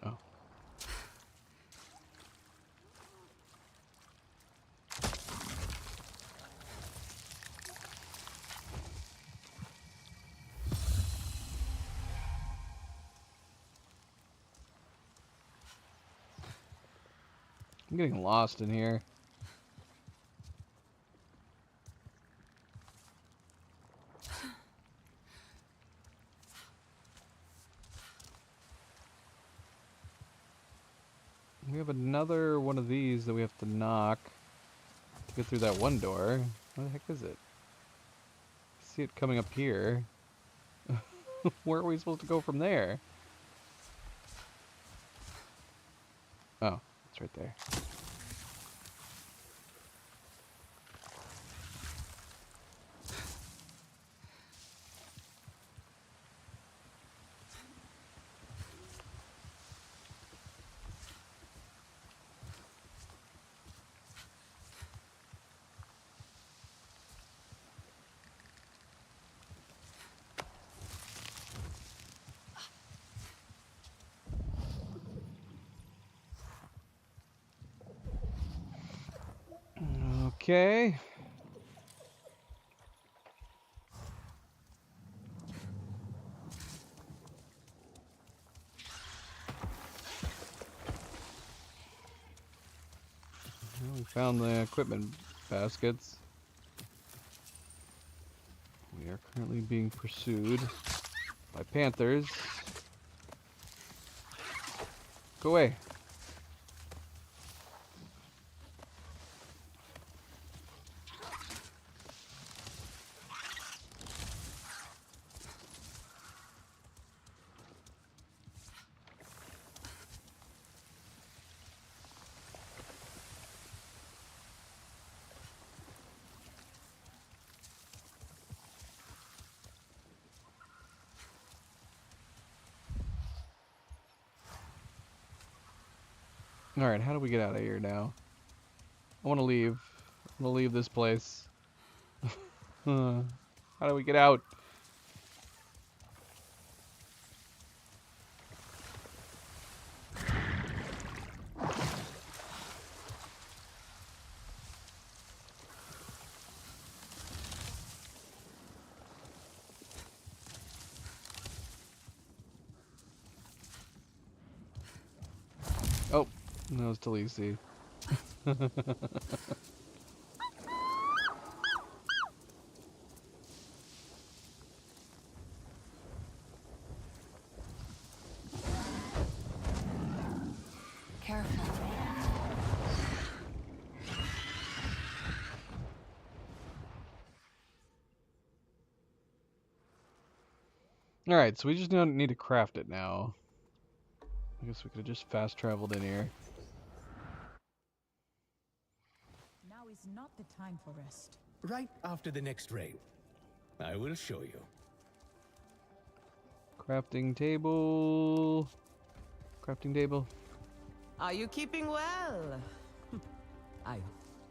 Oh. I'm getting lost in here. We have another one of these that we have to knock to get through that one door. What the heck is it? I see it coming up here. Where are we supposed to go from there? Oh, it's right there. Okay. Well, we found the equipment baskets. We are currently being pursued by panthers. Go away. Alright, how do we get out of here now? I want to leave. I want to leave this place. How do we get out? Oh, that was Talisi. Careful. Alright, so we just don't need to craft it now. I guess we could have just fast traveled in here. Now is not the time for rest. Right after the next raid. I will show you. Crafting table. Crafting table. Are you keeping well?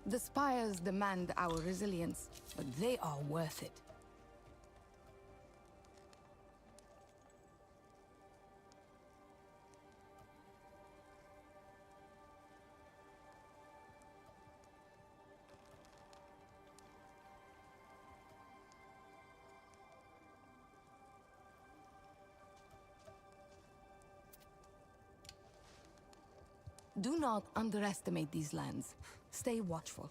The spires demand our resilience, but they are worth it. Do not underestimate these lands. Stay watchful.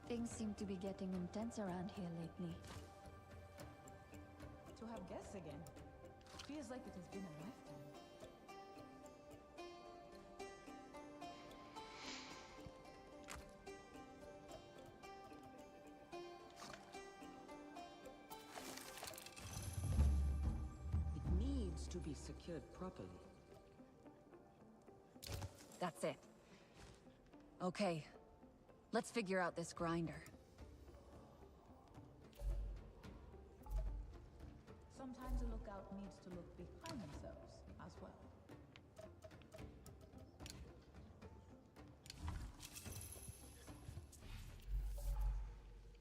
Things seem to be getting intense around here lately. To have guests again. Feels like it has been a lifetime. It needs to be secured properly. That's it. Okay. Let's figure out this grinder. Sometimes a lookout needs to look behind themselves as well.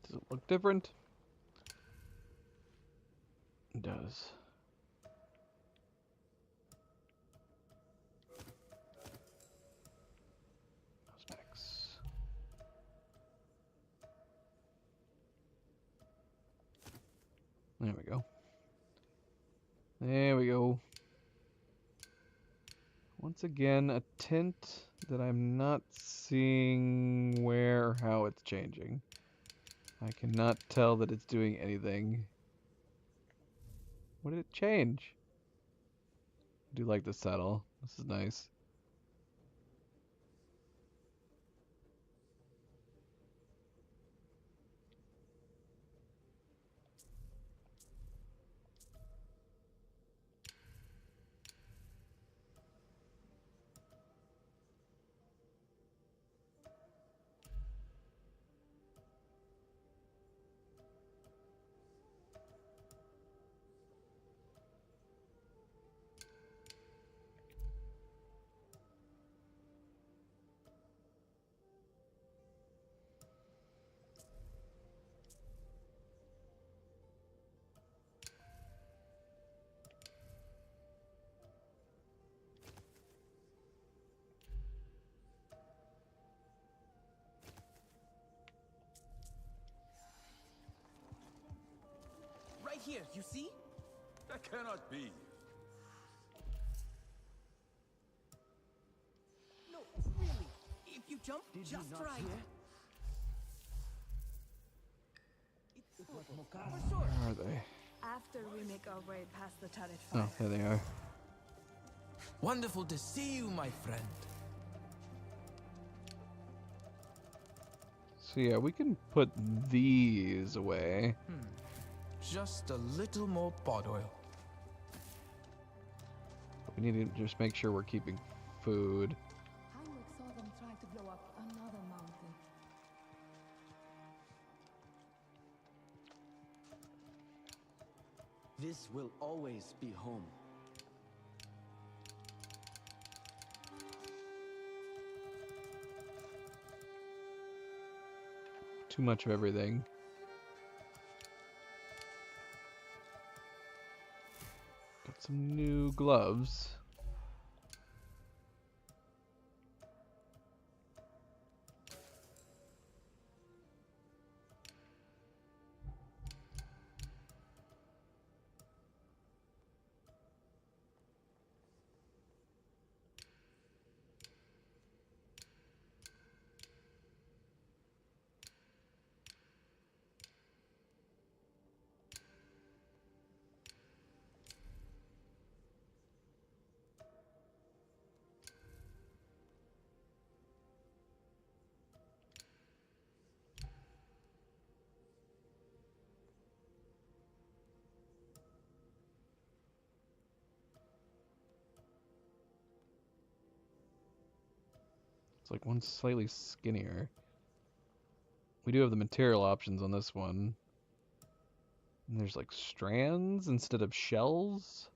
Does it look different? It does. There we go. There we go. Once again, a tint that I'm not seeing where or how it's changing. I cannot tell that it's doing anything. What did it change? I do like the saddle. This is nice. Right here, you see? That cannot be. No, really. If you jump just right. Where are they? After we make our way past the turret Oh, fire. there they are. Wonderful to see you, my friend. So yeah, we can put these away. Just a little more pod oil. We need to just make sure we're keeping food. Heinrich saw them try to blow up another mountain. This will always be home. Too much of everything. Got some new gloves. It's like one's slightly skinnier. We do have the material options on this one. And there's like strands instead of shells.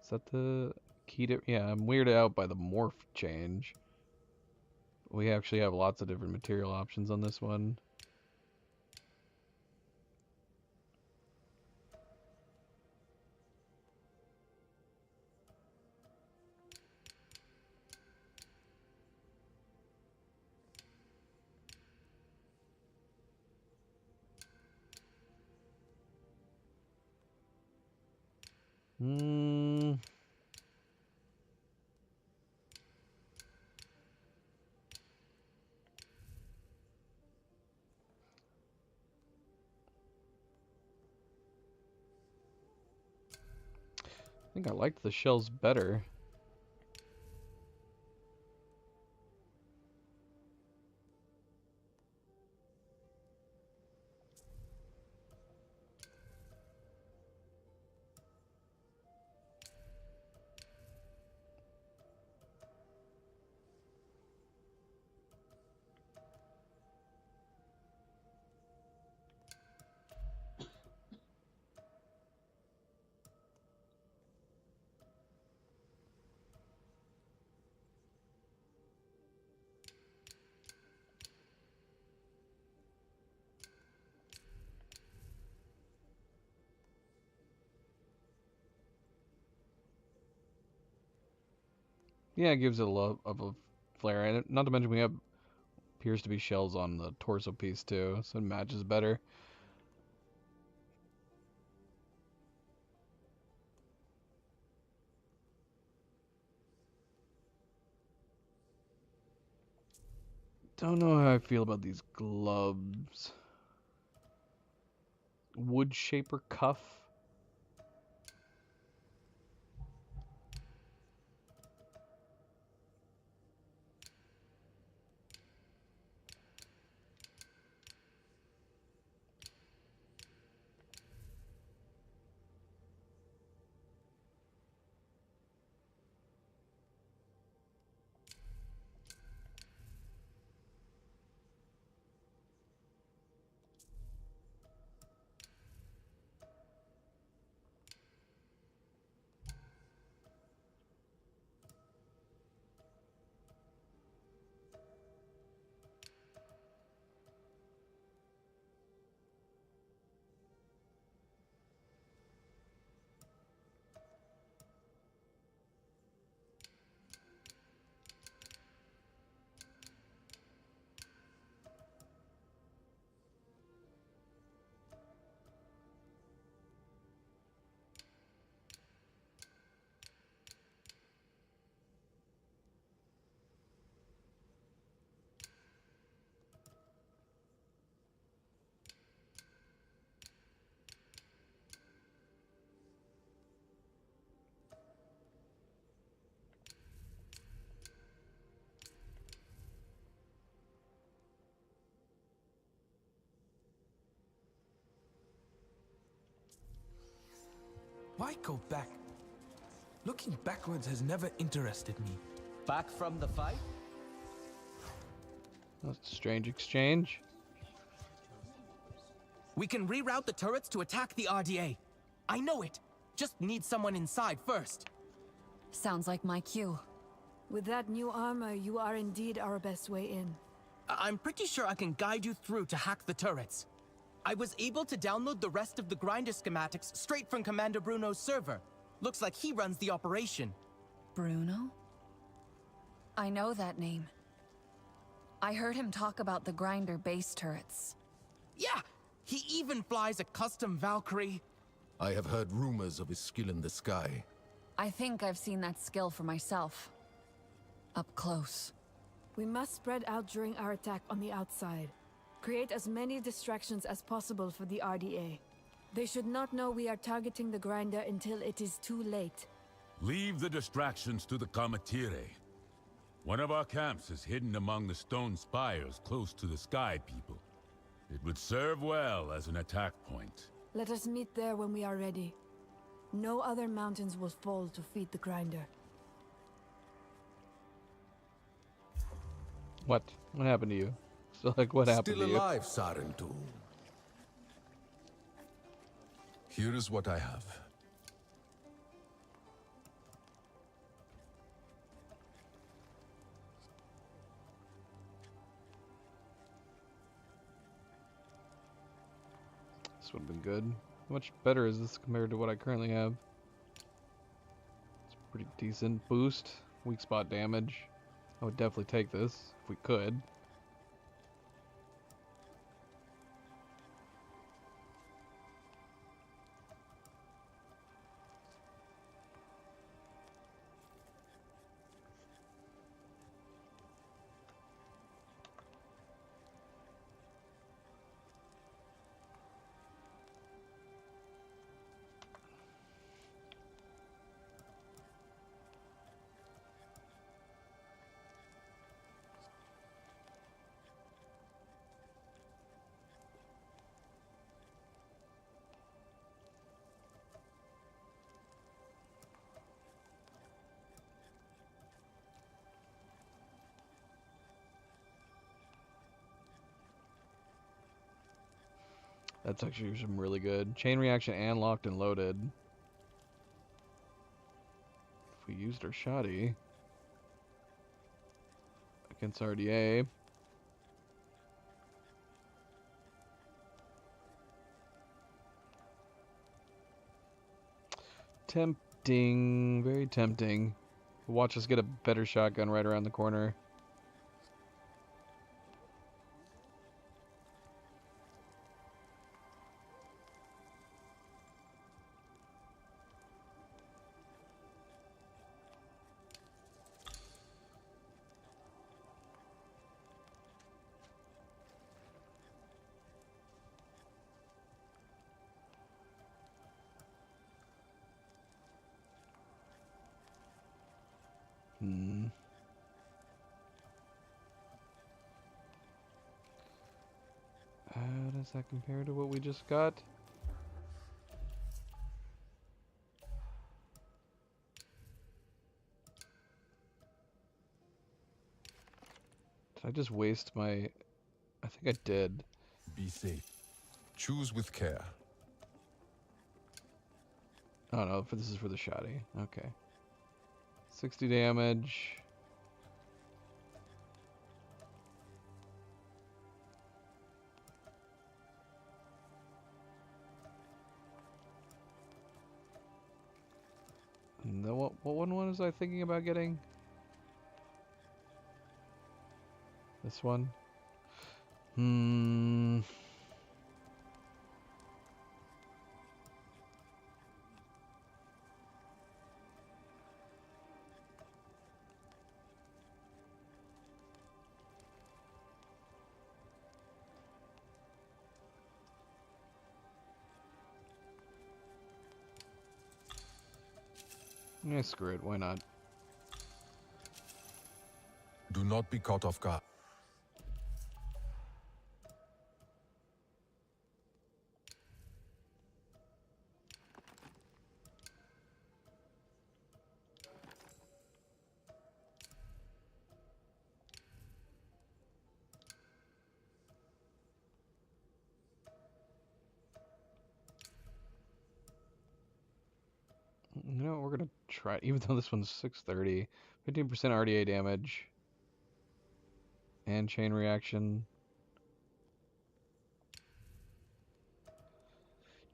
Is that the key to... Yeah, I'm weirded out by the morph change. We actually have lots of different material options on this one. Hmm. I think I liked the shells better. Yeah, it gives it a lot of a flare, and not to mention we have appears to be shells on the torso piece too, so it matches better. Don't know how I feel about these gloves. Wood shaper cuff. Why go back? Looking backwards has never interested me. Back from the fight? That's a strange exchange. We can reroute the turrets to attack the RDA. I know it. Just need someone inside first. Sounds like my cue. With that new armor, you are indeed our best way in. I'm pretty sure I can guide you through to hack the turrets. I was able to download the rest of the grinder schematics straight from Commander Bruno's server. Looks like he runs the operation. Bruno? I know that name. I heard him talk about the grinder base turrets. Yeah! He even flies a custom Valkyrie. I have heard rumors of his skill in the sky. I think I've seen that skill for myself. Up close. We must spread out during our attack on the outside. Create as many distractions as possible for the RDA. They should not know we are targeting the grinder until it is too late. Leave the distractions to the Cometire. One of our camps is hidden among the stone spires close to the Sky People. It would serve well as an attack point. Let us meet there when we are ready. No other mountains will fall to feed the grinder. What? What happened to you? So, like, what happened Still to you? alive, Sarentu. Here is what I have. This would have been good. How much better is this compared to what I currently have? It's a pretty decent boost. Weak spot damage. I would definitely take this if we could. That's actually some really good. Chain reaction and locked and loaded. If we used our shoddy against RDA. Tempting, very tempting. Watch us get a better shotgun right around the corner. How does that compare to what we just got? Did I just waste my... I think I did. Be safe. Choose with care. Oh no, this is for the shoddy. Okay. 60 damage. No, what one was I thinking about getting? This one? Yeah, screw it, why not? Do not be caught off guard. You know, we're gonna try, even though this one's 630, 15% RDA damage, and chain reaction.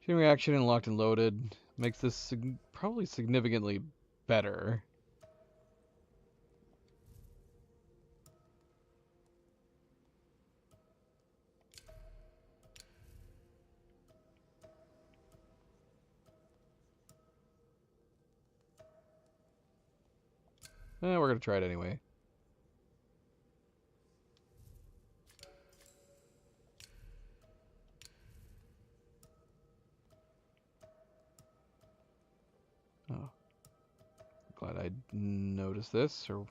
Chain reaction and locked and loaded makes this probably significantly better. We're gonna try it anyway. Oh. Glad I noticed this, or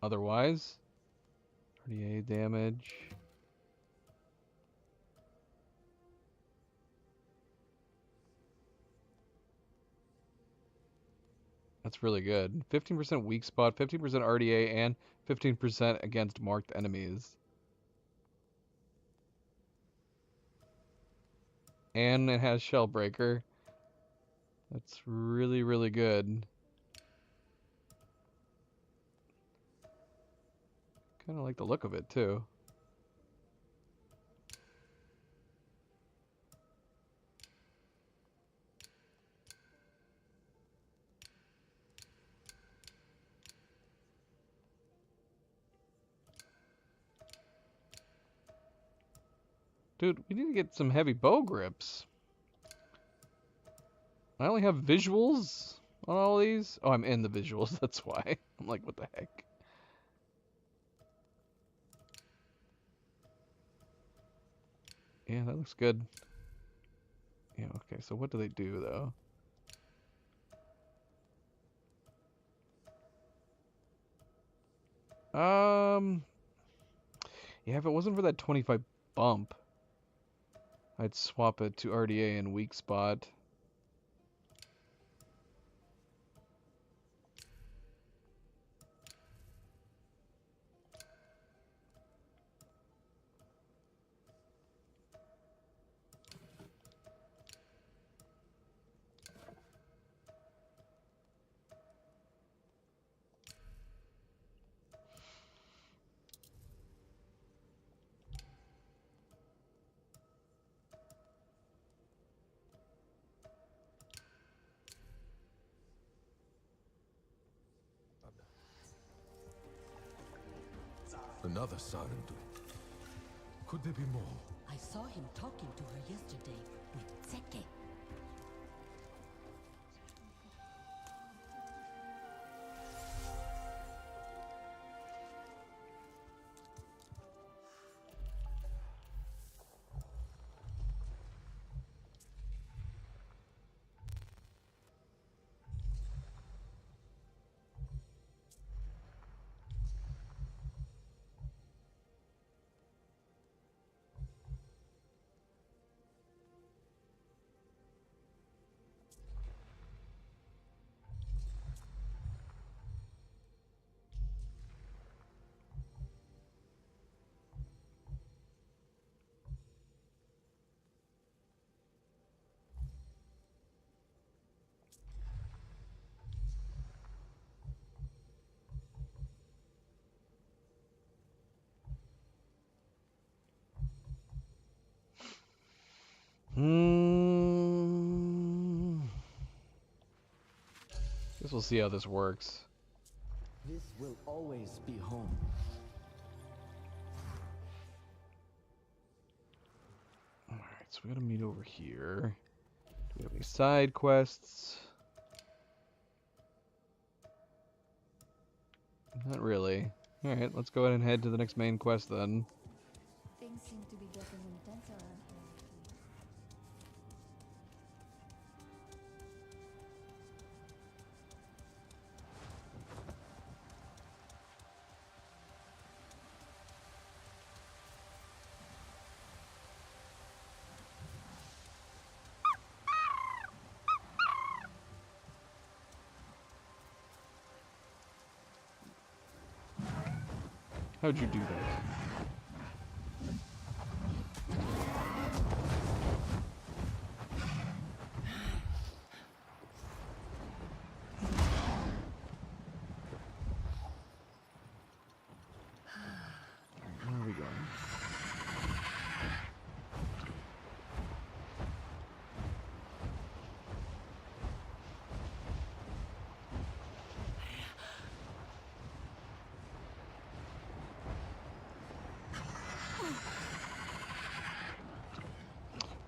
otherwise. RDA damage. That's really good. 15% weak spot, 15% RDA, and 15% against marked enemies. And it has Shellbreaker. That's really, really good. Kind of like the look of it, too. Dude, we need to get some heavy bow grips. I only have visuals on all these. Oh, I'm in the visuals, that's why. I'm like, what the heck? Yeah, that looks good. Yeah, okay, so what do they do, though? Yeah, if it wasn't for that 25 bump, I'd swap it to RDA and weak spot. Another Sarentu. Could there be more? I saw him talking to her yesterday with Zeke. Guess we'll see how this works. This will always be home. Alright, so we gotta meet over here. Do we have any side quests? Not really. Alright, let's go ahead and head to the next main quest then. Things seem to be getting intense around here. How'd you do that?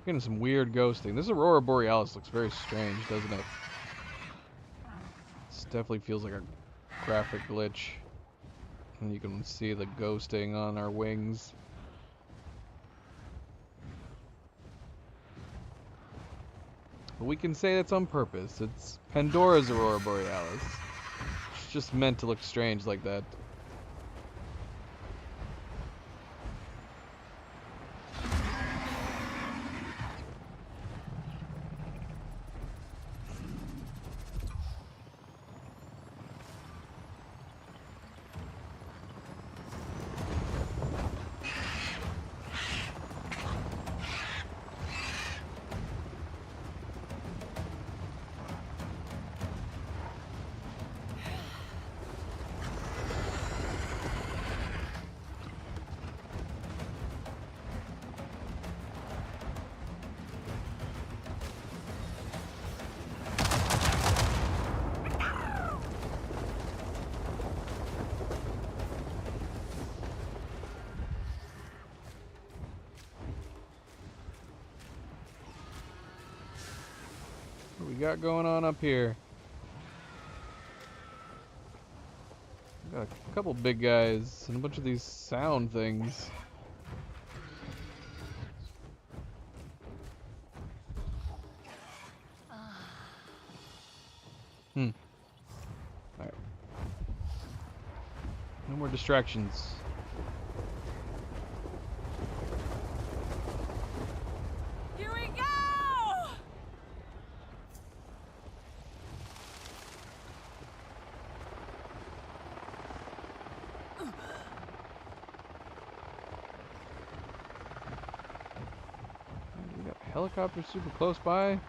Getting some weird ghosting. This Aurora Borealis looks very strange, doesn't it? This definitely feels like a graphic glitch. And you can see the ghosting on our wings. But we can say it's on purpose. It's Pandora's Aurora Borealis. It's just meant to look strange like that. What we got going on up here? We got a couple big guys and a bunch of these sound things. Alright. No more distractions. Here we go! We got helicopters super close by.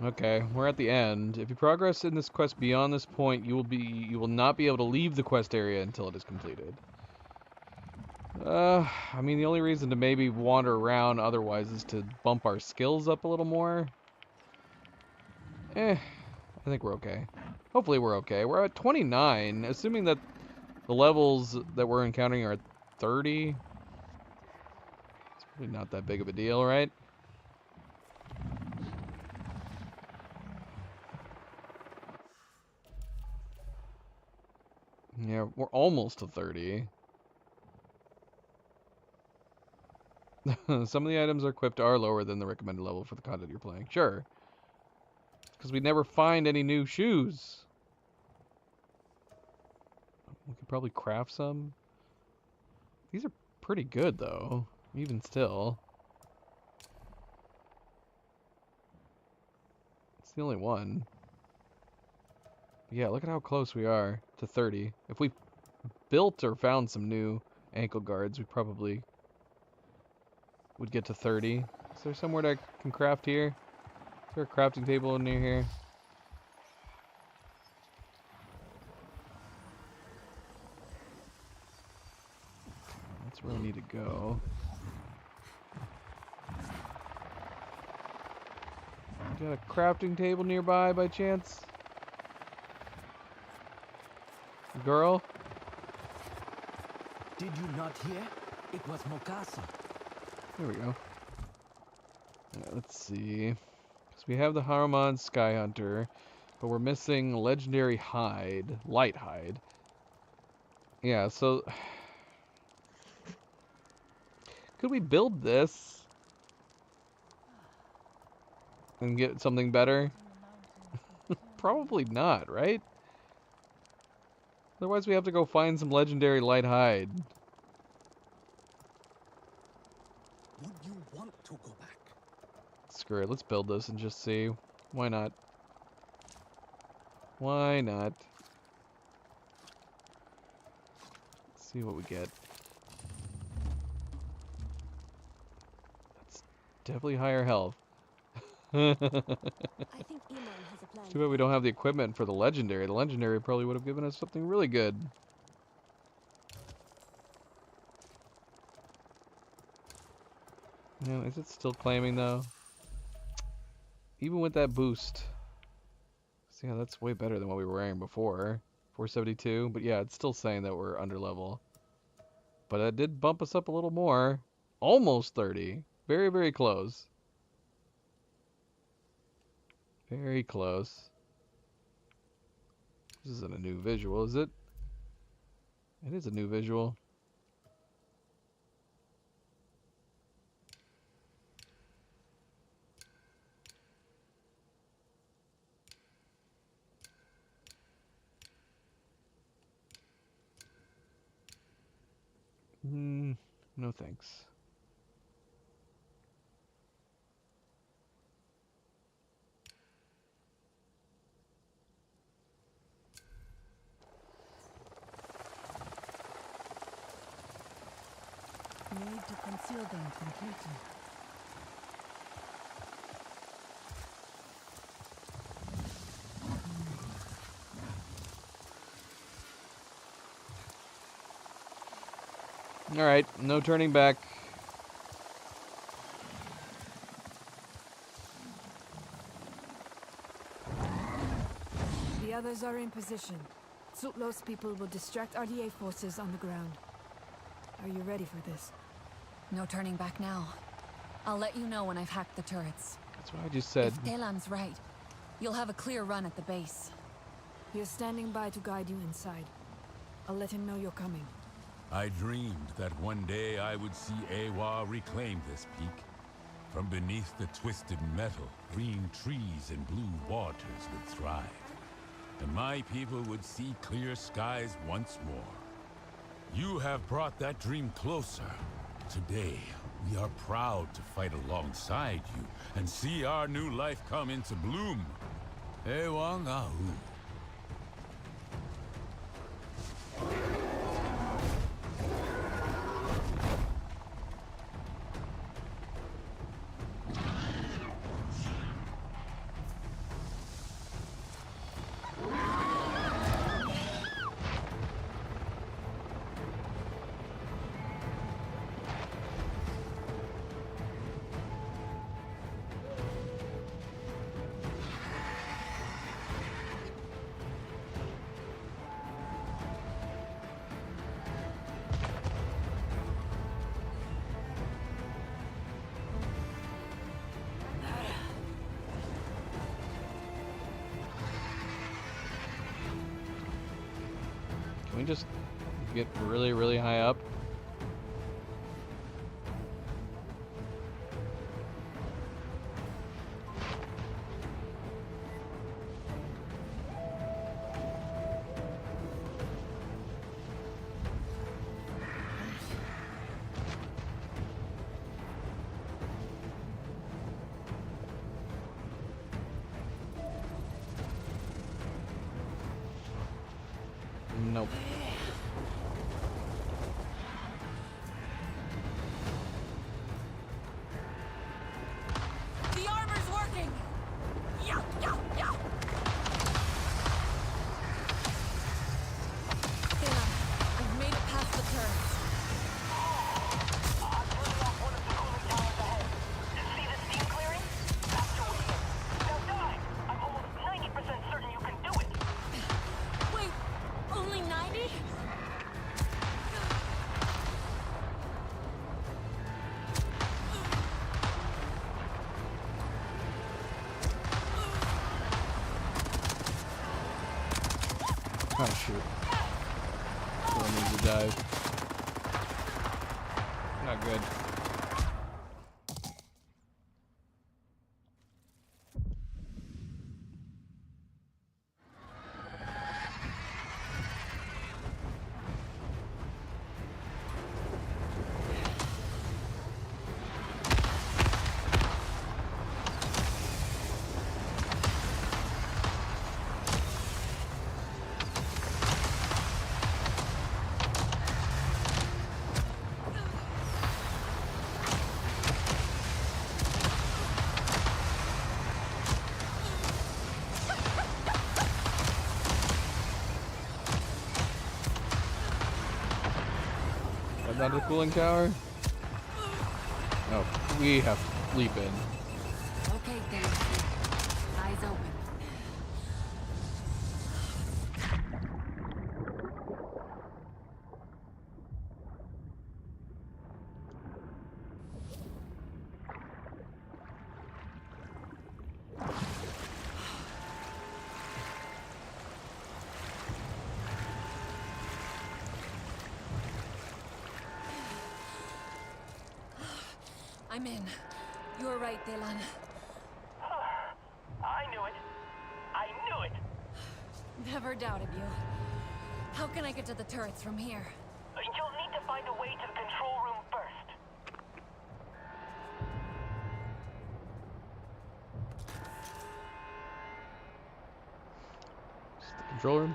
Okay, we're at the end. If you progress in this quest beyond this point, you will not be able to leave the quest area until it is completed. I mean, the only reason to maybe wander around otherwise is to bump our skills up a little more. I think we're okay. Hopefully we're okay. We're at 29, assuming that the levels that we're encountering are at 30. It's probably not that big of a deal, right? Yeah, we're almost to 30. Some of the items equipped are lower than the recommended level for the content you're playing. Sure. Because we never find any new shoes. We could probably craft some. These are pretty good, though. Even still. It's the only one. Yeah, look at how close we are to 30. If we built or found some new ankle guards, we probably would get to 30. Is there somewhere that I can craft here? Is there a crafting table near here? That's where we need to go. Got a crafting table nearby by chance? Girl? Did you not hear? It was Mokasa. There we go. Let's see. Because we have the Haruman Sky Hunter, but we're missing Legendary Hide. Light Hide. Yeah, so... Could we build this? And get something better? Probably not, right? Otherwise we have to go find some legendary light hide. Would you want to go back? Screw it, let's build this and just see. Why not? Why not? Let's see what we get. That's definitely higher health. I think Iman has a plan. Too bad we don't have the equipment for the legendary. The legendary probably would have given us something really good. Yeah, is it still claiming though? Even with that boost. See how that's way better than what we were wearing before. 472, but yeah, it's still saying that we're under level. But it did bump us up a little more. Almost 30. Very, very close. Very close. This isn't a new visual, is it? It is a new visual. No thanks. Need to conceal them completely. All right, no turning back. The others are in position. Zutlo's people will distract RDA forces on the ground. Are you ready for this? No turning back now. I'll let you know when I've hacked the turrets. That's what I just said. If Telan's right, you'll have a clear run at the base. He is standing by to guide you inside. I'll let him know you're coming. I dreamed that one day I would see Eywa reclaim this peak. From beneath the twisted metal, green trees and blue waters would thrive. And my people would see clear skies once more. You have brought that dream closer. Today, we are proud to fight alongside you and see our new life come into bloom. Eywa nga'u. Can we just get really, really high up? Nope. The armor's working! Yeah, yeah, yeah! Telan, I've made it past the turrets. I'm turning off one of the cooling towers ahead. See the steam clearing? That's your way in. Now die! I'm almost 90% certain you can do it. Wait, only 90? Oh shoot. Still need to dive. Not good. Not the cooling tower? Oh, we have to leap in. Okay, Daisy. Eyes open. I'm in. You were right, Delan. I knew it. I knew it. Never doubted you. How can I get to the turrets from here? You'll need to find a way to the control room first. Is this the control room?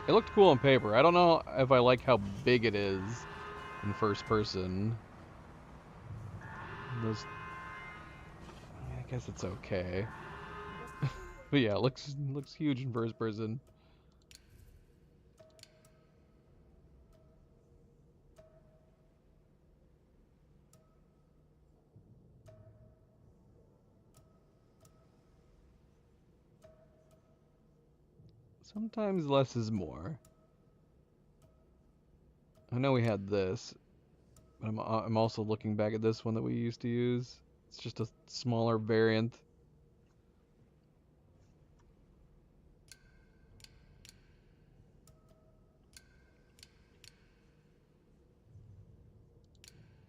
It looked cool on paper. I don't know if I like how big it is in first person. Those, I guess it's okay. But yeah, it looks huge in first person. Sometimes less is more. I know we had this, but I'm also looking back at this one that we used to use. It's just a smaller variant.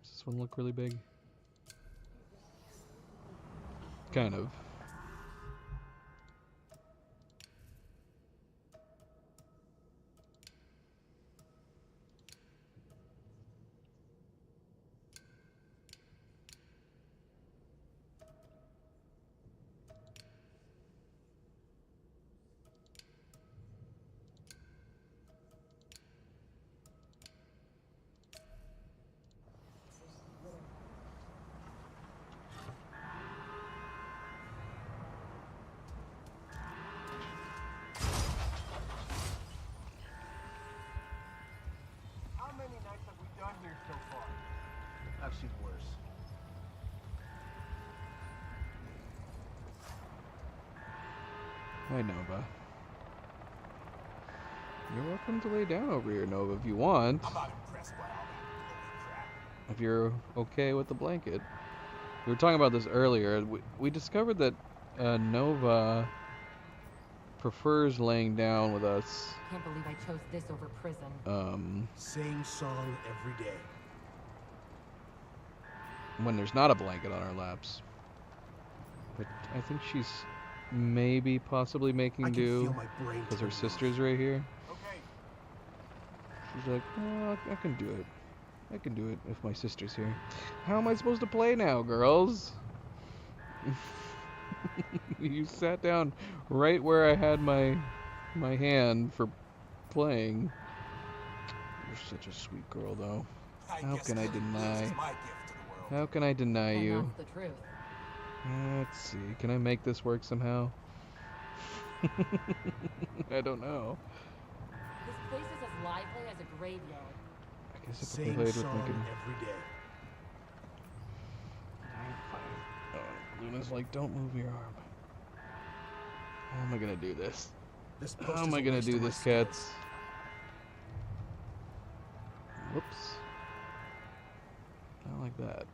Does this one look really big? Kind of. Here so far. I've seen worse. Hi, Nova. You're welcome to lay down over here, Nova, if you want. I'm not impressed by all that crap. If you're okay with the blanket. We were talking about this earlier. We discovered that Nova prefers laying down with us. Can't believe I chose this over prison. Same song every day. When there's not a blanket on our laps. But I think she's maybe possibly making do because her sister's right here. Okay. She's like, oh, I can do it. I can do it if my sister's here. How am I supposed to play now, girls? You sat down right where I had my hand for playing. You're such a sweet girl, though. How can I deny? How can I deny you? That's the truth. Let's see. Can I make this work somehow? I don't know. This place is as lively as a graveyard. I guess if I played with Lincoln. Every day. Oh, Luna's like, don't move your arm. How am I gonna do this? How am I gonna do this, cats? Whoops. Not like that.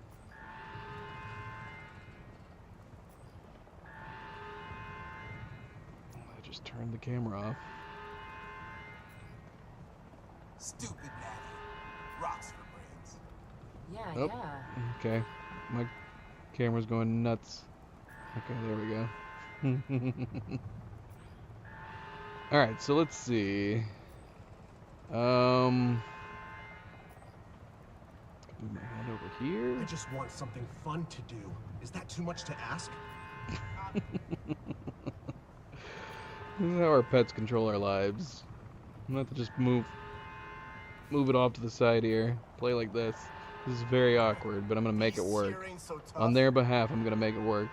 I just turned the camera off. Stupid Navi. Rocks for brains. Yeah, Oh, yeah. okay. My camera's going nuts. Okay, there we go. Alright, so let's see. Move my hand over here. I just want something fun to do. Is that too much to ask? This is how our pets control our lives. I'm gonna have to just move it off to the side here. Play like this. This is very awkward, but I'm gonna make it work. On their behalf, I'm gonna make it work.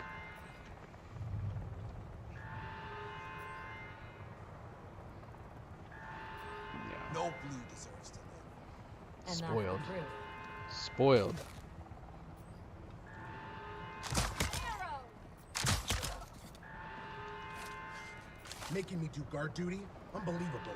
No blue deserves to live. And Spoiled. that's the truth. Spoiled. Making me do guard duty? Unbelievable.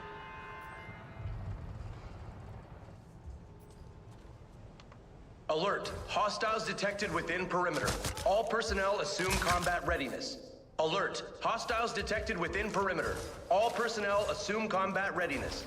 Alert! Hostiles detected within perimeter. All personnel assume combat readiness. Alert! Hostiles detected within perimeter. All personnel assume combat readiness.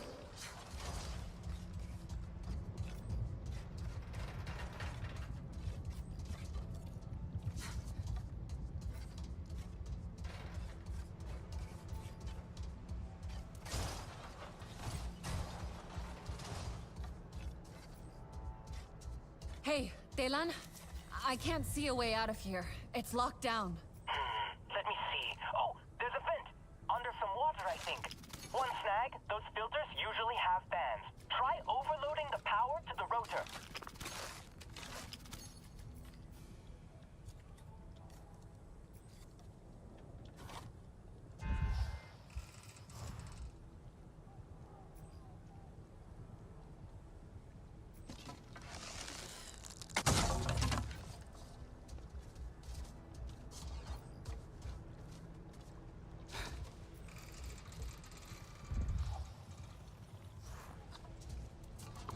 Hey, Delan, I can't see a way out of here. It's locked down. Let me see. Oh, there's a vent. Under some water, I think. One snag, those filters usually have fans. Try overloading the power to the rotor.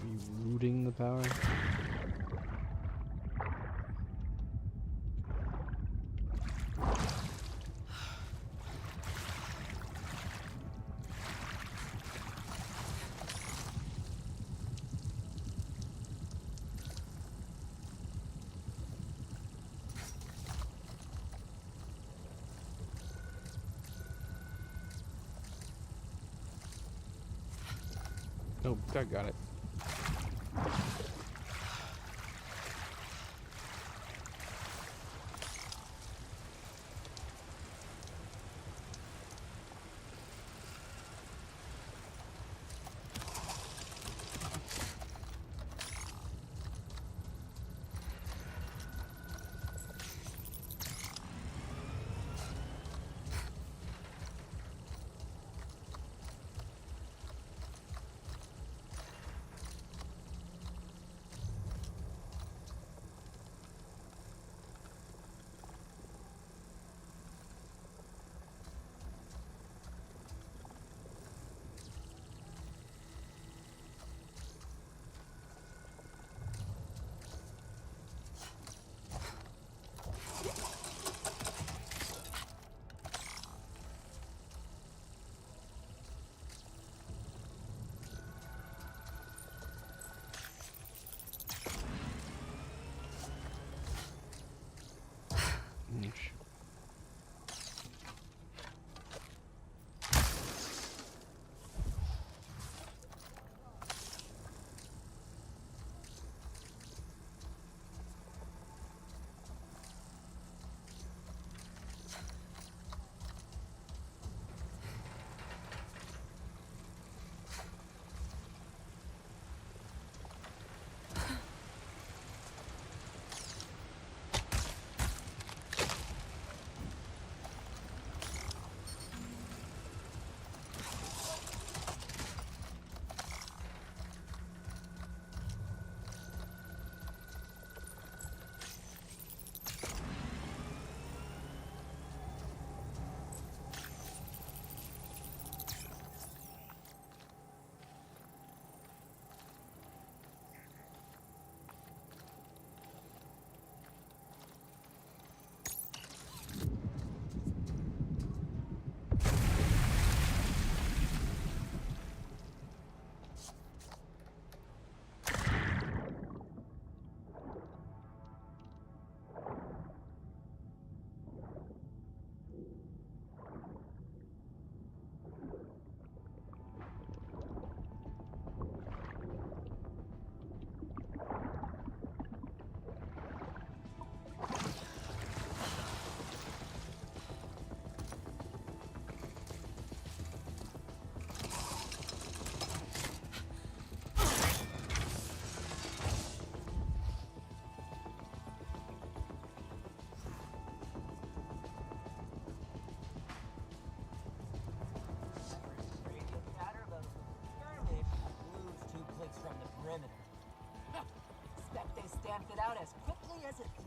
Rerouting the power. Oh, I got it.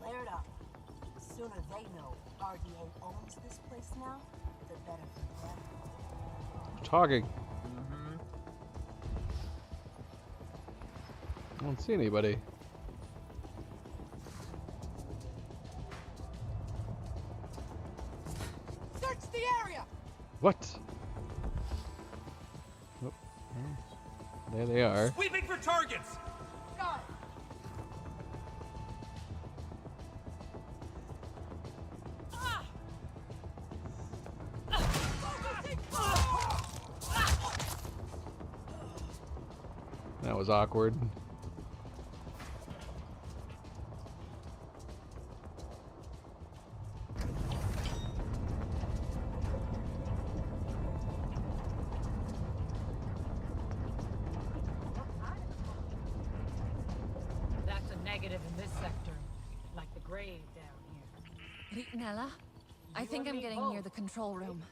flared up. The sooner they know RDA owns this place now, the better for them. Talking. I don't see anybody. Search the area! What? Oh, there they are. Sweeping for targets! Got it. That was awkward. That's a negative in this sector. Like the grave down here. Ritinella, I think I'm getting near the control room.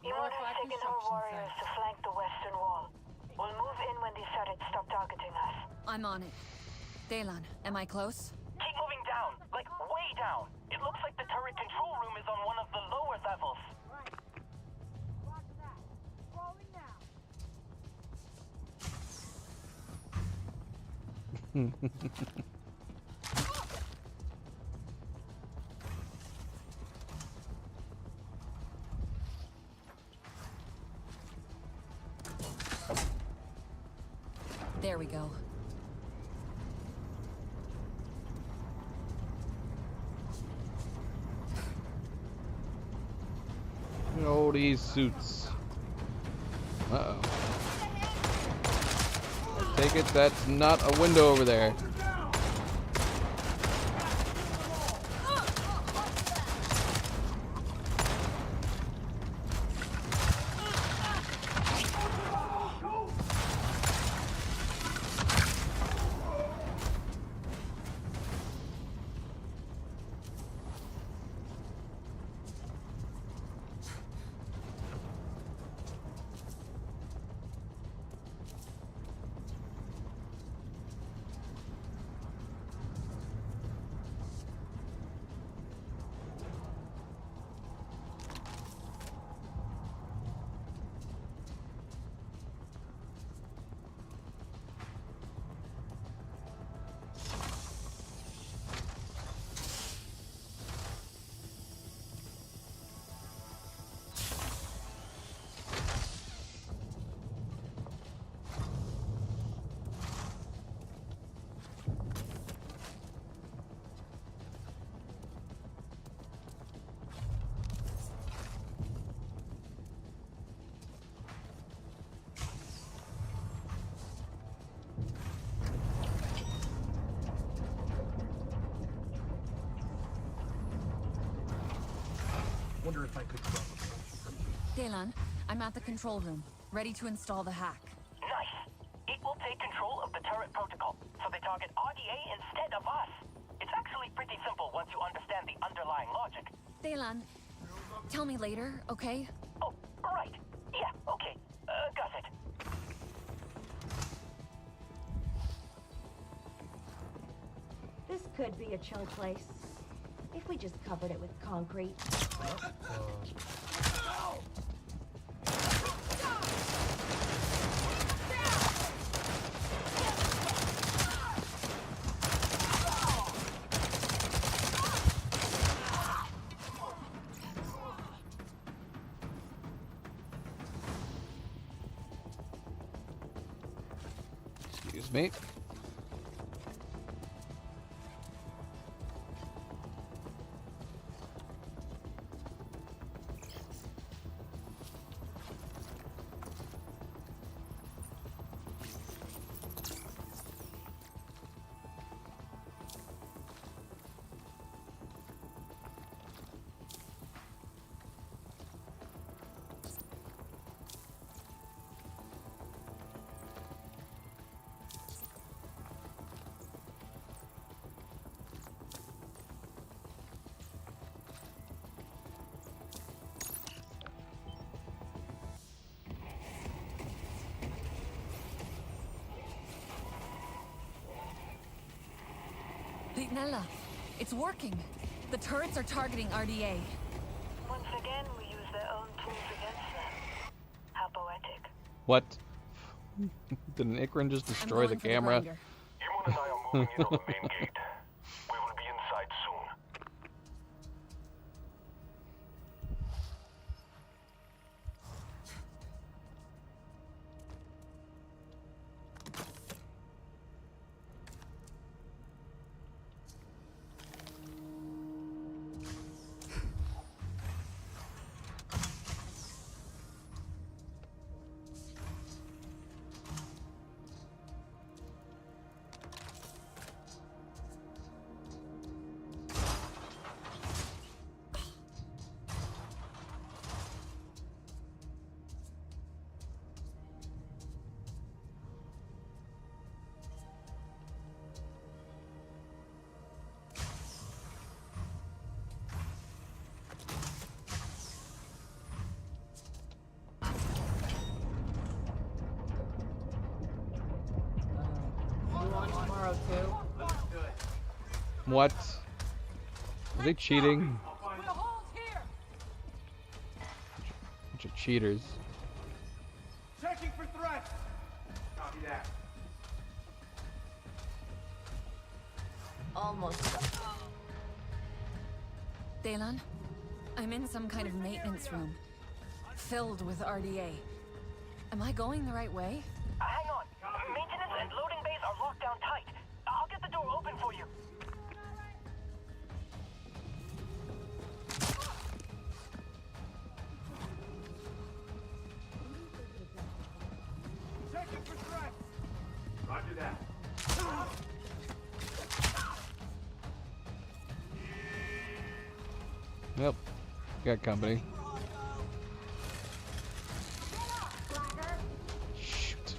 Iman has taken her warriors to flank the western wall. We'll move in when these turrets stop targeting us. I'm on it. Daylan, am I close? Keep moving down, like way down. It looks like the turret control room is on one of the lower levels. There we go. Oh, these suits. Uh-oh. I take it that's not a window over there. Wonder if I could grab a punch from you. Daylan, I'm at the control room, ready to install the hack. Nice. It will take control of the turret protocol, so they target RDA instead of us. It's actually pretty simple once you understand the underlying logic. Daylan, tell me later, okay? Oh, right. Yeah, okay. Got it. This could be a chill place. If we just covered it with concrete. Excuse me. Ritinella, It's working. The turrets are targeting RDA. Once again, we use their own tools against them. How poetic. What? Did an Ikran just destroy the camera? Human and I are moving in on the main gate. We will be inside soon. You on tomorrow too? What? Are they cheating? Bunch of cheaters. Checking for threats. Copy that. Almost. Daylan, I'm in some kind of maintenance room, filled with RDA. Am I going the right way? Hang on. Maintenance and loading bays are locked down tight. I'll get the door open for you. Checking for threats. Roger that. Yep. Got company. Shoot.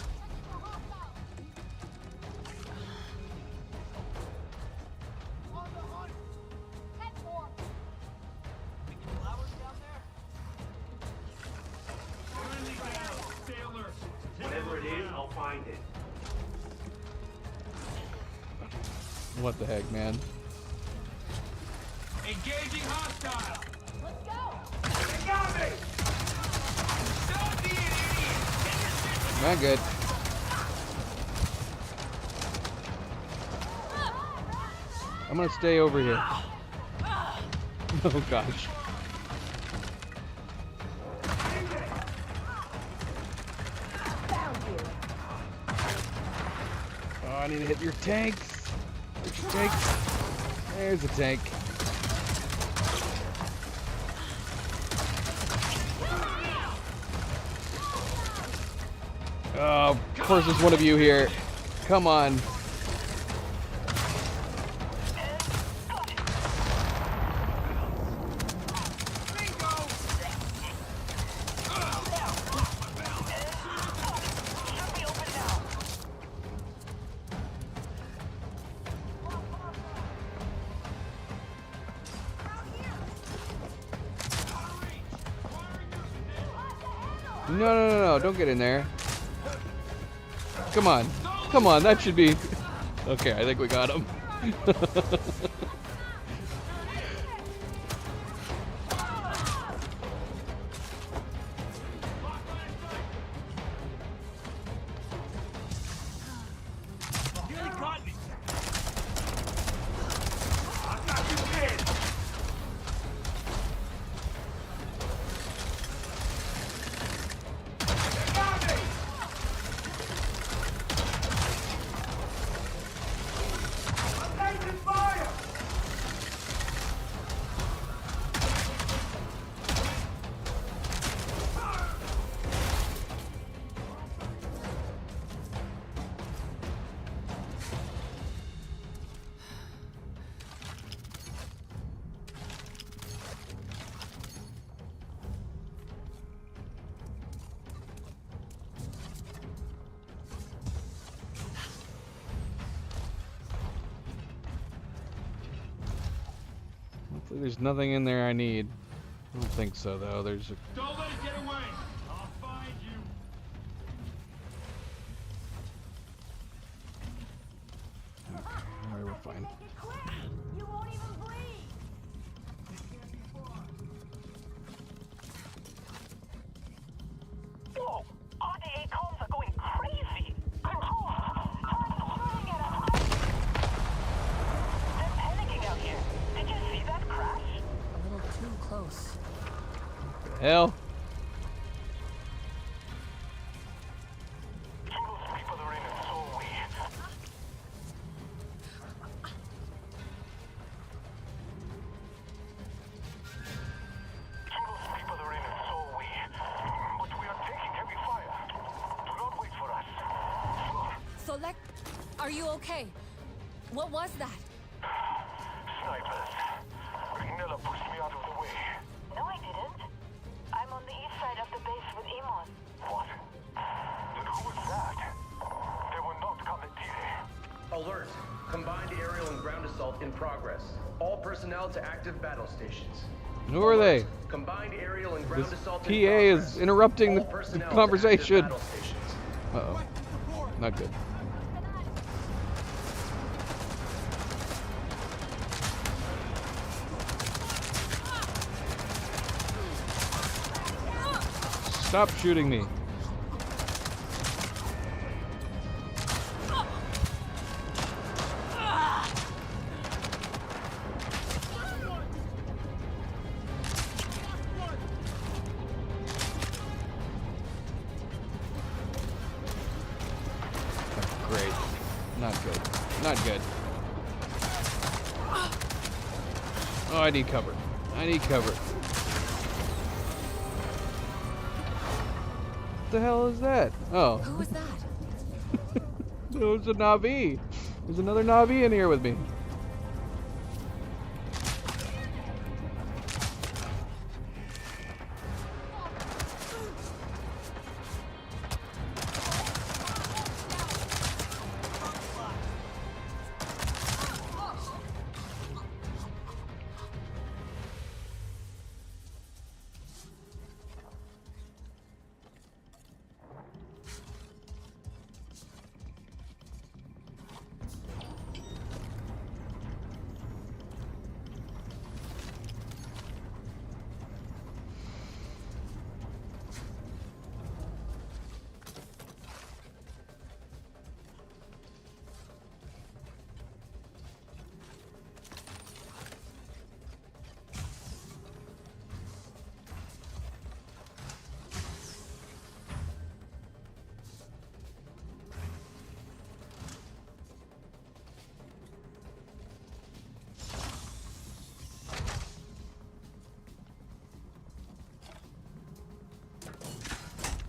Whatever it is, I'll find it. What the heck, man? Engaging hostile. Let's go. They got me. Don't be an idiot. Not good. I'm gonna stay over here. Oh gosh. Oh, I need to hit your tanks. Hit your tanks. There's a tank. Oh, of course there's one of you here. Come on. No, don't get in there. Come on. Come on, that should be... Okay, I think we got him. Hopefully there's nothing in there I need. I don't think so, though. There's a... Don't let it get away. I'll find you. Alright, we're fine. You won't even hell? Solek, are you okay? What was that? Snipers. Nella pushed me out of the way. No, I didn't. I'm on the east side of the base with Iman. What? Then who was that? They were not Cometire. Alert. Combined aerial and ground assault in progress. All personnel to active battle stations. Who are they? Combined aerial and ground This assault PA in progress. is interrupting the personnel to conversation. active battle stations. Uh-oh. Not good. Stop shooting me. Great. Not good. Not good. Oh, I need cover. I need cover. What the hell is that? Oh. Who was that? It was a Na'vi. There's another Na'vi in here with me.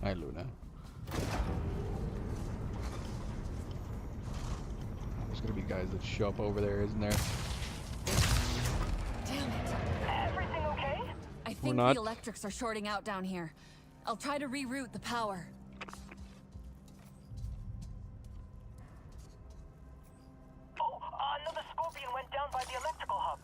Hi, Luna. There's gonna be guys that show up over there, isn't there? Damn it. Everything okay? I think not. the electrics are shorting out down here. I'll try to reroute the power. Oh, another Scorpion went down by the electrical hub.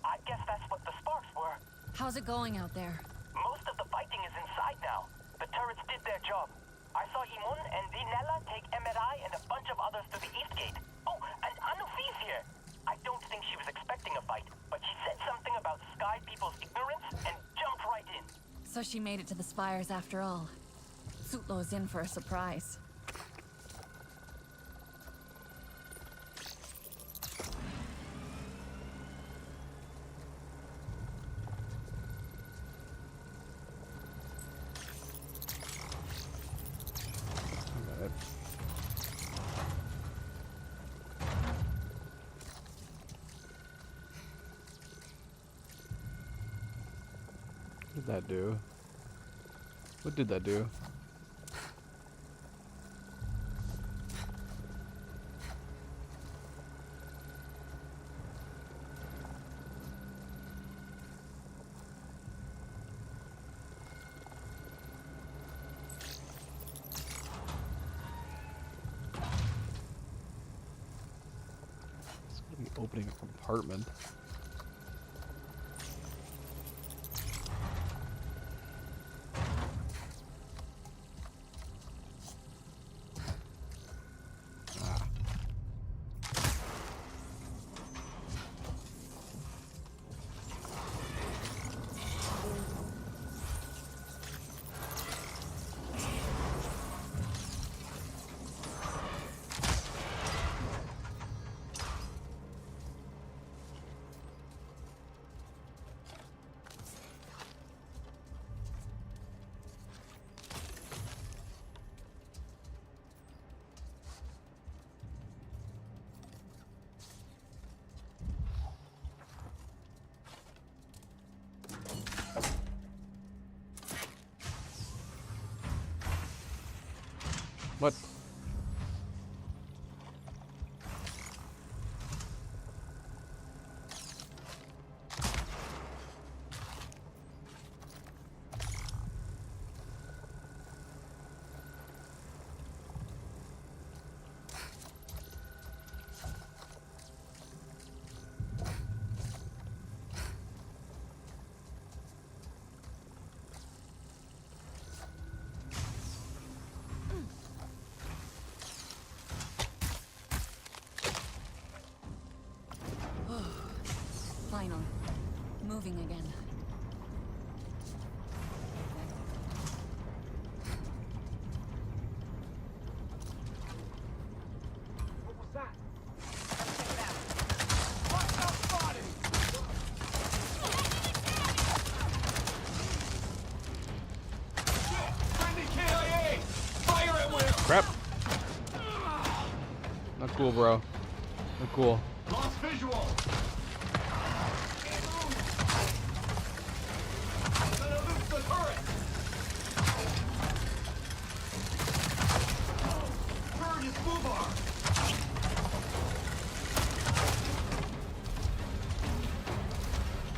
I guess that's what the sparks were. How's it going out there? Most of the fighting is inside now. The turrets did their job. I saw Imun and Dinella take MRI and a bunch of others to the east gate. Oh, and Anufi's here. I don't think she was expecting a fight, but she said something about Sky people's ignorance and jumped right in. So she made it to the spires after all. Sutlo's in for a surprise. What did that do? What did that do? It's gonna be opening a compartment. What? Finally. Moving again. What was that? Crap. Not cool, bro. Not cool. Lost visual.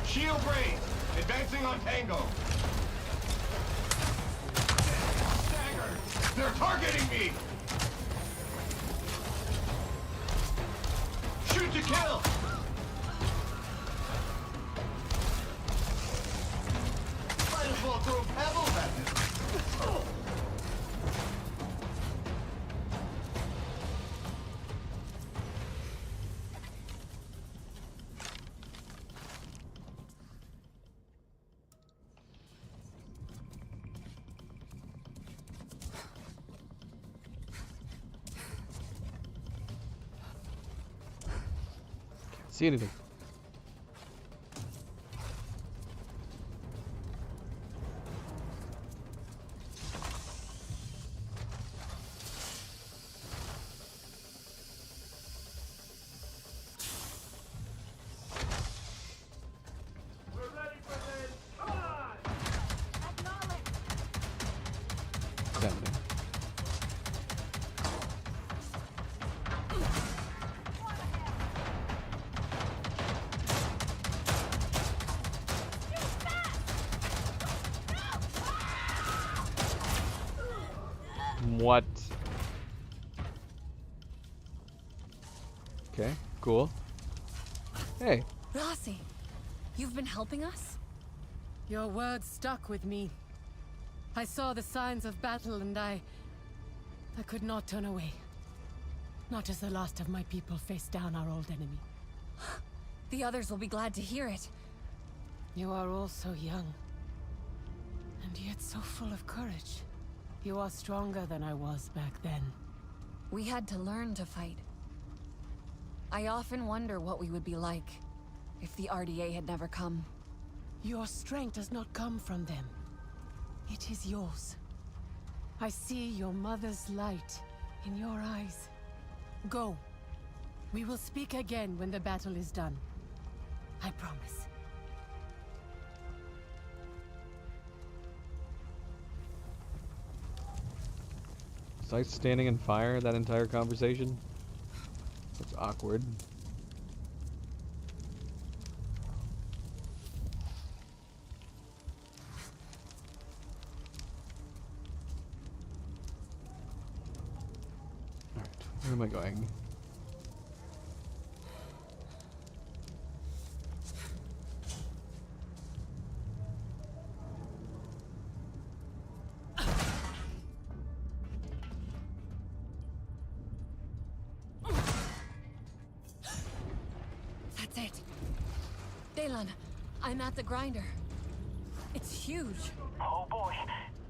Shield raised. Advancing on Tango. Staggered. They're targeting me. Shoot to kill. Might as well throw pebbles at them. See anything? We're ready for this. Come on. Examining. What? Okay, cool. Hey. Rossi, you've been helping us? Your words stuck with me. I saw the signs of battle and I could not turn away. Not as the last of my people faced down our old enemy. The others will be glad to hear it. You are all so young. And yet so full of courage. You are stronger than I was back then. We had to learn to fight. I often wonder what we would be like if the RDA had never come. Your strength does not come from them. It is yours. I see your mother's light in your eyes. Go. We will speak again when the battle is done. I promise. Was I standing in fire that entire conversation? That's awkward. Alright, where am I going? That's it. Daylan, I'm at the grinder. It's huge. Oh boy,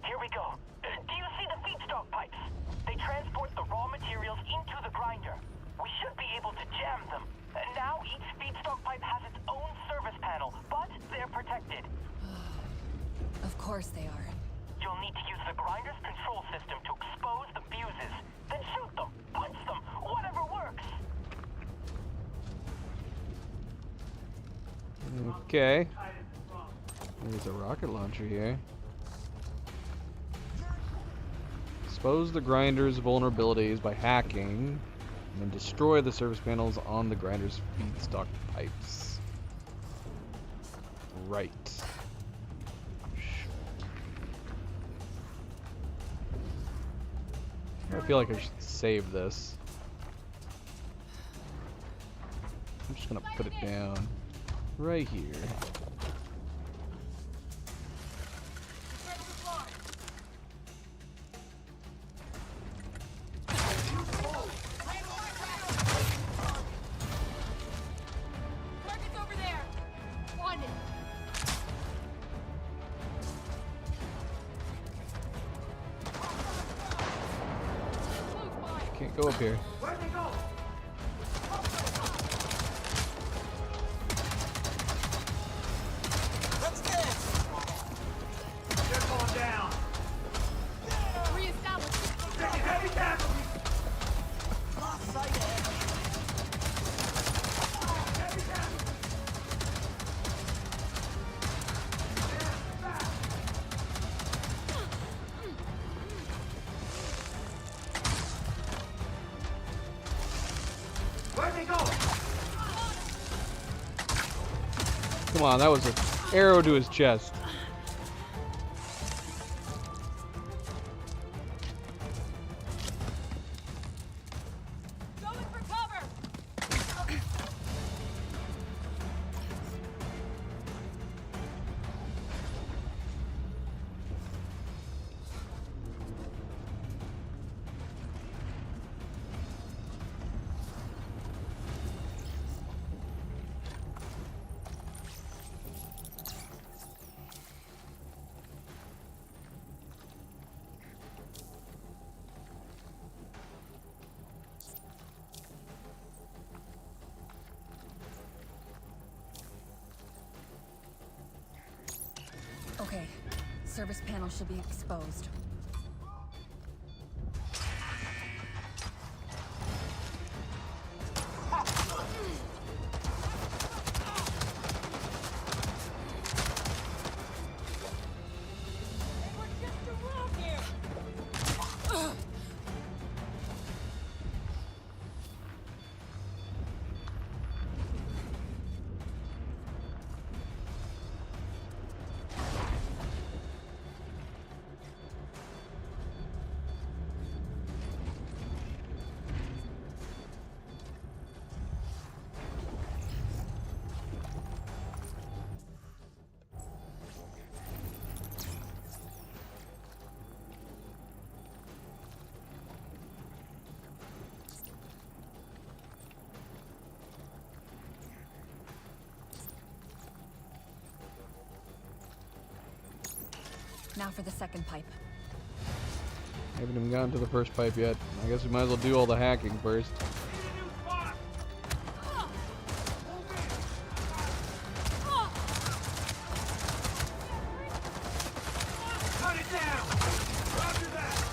here we go. Do you see the feedstock pipes? They transport the raw materials into the grinder. We should be able to jam them. Now each feedstock pipe has its own service panel, but they're protected. Of course they are. You'll need to use the grinder's control system to expose the fuses. Then shoot them, punch them, whatever works. Okay. There's a rocket launcher here. Expose the grinder's vulnerabilities by hacking, and then destroy the service panels on the grinder's feedstock pipes. Right. I feel like I should save this. I'm just gonna put it down right here. Can't go up here. Where'd they go? What's this? They're going down. Reestablish. Taking heavy casualties. Lost sight of it. Heavy casualties. Where'd they go? Come on, that was an arrow to his chest. Going for cover. Okay, service panel should be exposed. Now for the second pipe. I haven't even gotten to the first pipe yet. I guess we might as well do all the hacking first. Cut it down. Roger that.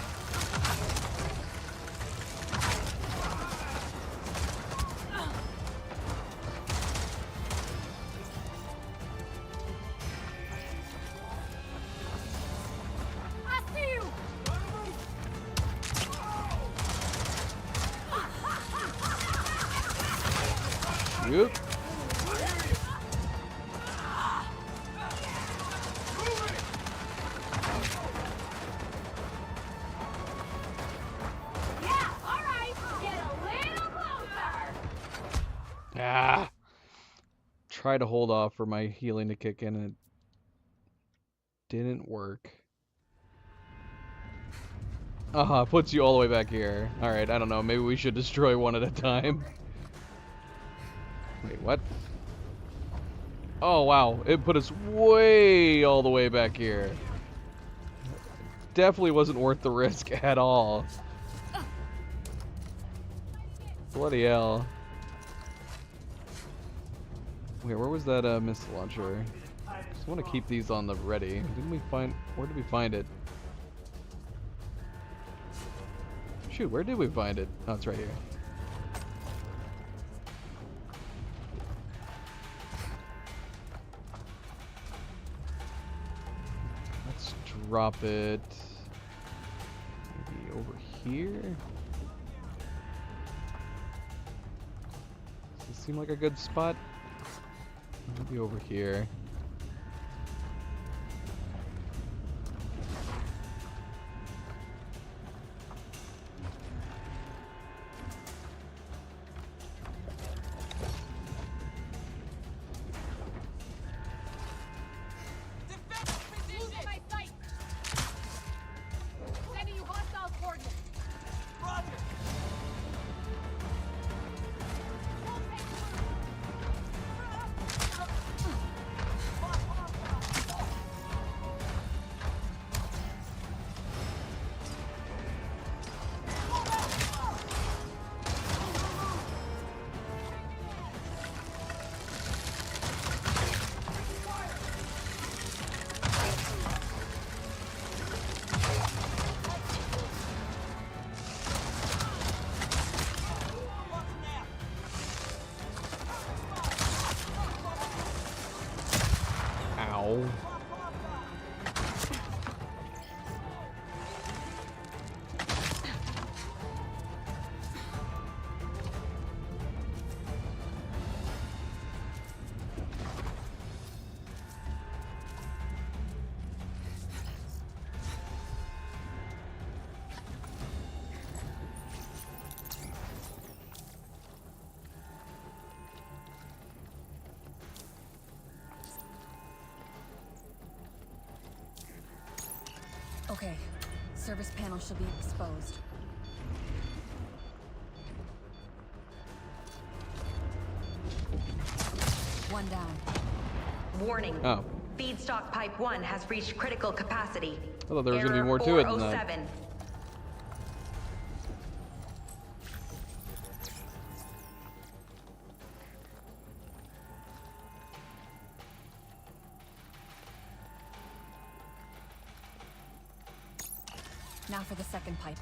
I see you. Yep. Yeah, all right. Get a little closer. Ah. Try to hold off for my healing to kick in and it didn't work. Puts you all the way back here. Alright, I don't know. Maybe we should destroy one at a time. Wait, what? Oh, wow. It put us way all the way back here. Definitely wasn't worth the risk at all. Bloody hell. Wait, where was that missile launcher? Just want to keep these on the ready. Didn't we find... Where did we find it? Shoot, where did we find it? Oh, it's right here. Let's drop it maybe over here. Does this seem like a good spot? Maybe over here. Ow. Okay, service panel should be exposed. One down. Warning. Oh. Feedstock pipe 1 has reached critical capacity. I thought there was going to be more to it than that. 407. Now for the second pipe.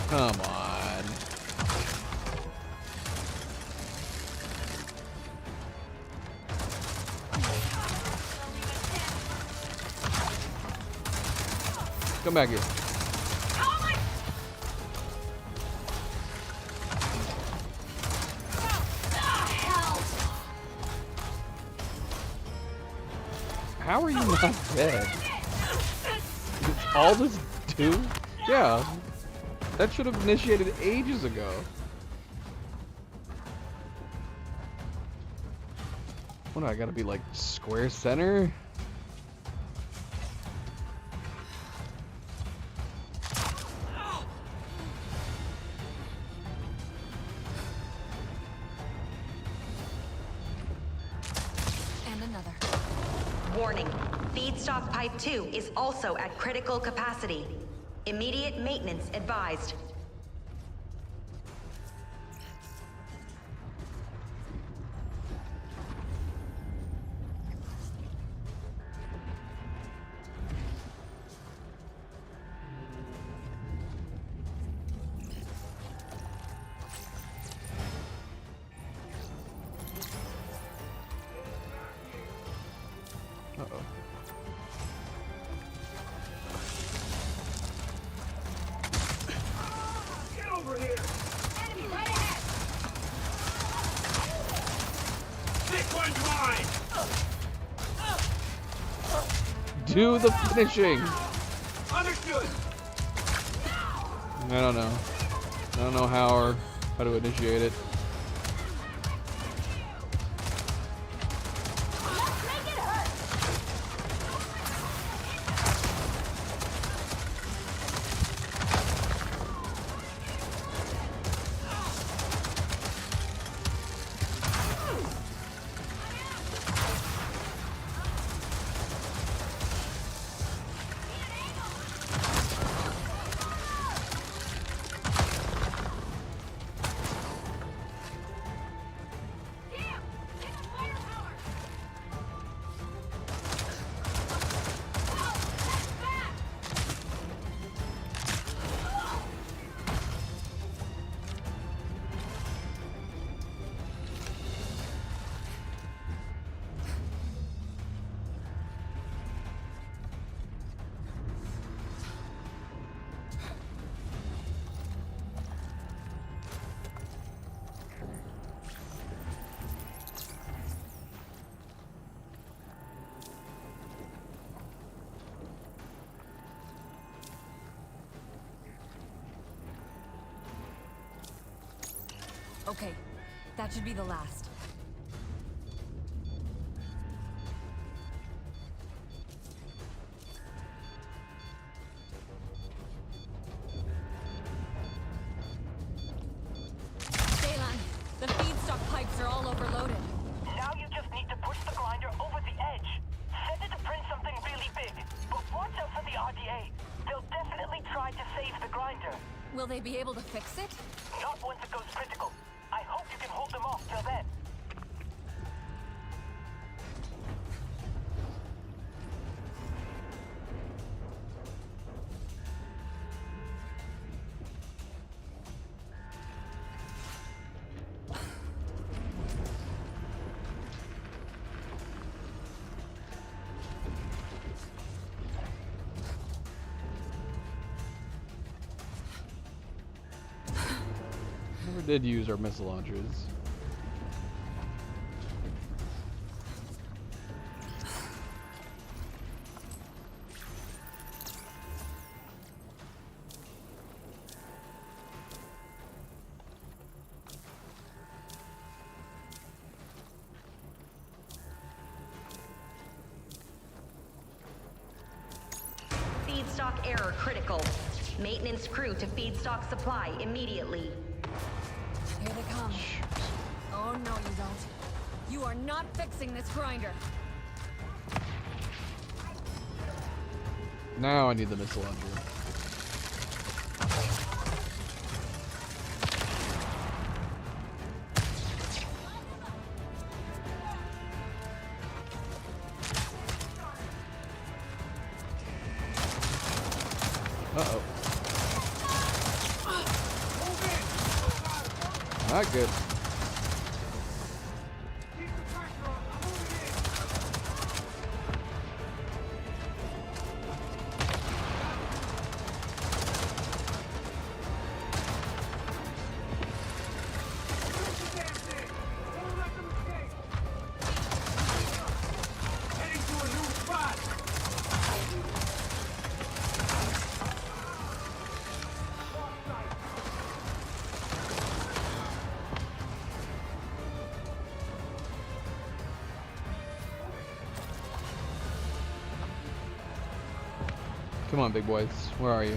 Come on. Come back here. How are you not dead? Did all this do? Yeah. That should have initiated ages ago. What do I gotta be like square center? And another. Warning. Feedstock pipe 2 is also at critical capacity. Immediate maintenance advised. Uh-oh. Get over here! Enemy right ahead! This one's mine! Do the finishing. Understood! I don't know. I don't know how to initiate it. Okay, that should be the last. Daylan, the feedstock pipes are all overloaded. Now you just need to push the grinder over the edge. Set it to print something really big. But watch out for the RDA. They'll definitely try to save the grinder. Will they be able to fix it? Not once it goes critical. I hope you can hold them off till then. Never did use our missile launchers. Feedstock error critical. Maintenance crew to feedstock supply immediately. Here they come. Oh, no, you don't. You are not fixing this grinder. Now I need the missile launcher. Uh-oh. Not good. Come on, big boys. Where are you?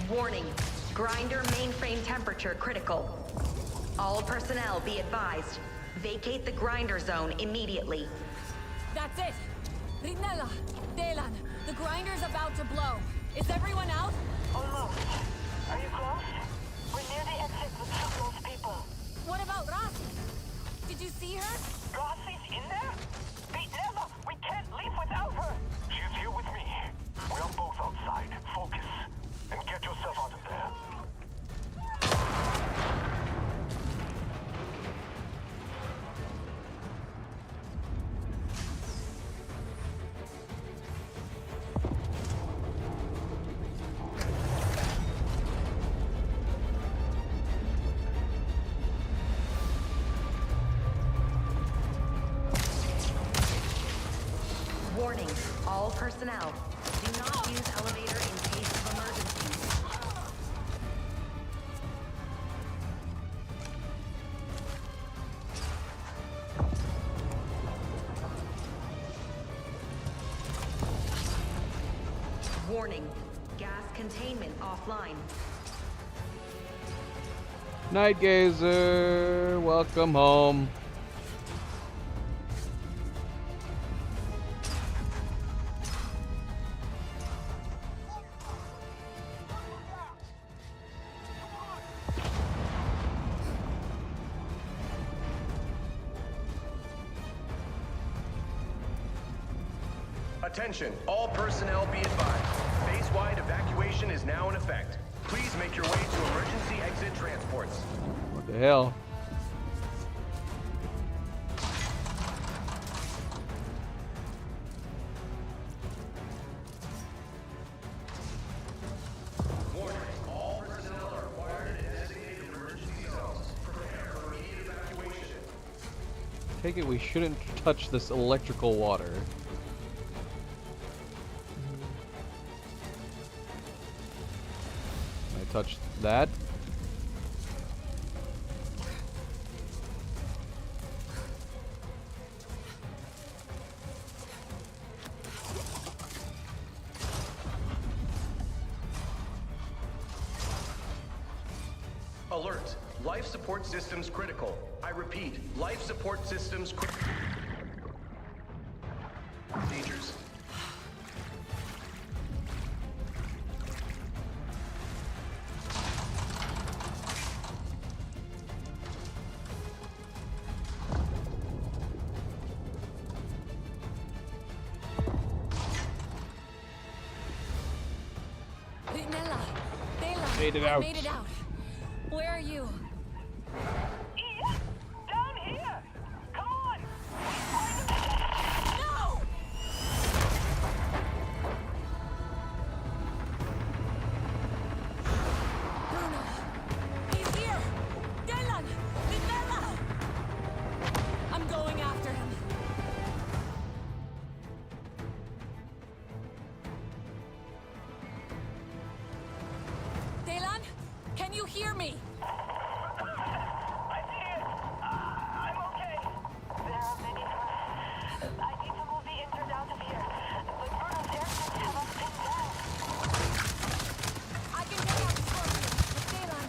Warning. Grinder mainframe temperature critical. All personnel be advised. Vacate the grinder zone immediately. That's it! Rinella, Daylan, the grinder's about to blow. Is everyone out? Almost. Are you close? We're near the exit with most people. What about Rossi? Did you see her? Rossi's in there? Never! We can't leave without her! She's here with me. We are both outside. Focus. And get yourself out of there. Warning. All personnel. Do not use elevator in case of emergency. Warning. Gas containment offline. Night Gazer, welcome home. Attention, all personnel be advised. Base Campus-wide evacuation is now in effect. Please make your way to emergency exit transports. What the hell? Warning, all personnel are required in designated emergency zones. Prepare for immediate evacuation. Take it we shouldn't touch this electrical water. I touched that. Alert. Life support systems critical. I repeat, life support systems critical. Dangers. Nella, Dela, Made it I out. made it out. Where are you? Down here! Come on! No! Bruno, he's here! Dylan! Nella! I'm going after him. Dylan, can you hear me? I'm here! I'm okay! There are many of us. I need to move the interns out of here. But Bruno's aircraft have us pinned down. I can get out Scorpion. But Dylan,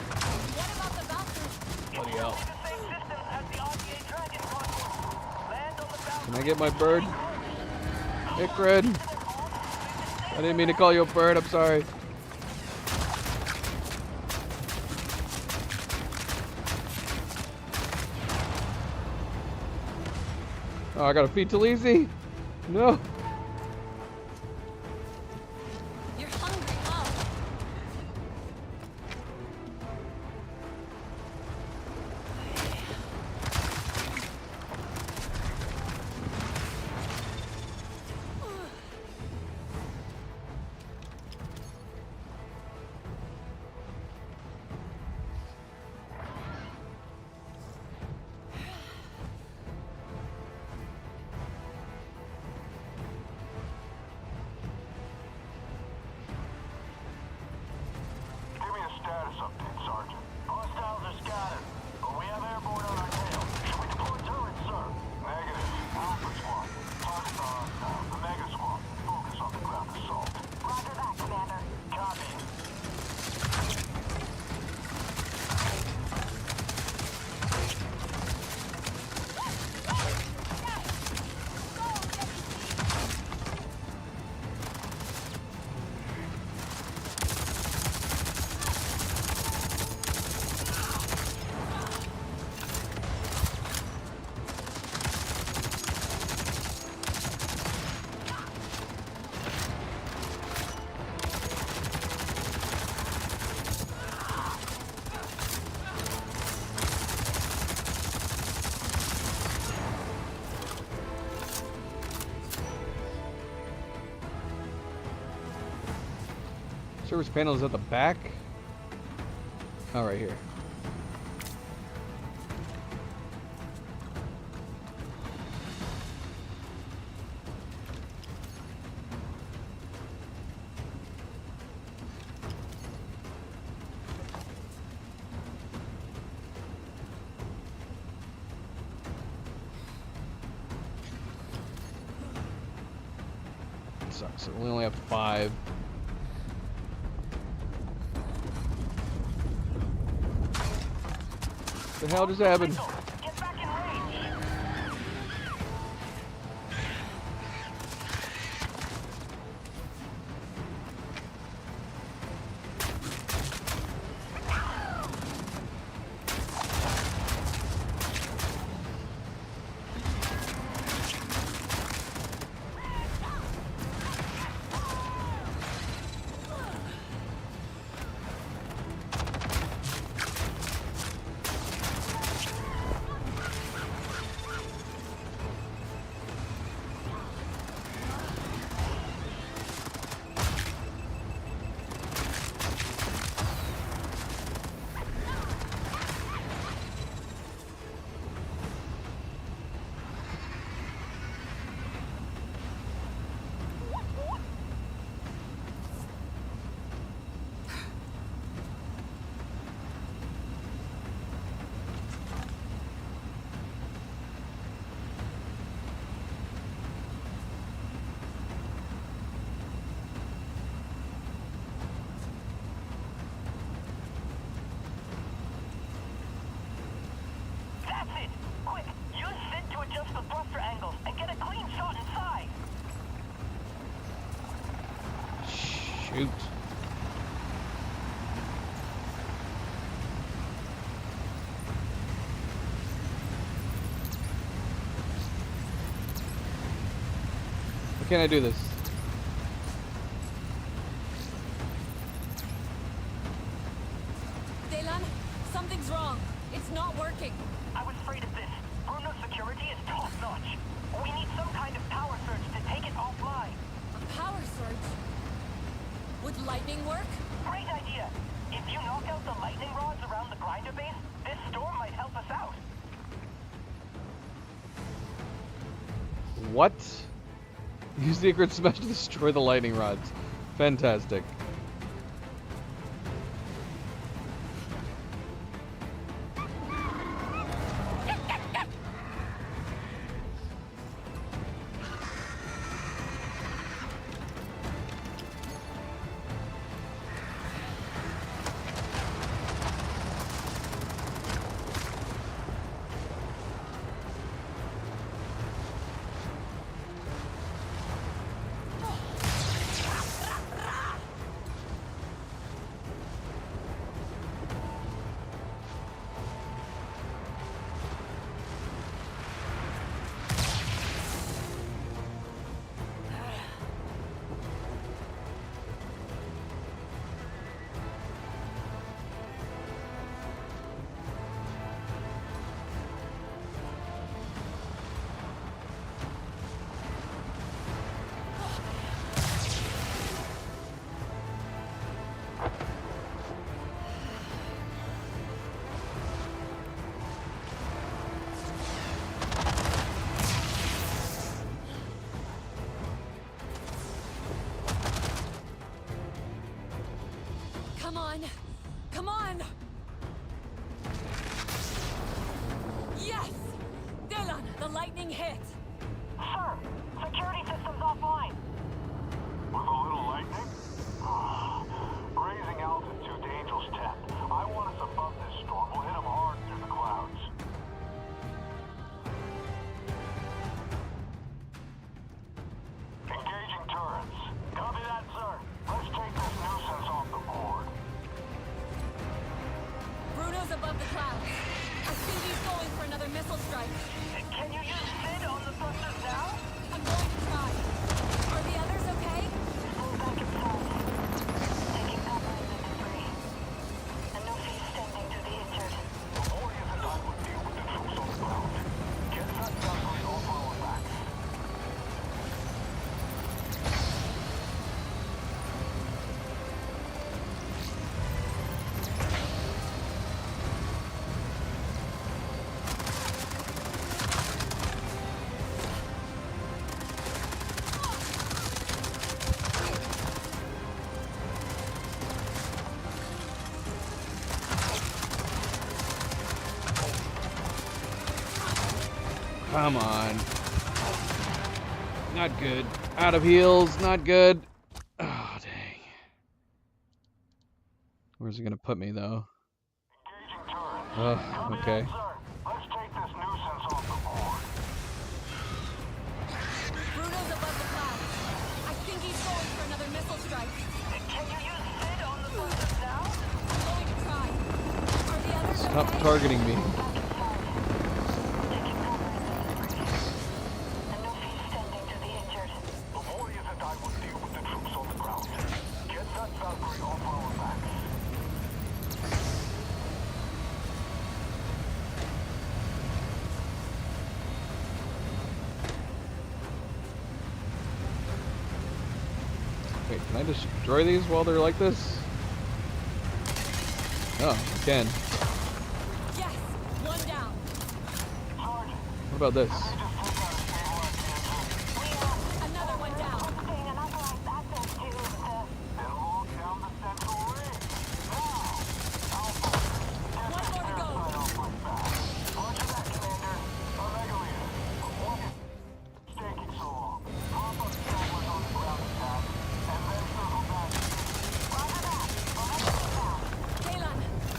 what about the bathroom? Bloody hell. The same system as the RDA Dragon convoy. Land on the Can I get my bird? Ikrid! I didn't mean to call you a bird, I'm sorry. Oh, I gotta feed Talisi? No. You're hungry, huh? Give me a status update, Sergeant. Hostiles are scattered, but we have airborne on our tail. Should we deploy turrets, sir? Negative. Alpha Squad. Target the Mega Squad. Focus on the ground assault. Roger that, Commander. Copy. Service panel is at the back. Oh, right here. Sucks. We only have 5. What the hell just happened? Get back in range. Shoot. Why can't I do this? Delan, something's wrong. It's not working. I was afraid of this. Bruno's security is top-notch. We need some kind of power surge to take it offline. A power surge? Would lightning work? Great idea. If you knock out the lightning rods around the grinder base, this storm might help us out. What? Use the Icarus Smash to destroy the lightning rods. Fantastic. Come on! Come on! Yes! Delan, the lightning hit! Sir, security system's offline. With a little lightning? Grazing altitude to Angel's 10. I want us above this storm. We'll hit them hard through the clouds. Engaging turrets. Copy that, sir. Let's take this nuisance off the board. Bruno's above the clouds. I think he's going for another missile strike. Can you use Sid on the thrusters now? I'm going to try. Are the others okay? Pull back inside. Taking cover in the debris. And no fees sending to the injured. The Warriors and I would deal with the troops on the ground. Get that Valkyrie off our backs. Come on. Not good. Out of heals. Not good. Oh, dang. Where's it gonna put me, though? Oh, okay. Let's take this nuisance off the board. Bruno's above the clouds. I think he's going for another missile strike. Can you use Sid on the thrusters now? I'm going to try. Are the others Stop okay? targeting me. The Warriors and I would deal with the troops on the ground. Get that Valkyrie off our backs. Wait, can I destroy these while they're like this? Oh, I can. Yes! One down. What about this? Another one down. One more to go. Delan,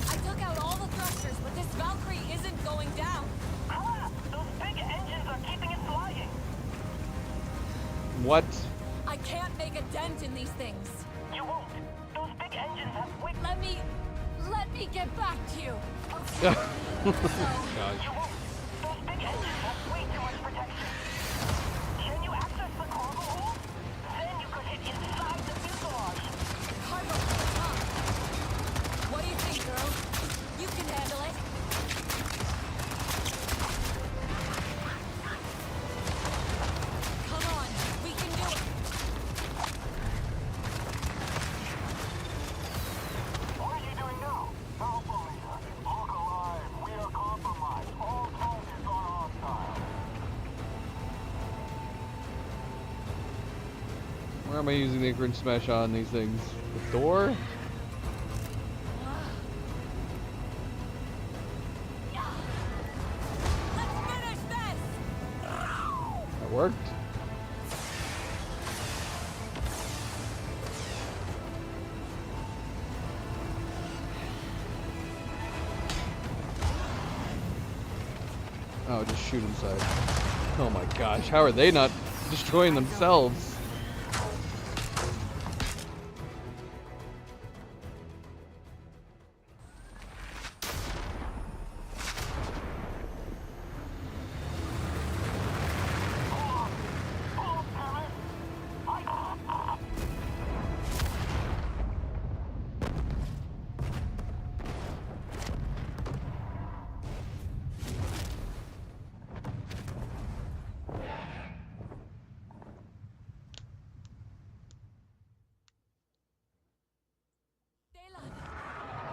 I took out all the thrusters, but this Valkyrie isn't going down. Those big engines are keeping it flying. What? I can't make a dent in these things. You won't. Let me get back to you. Gosh. Those big engines have way too much protection. Can you access the cargo hold? Then you could hit inside the fuselage. Cargo, huh? What do you think, girl? You can handle it. Come on, we can do it. What are you doing now? Alpha Leader, look alive. We are compromised. All targets are hostile. Where am I using the Ikran Smash on these things? The door? Let's finish this. That worked. Oh, just shoot inside. Oh my gosh, how are they not destroying themselves?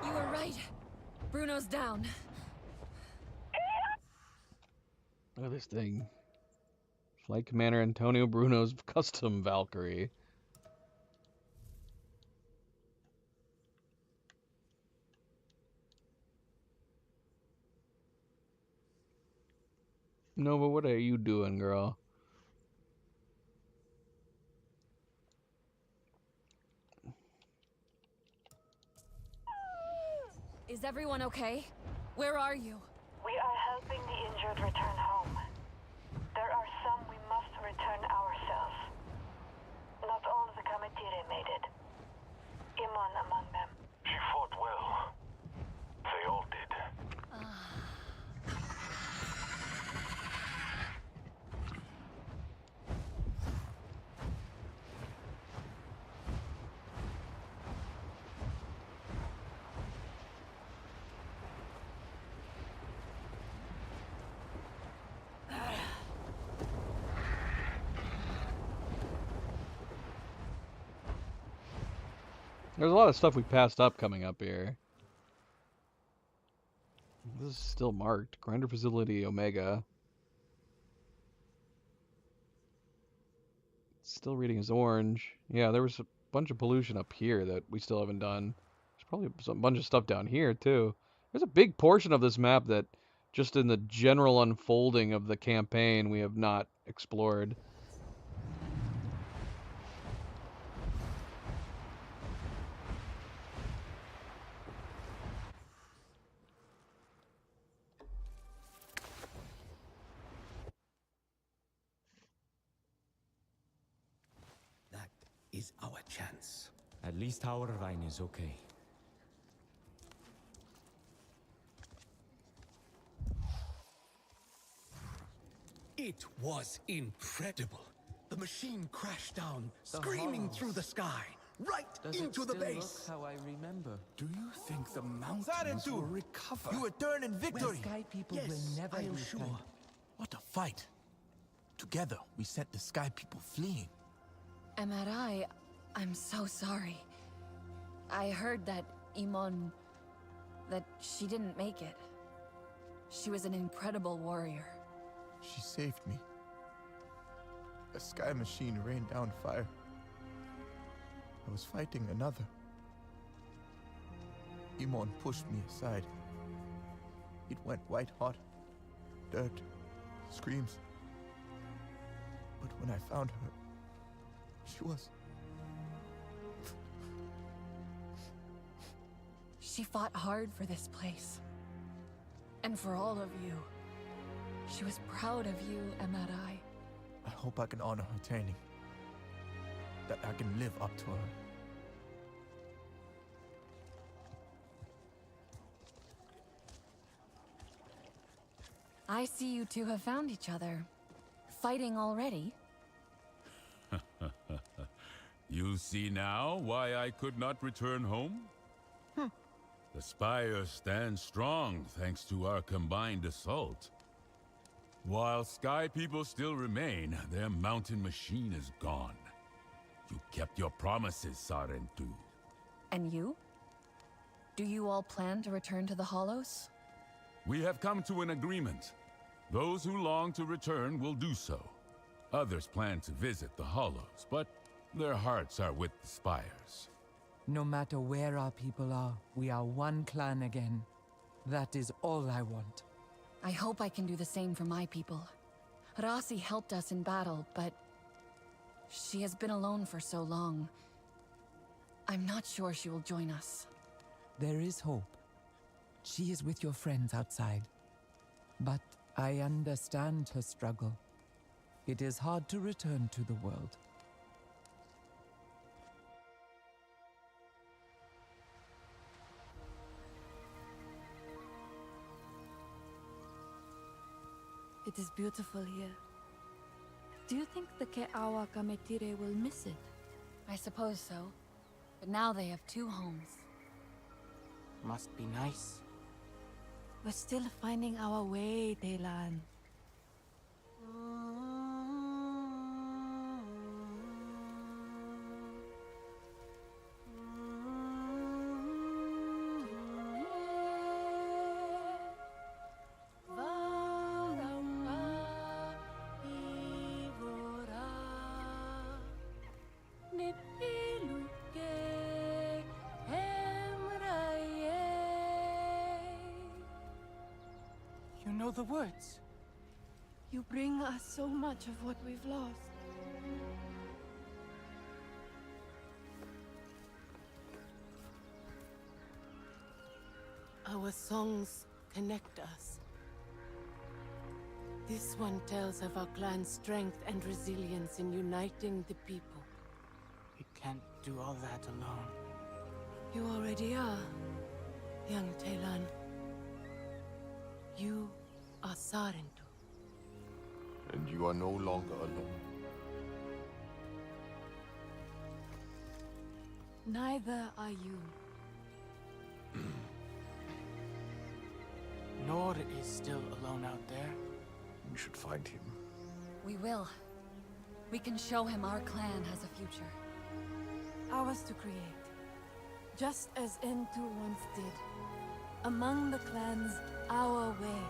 You were right. Bruno's down. Look at this thing. Flight Commander Antonio Bruno's custom Valkyrie. Nova, what are you doing, girl? Is everyone okay? Where are you? We are helping the injured return home. There are some we must return ourselves. Not all of the Kamatire made it. Imon among them. She fought well. They all did. There's a lot of stuff we passed up coming up here. This is still marked. Grinder Facility Omega. It's still reading as orange. Yeah, there was a bunch of pollution up here that we still haven't done. There's probably a bunch of stuff down here, too. There's a big portion of this map that, just in the general unfolding of the campaign, we have not explored. Is our chance. At least our Rhine is okay. It was incredible. The machine crashed down, screaming through the sky, right into the base. How I remember. Do you think the mountains will recover? You return in victory. The Sky People Yes, will never I am repent. sure. What a fight. Together, we sent the Sky People fleeing. Amarai, I'm so sorry. I heard that Imon... that she didn't make it. She was an incredible warrior. She saved me. A sky machine rained down fire. I was fighting another. Imon pushed me aside. It went white hot. Dirt. Screams. But when I found her, she was... She fought hard for this place. And for all of you. She was proud of you, Amarai. I hope I can honor her training. That I can live up to her. I see you two have found each other. Fighting already? You see now why I could not return home? The Spire stands strong thanks to our combined assault. While Sky People still remain, their mountain machine is gone. You kept your promises, Sarentu. And you? Do you all plan to return to the Hollows? We have come to an agreement. Those who long to return will do so. Others plan to visit the Hollows, but their hearts are with the Spires. No matter where our people are, we are one clan again. That is all I want. I hope I can do the same for my people. Rasi helped us in battle, but she has been alone for so long. I'm not sure she will join us. There is hope. She is with your friends outside. But I understand her struggle. It is hard to return to the world. It is beautiful here. Do you think the Keawa Kametire will miss it? I suppose so. But now they have two homes. Must be nice. We're still finding our way, Taylan. You know the words. You bring us so much of what we've lost. Our songs connect us. This one tells of our clan's strength and resilience in uniting the people. We can't do all that alone. You already are, young Taylan. You are Sarentu. And you are no longer alone. Neither are you. Nord is still alone out there. We should find him. We will. We can show him our clan has a future. Ours to create. Just as N2 once did. Among the clans, our way.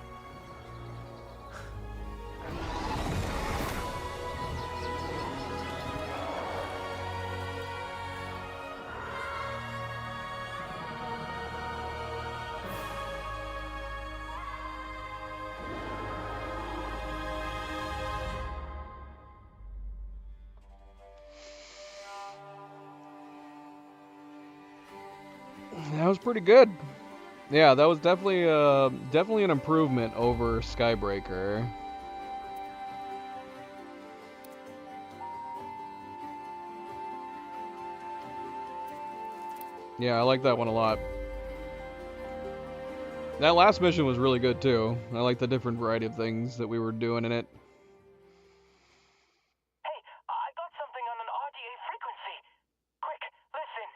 That was pretty good. Yeah, that was definitely definitely an improvement over Skybreaker. Yeah, I like that one a lot. That last mission was really good too. I like the different variety of things that we were doing in it. Hey, I got something on an RDA frequency. Quick, listen.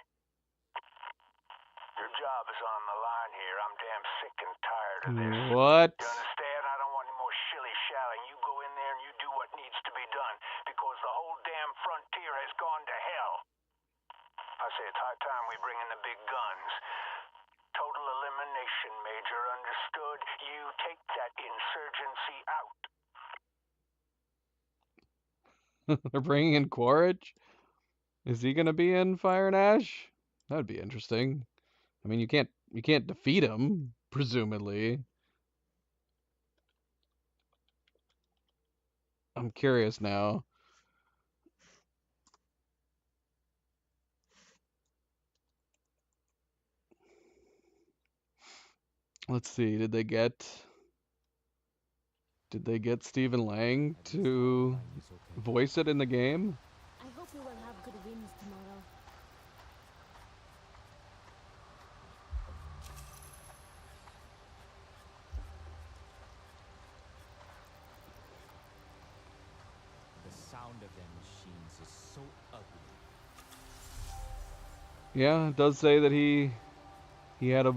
Your job is on the line here. I'm damn sick and tired of this. What? You understand? I don't want any more shilly-shally. You go in there and you do what needs to be done, because the whole damn frontier has gone to hell. I say it's high time we bring in the big guns. Total elimination, Major. Understood? You take that insurgency out. They're bringing in Quaritch? Is he gonna be in Fire and Ash? That would be interesting. I mean, you can't defeat him, presumably. I'm curious now. Let's see, did they get Stephen Lang to voice it in the game? I hope we will have good winds tomorrow. Yeah, it does say that he had a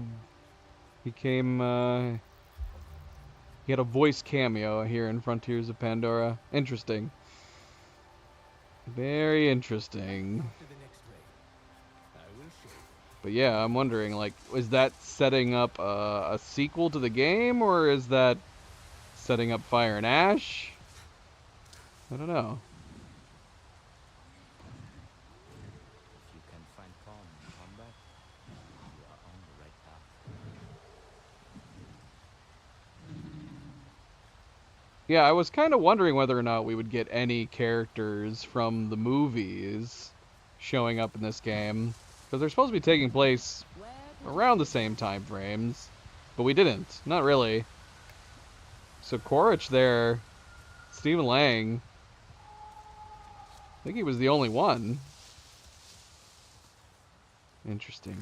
he had a voice cameo here in Frontiers of Pandora. Interesting. Very interesting. But yeah, I'm wondering, like, is that setting up a sequel to the game, or is that setting up Fire and Ash? I don't know. If you can find calm in combat, you are on the right path. Yeah, I was kind of wondering whether or not we would get any characters from the movies showing up in this game, because they're supposed to be taking place around the same time frames, but we didn't. Not really. So Quaritch there, Stephen Lang, I think he was the only one. Interesting.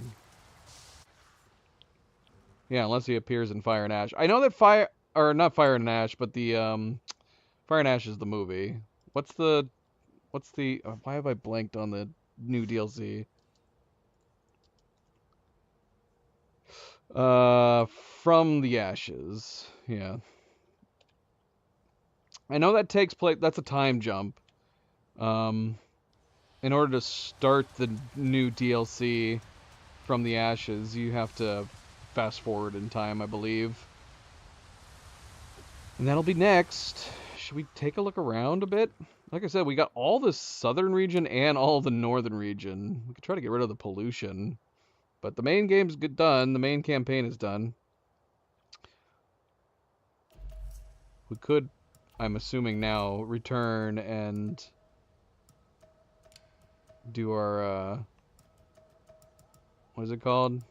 Yeah, unless he appears in Fire and Ash. I know that Fire and Ash, but the Fire and Ash is the movie. What's the why have I blanked on the new DLC? From the Ashes. Yeah. I know that takes place, that's a time jump. In order to start the new DLC from the Ashes, you have to fast forward in time, I believe. And that'll be next. Should we take a look around a bit? Like I said, we got all the southern region and all the northern region. We could try to get rid of the pollution. But the main game's done. The main campaign is done. We could, I'm assuming now, return and do our, what is it called?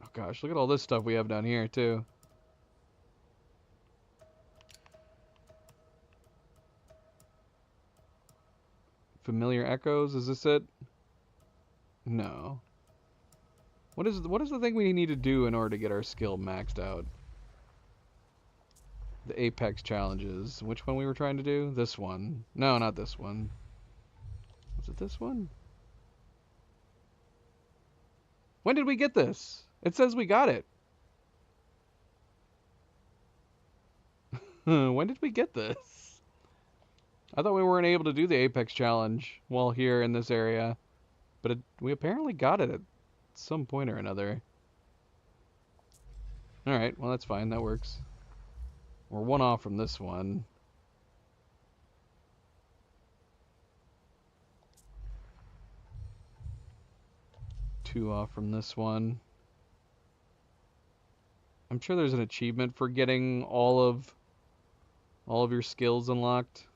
Oh gosh, look at all this stuff we have down here too. Familiar Echoes, is this it? No. What is the thing we need to do in order to get our skill maxed out? The Apex challenges. Which one we were trying to do? This one. No, not this one. Was it this one? When did we get this? It says we got it. When did we get this? I thought we weren't able to do the Apex challenge while here in this area. But we apparently got it at some point or another. Alright, well that's fine, that works. We're one off from this one. Two off from this one. I'm sure there's an achievement for getting all of your skills unlocked.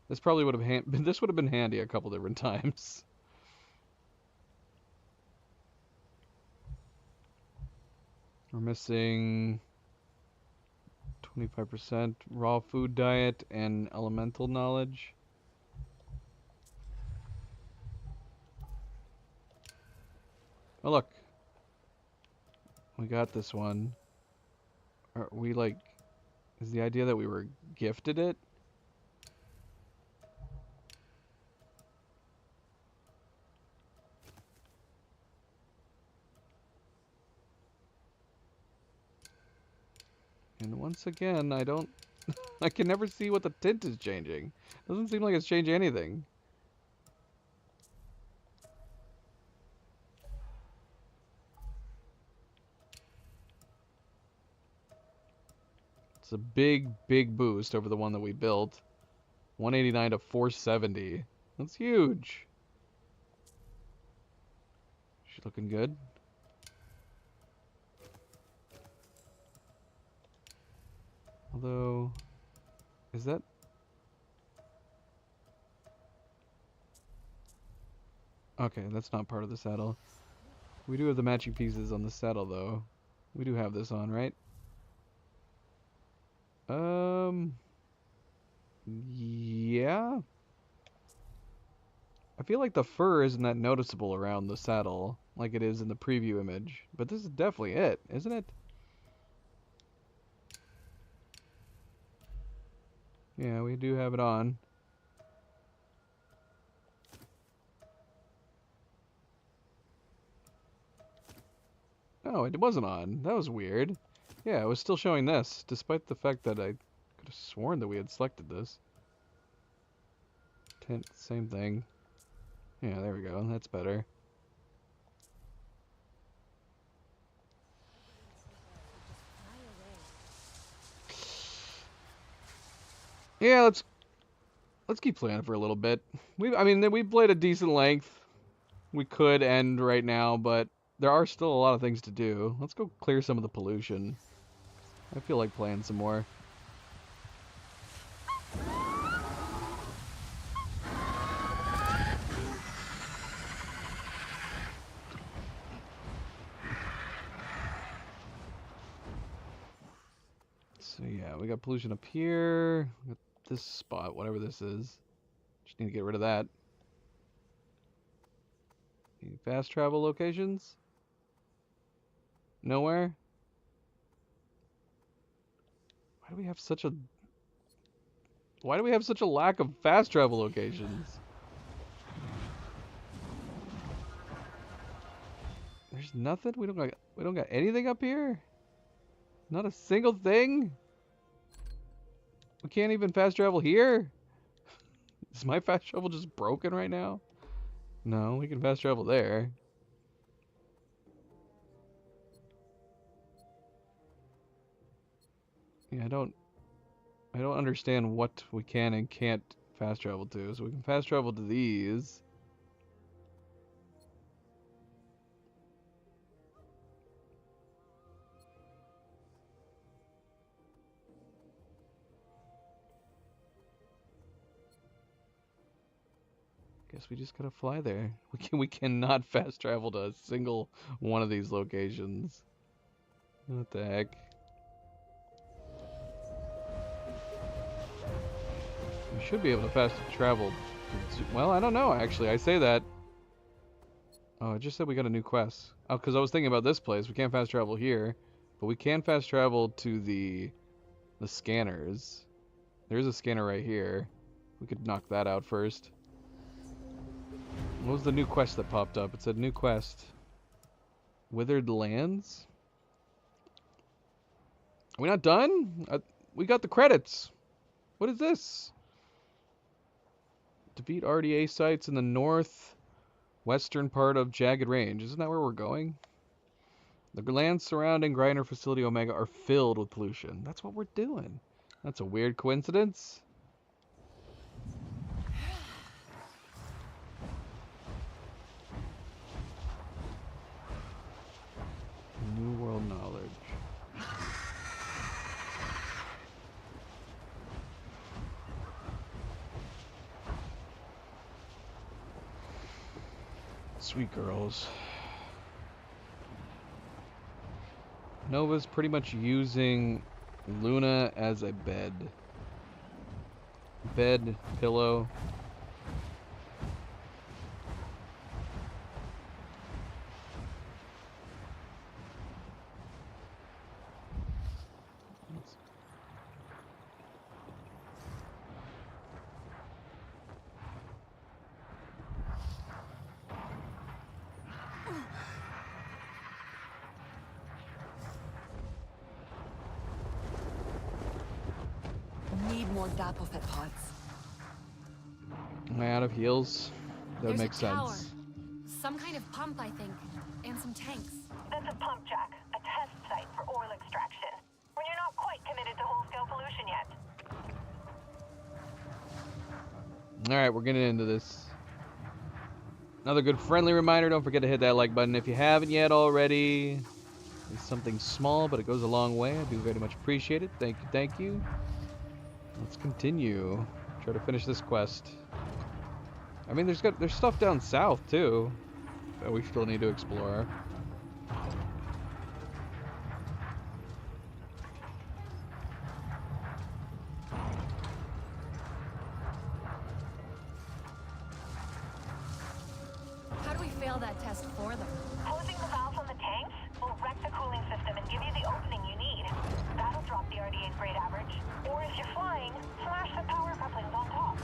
This probably would have this would have been handy a couple different times. We're missing 25% raw food diet and elemental knowledge. Oh look, we got this one. Are we like, is the idea that we were gifted it? And once again, I don't... I can never see what the tint is changing. Doesn't seem like it's changing anything. It's a big, big boost over the one that we built. 189 to 470. That's huge. She's looking good. Although, is that... Okay, that's not part of the saddle. We do have the matching pieces on the saddle, though. We do have this on, right? Yeah. I feel like the fur isn't that noticeable around the saddle, like it is in the preview image. But this is definitely it, isn't it? Yeah, we do have it on. Oh, it wasn't on. That was weird. Yeah, it was still showing this, despite the fact that I could have sworn that we had selected this. Tint, same thing. Yeah, there we go. That's better. Yeah, let's keep playing for a little bit. I mean, we played a decent length. We could end right now, but there are still a lot of things to do. Let's go clear some of the pollution. I feel like playing some more. So yeah, we got pollution up here. We got this spot, whatever this is. Just need to get rid of that. Any fast travel locations? Nowhere? Why do we have such a lack of fast travel locations? There's nothing? We don't got anything up here? Not a single thing? We can't even fast travel here? Is my fast travel just broken right now? No, we can fast travel there. Yeah, I don't understand what we can and can't fast travel to. So we can fast travel to these. Guess we just gotta fly there. We cannot fast travel to a single one of these locations. What the heck? We should be able to fast travel. Well, I don't know actually. I say that. Oh, it just said we got a new quest. Oh, because I was thinking about this place. We can't fast travel here, but we can fast travel to the scanners. There's a scanner right here. We could knock that out first. What was the new quest that popped up? It said new quest. Withered Lands? Are we not done? We got the credits. What is this? Defeat RDA sites in the northwestern part of Jagged Range. Isn't that where we're going? The lands surrounding Grinder Facility Omega are filled with pollution. That's what we're doing. That's a weird coincidence. New world knowledge. Sweet girls. Nova's pretty much using Luna as a bed. Bed, pillow. Need more Dappelfett pods. Am I out of heals? That There's makes a tower. sense. Some kind of pump, I think. And some tanks. That's a pump jack. A test site for oil extraction. When you're not quite committed to whole-scale pollution yet. Alright, we're getting into this. Another good friendly reminder, don't forget to hit that like button if you haven't yet already. It's something small, but it goes a long way. I do very much appreciate it. Thank you, thank you. Let's continue. Try to finish this quest. I mean, there's stuff down south, too, that we still need to explore. How do we fail that test for them? Closing the valves on the tanks will wreck the cooling system and give you the opening you need. That'll drop the RDA's grade average. Or if you're flying, smash the power airplanes on top.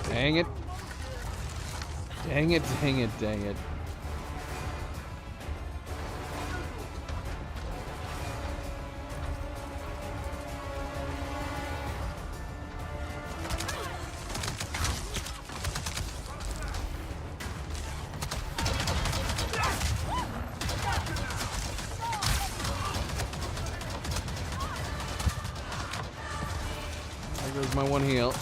Dang it. Dang it, dang it, dang it. There goes my one heal.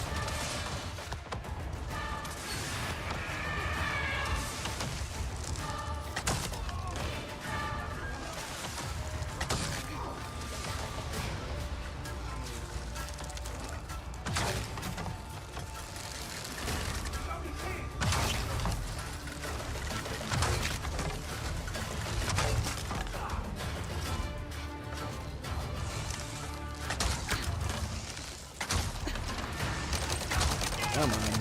Come on.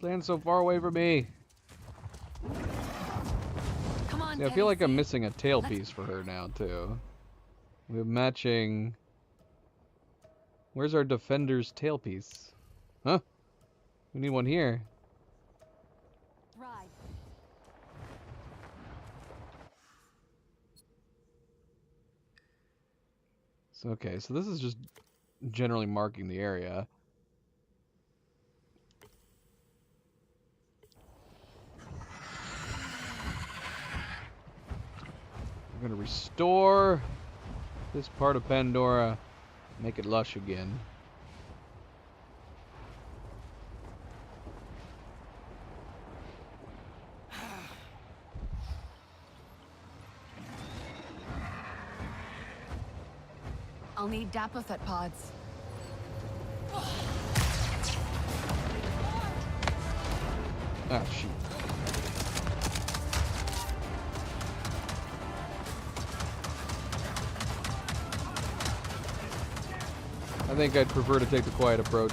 Land so far away from me. Come on, See, I feel like I'm missing a tailpiece for her now, too. We have matching... Where's our defender's tailpiece? Huh? We need one here. Ride. So, okay, so this is just generally marking the area. We're gonna restore this part of Pandora, make it lush again. I'll need Dapothet pods. Ah, shoot. I think I'd prefer to take the quiet approach.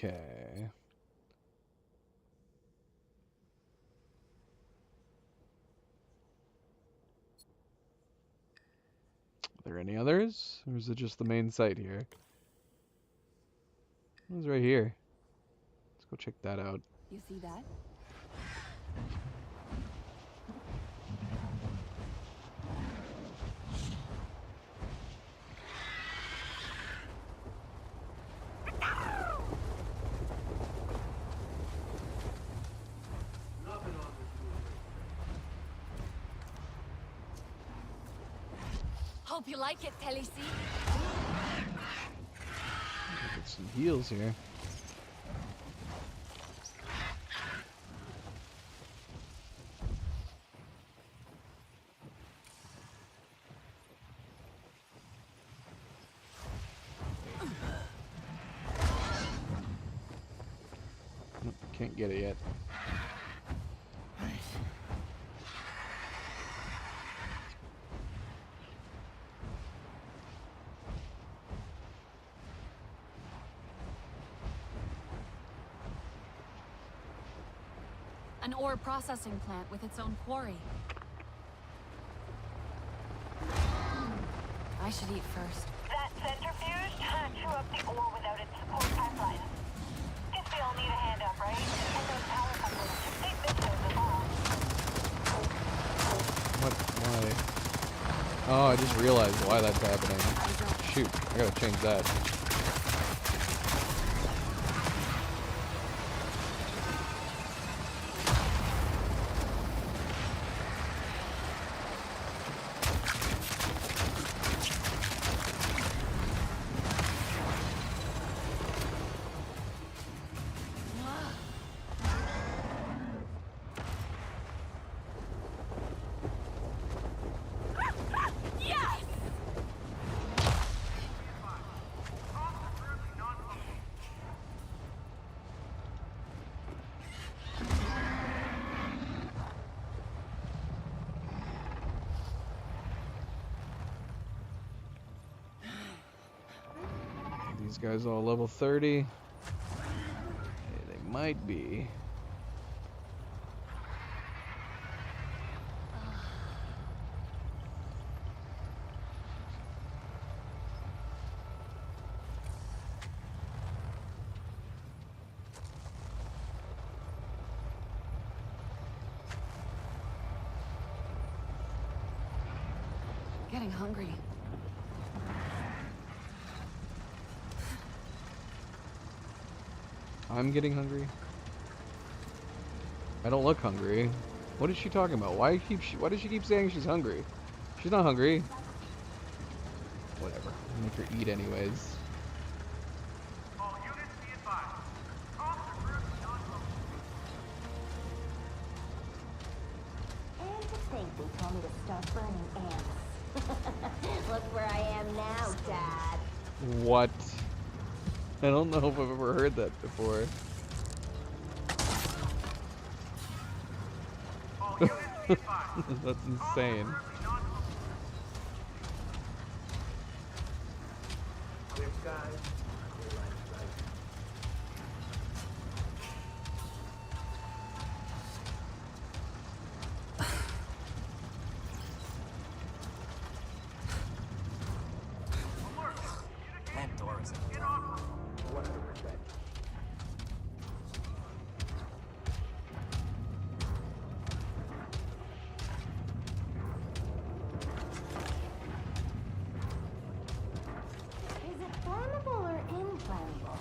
Okay. Are there any others? Or is it just the main site here? It's right here. Let's go check that out. You see that? Hope you like it, Khaleesi. Get some heals here. Nope, can't get it yet. An ore processing plant with its own quarry. I should eat first. That centrifuge can't chew up the ore without its support pipeline. Guess we all need a hand up, right? And those power couplers, they miss those as well. What? Why? Oh, I just realized why that's happening. Shoot, I gotta change that. These guys all level 30. Hey, they might be. Getting hungry. I'm getting hungry. I don't look hungry. What is she talking about? Why does she keep saying she's hungry? She's not hungry. Whatever. I'll make her eat anyways. And to think they told me to stop burning ants. Look where I am now, Dad. What? I don't know if I've ever heard that before. That's insane. That door is open. 100%. Is it flammable or inflammable?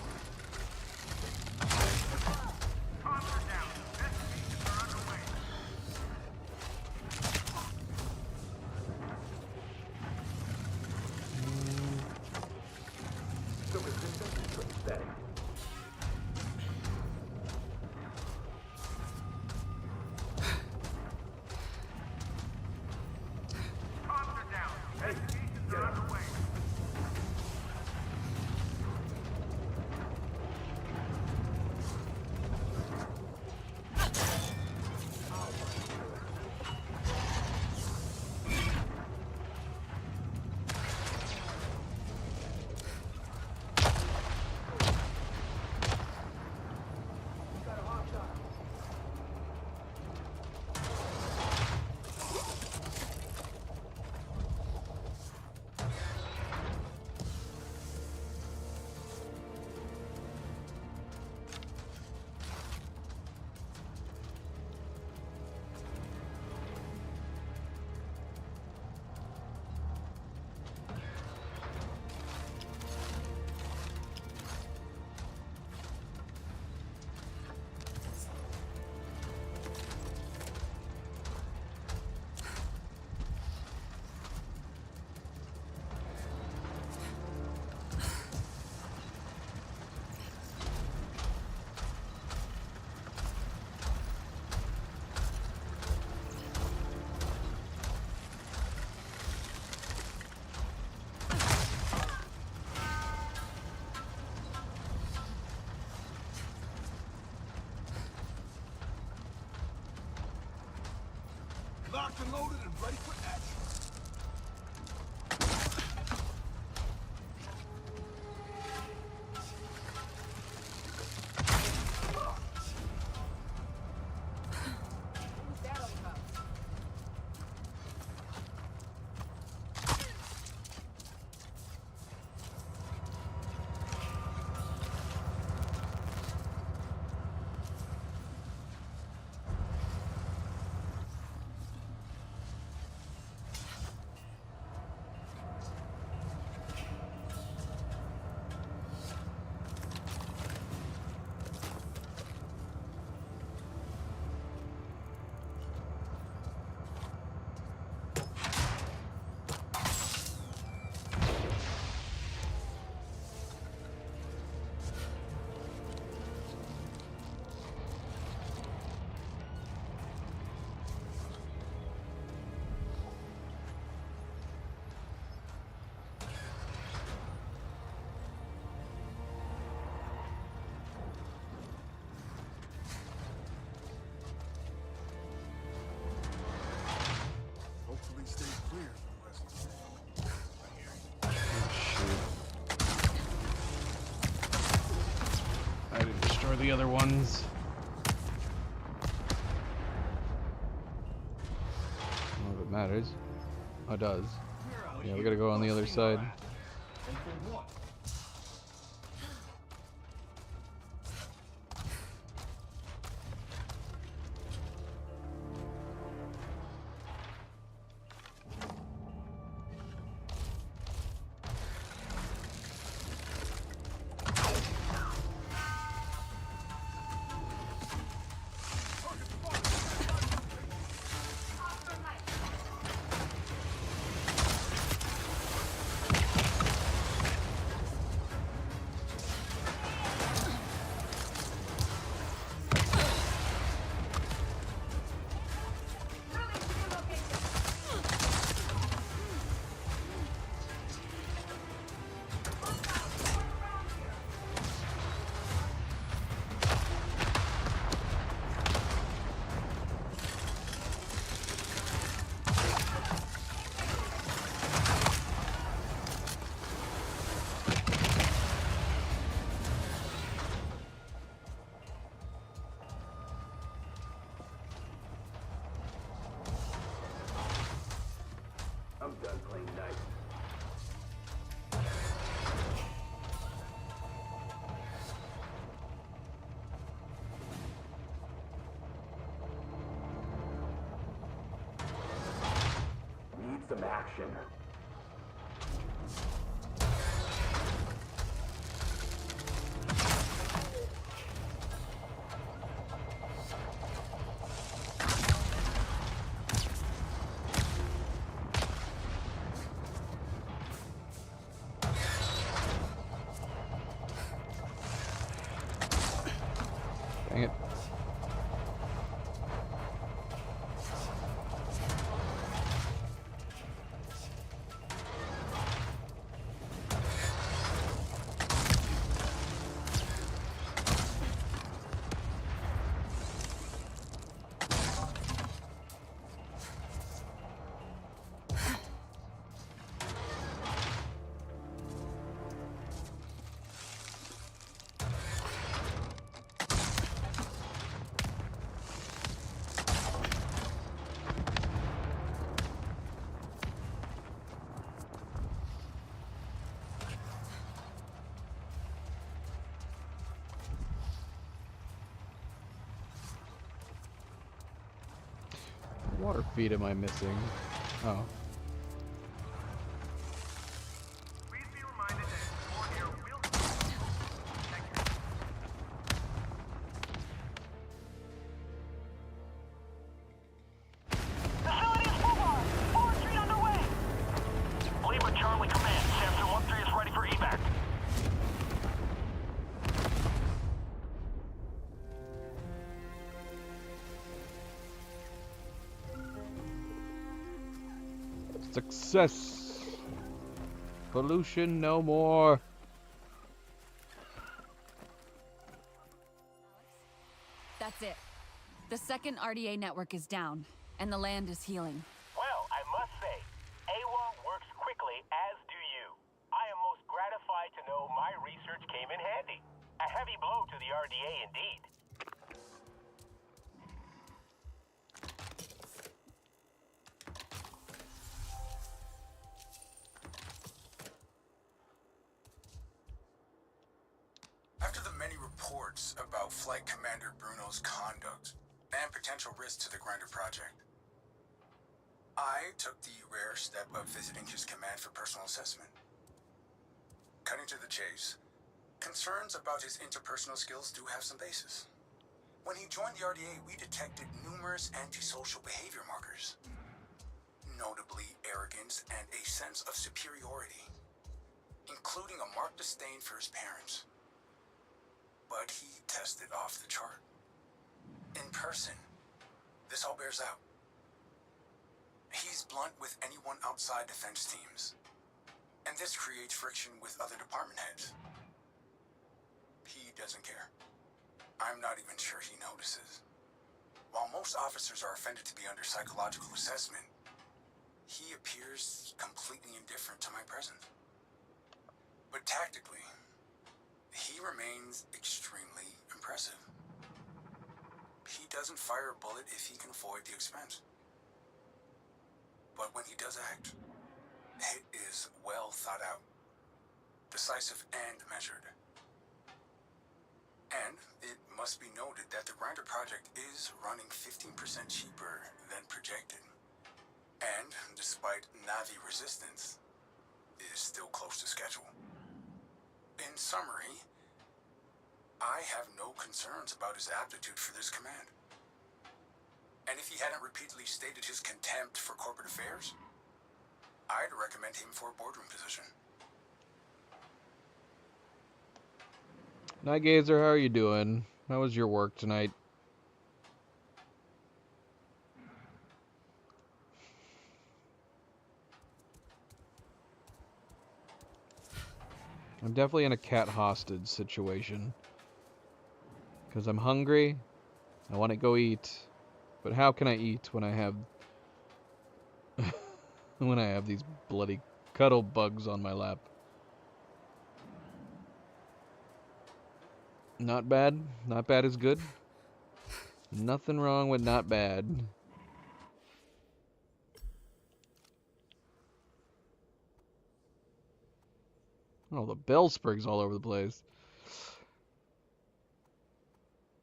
the other ones. I don't know if it matters. Oh, it does. Yeah, we gotta go on the other side. And for what? I'm done playing nice. Need some action. Dang it. Water feed am I missing? Oh. Lima Charlie Command, Sector 1-3 is ready for evac. Success! Pollution no more! That's it. The second RDA network is down, and the land is healing. Well, I must say, AWA works quickly, as do you. I am most gratified to know my research came in handy. A heavy blow to the RDA indeed. After the many reports about Flight Commander Bruno's conduct and potential risks to the Grinder Project, I took the rare step of visiting his command for personal assessment. Cutting to the chase, concerns about his interpersonal skills do have some basis. When he joined the RDA, we detected numerous antisocial behavior markers, notably arrogance and a sense of superiority, including a marked disdain for his parents. But he tested off the chart. In person, this all bears out. He's blunt with anyone outside defense teams, and this creates friction with other department heads. He doesn't care. I'm not even sure he notices. While most officers are offended to be under psychological assessment, he appears completely indifferent to my presence. But tactically, he remains extremely impressive. He doesn't fire a bullet if he can avoid the expense. But when he does act, it is well thought out, decisive and measured. And it must be noted that the Grinder project is running 15% cheaper than projected. And, despite Navi resistance, is still close to schedule. In summary, I have no concerns about his aptitude for this command. And if he hadn't repeatedly stated his contempt for corporate affairs, I'd recommend him for a boardroom position. Night Gazer, how are you doing? How was your work tonight? I'm definitely in a cat hostage situation. Because I'm hungry, I want to go eat, but how can I eat when I have when I have these bloody cuddle bugs on my lap? Not bad. Not bad is good. Nothing wrong with not bad. Oh, the bell sprigs all over the place.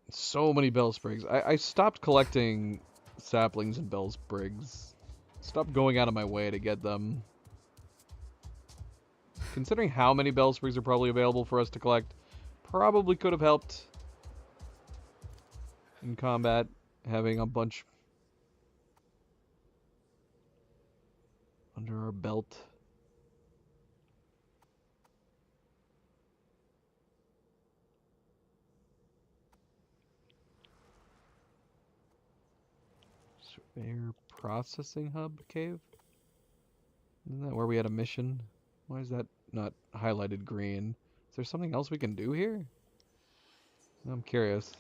So many bell sprigs. I stopped collecting saplings and bell sprigs. Stopped going out of my way to get them. Considering how many bell sprigs are probably available for us to collect, probably could have helped in combat, having a bunch under our belt. Surveyor Processing Hub Cave? Isn't that where we had a mission? Why is that not highlighted green? Is there something else we can do here? I'm curious.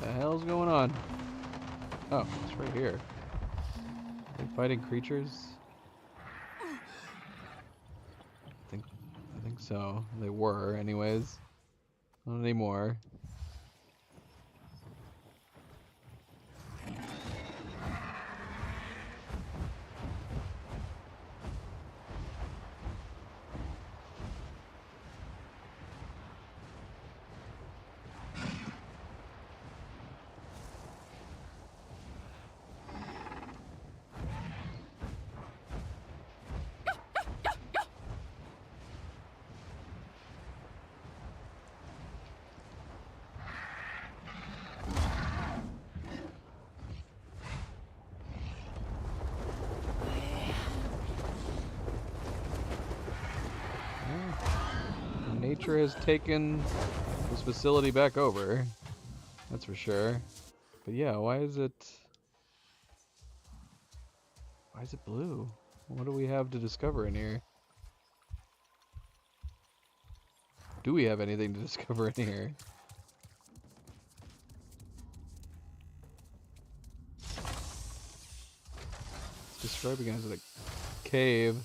The hell's going on? Oh, it's right here. Are they fighting creatures? I think so. They were, anyways. Not anymore. Nature has taken this facility back over. That's for sure. But yeah, why is it blue? What do we have to discover in here? Do we have anything to discover in here? It's describing it as a cave.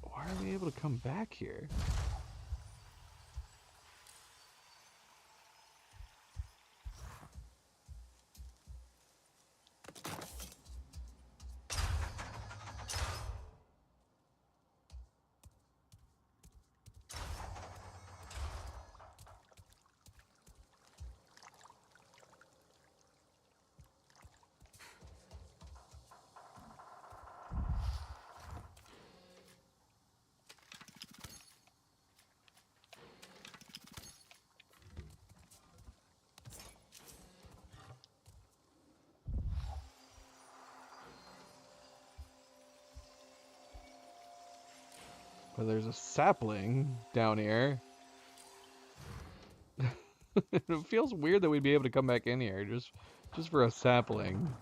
Why are we able to come back here? But there's a sapling down here. It feels weird that we'd be able to come back in here just for a sapling.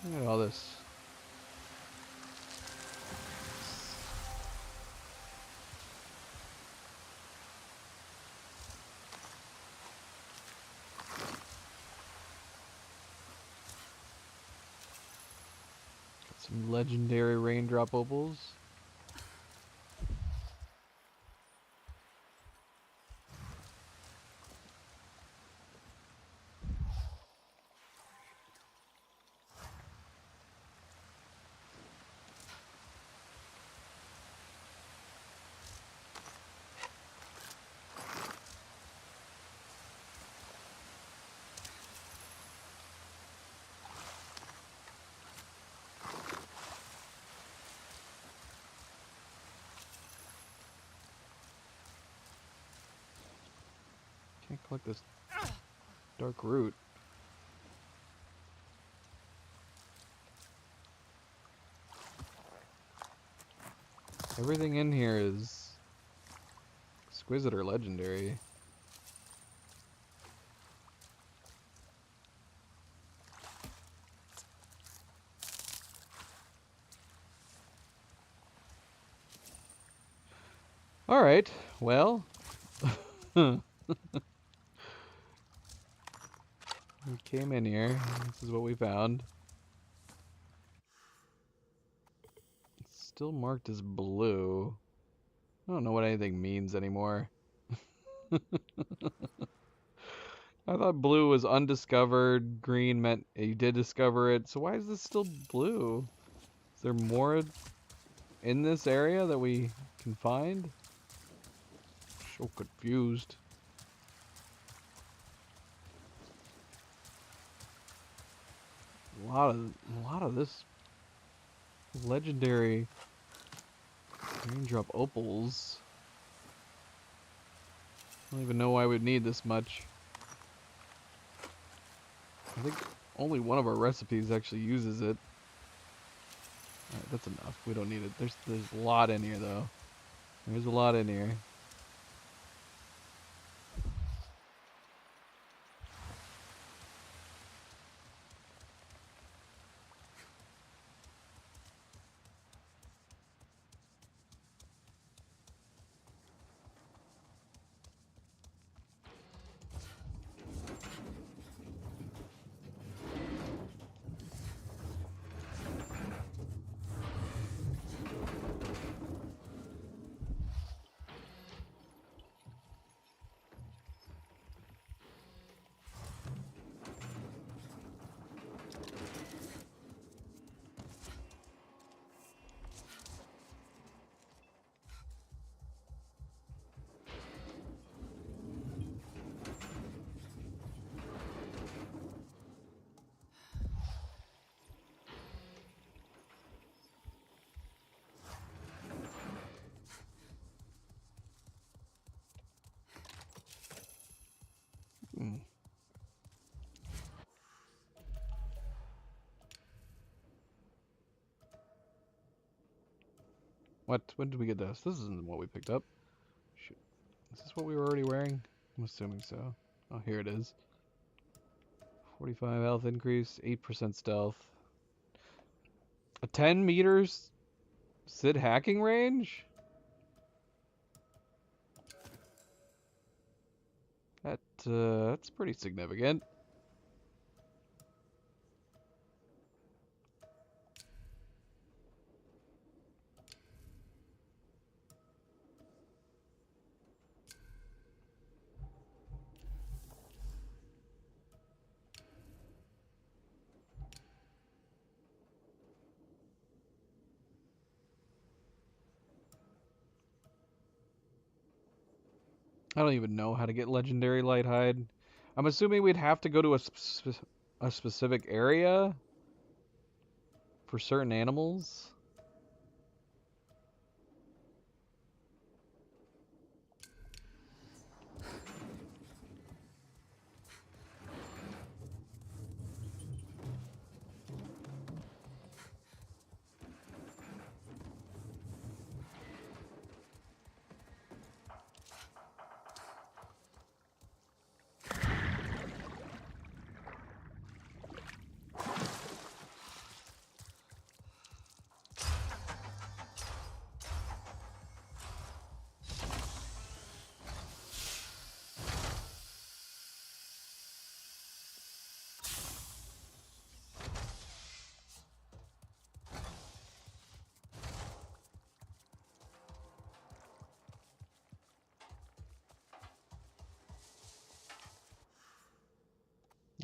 Look at all this. Got some legendary raindrop opals. Can't collect this dark root. Everything in here is exquisite or legendary. All right, well. We came in here. This is what we found. It's still marked as blue. I don't know what anything means anymore. I thought blue was undiscovered. Green meant you did discover it. So why is this still blue? Is there more in this area that we can find? So confused. A lot of this legendary raindrop opals. I don't even know why we'd need this much. I think only one of our recipes actually uses it. Alright, that's enough. We don't need it. There's a lot in here though. There's a lot in here. What? When did we get this? This isn't what we picked up. Shoot. Is this what we were already wearing? I'm assuming so. Oh, here it is. 45 health increase, 8% stealth. A 10 meters Sid hacking range? That's pretty significant. I don't even know how to get legendary light hide. I'm assuming we'd have to go to a specific area for certain animals.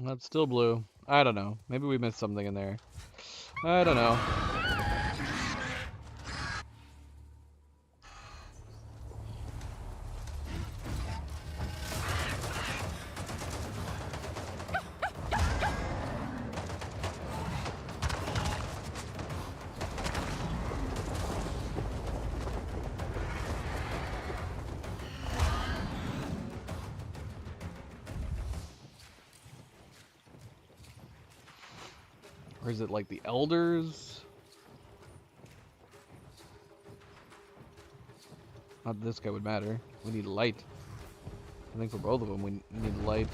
That's still blue. I don't know. Maybe we missed something in there. I don't know. Or is it like the elders? Not this guy would matter. We need light. I think for both of them we need light.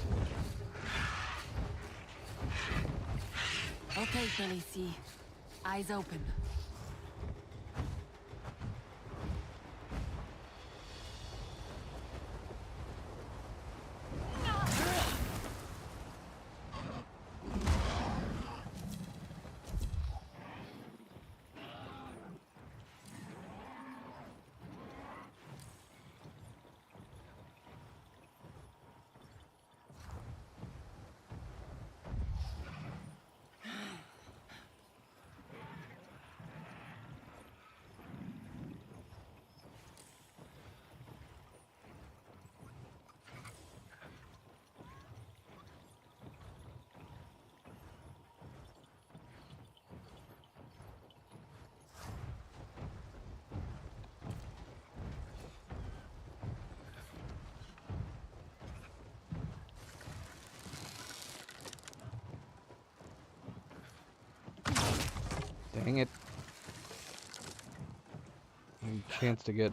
Okay, Felici. Eyes open. Dang it. Any chance to get... It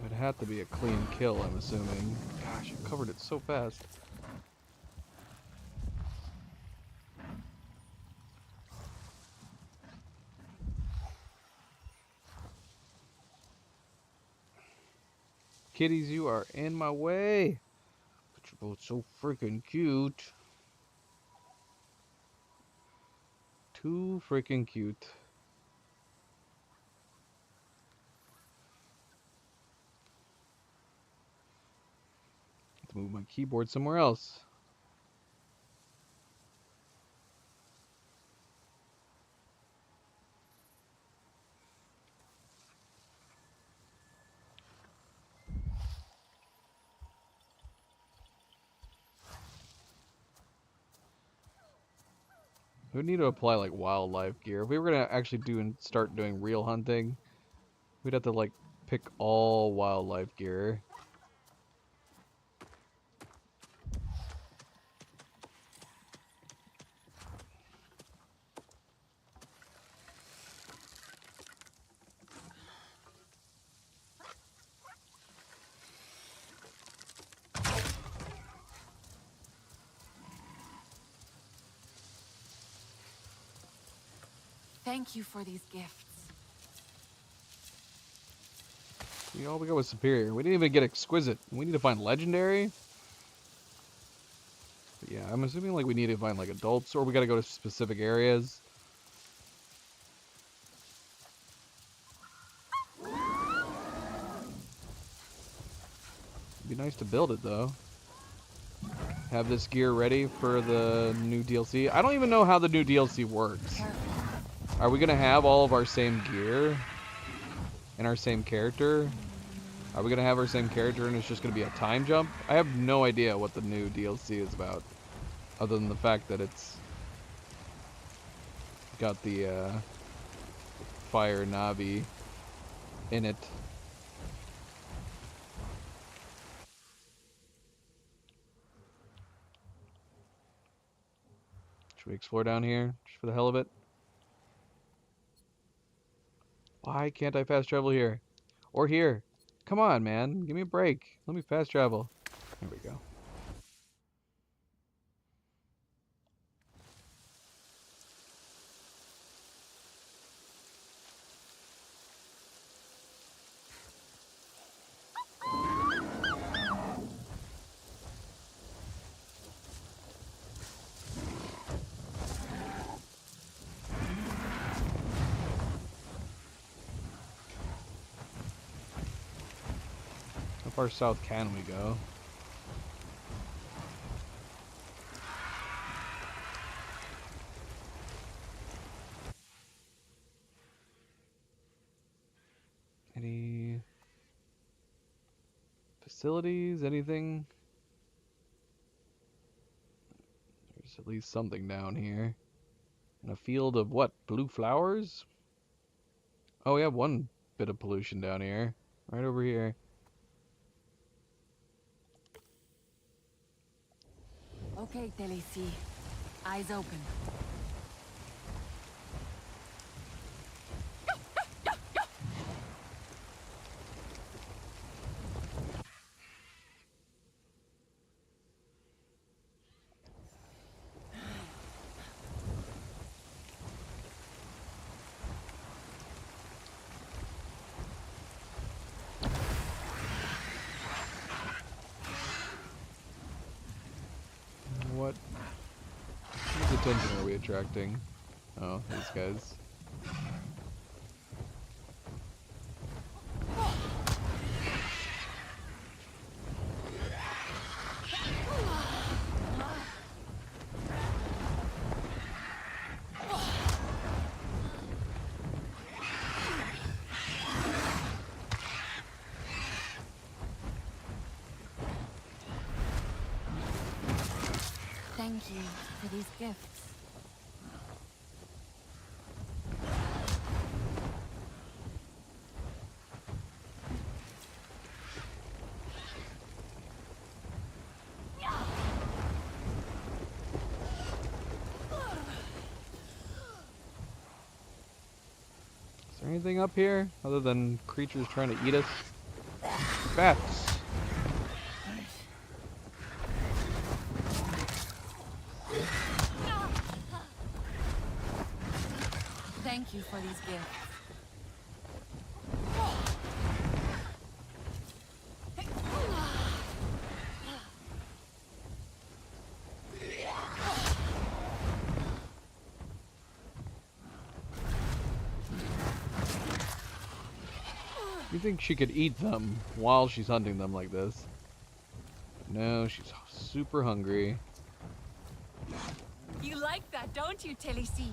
would have to be a clean kill, I'm assuming. Gosh, you covered it so fast. Kitties, you are in my way. But you're both so freaking cute. Too freaking cute. Let's move my keyboard somewhere else. We would need to apply like wildlife gear. If we were gonna actually start doing real hunting, we'd have to like pick all wildlife gear. Thank you for these gifts. See, all we got was superior. We didn't even get exquisite. We need to find legendary. But yeah, I'm assuming like we need to find like adults, or we gotta go to specific areas. It'd be nice to build it though. have this gear ready for the new DLC. I don't even know how the new DLC works. Are we gonna have all of our same gear and our same character? Are we gonna have our same character and it's just gonna be a time jump? I have no idea what the new DLC is about, other than the fact that it's got the Fire Navi in it. Should we explore down here just for the hell of it? Why can't I fast travel here? Or here? Come on, man. Give me a break. Let me fast travel. There we go. How far south can we go? Any facilities? Anything? There's at least something down here. In a field of what? Blue flowers? Oh, we have one bit of pollution down here. Right over here. Okay, Talici. Eyes open. What? Whose attention are we attracting? Oh, these guys. Thank you for these gifts. Is there anything up here other than creatures trying to eat us? Bats! Thank you for these gifts. You think she could eat them while she's hunting them like this? No, she's super hungry. You like that, don't you, Talici?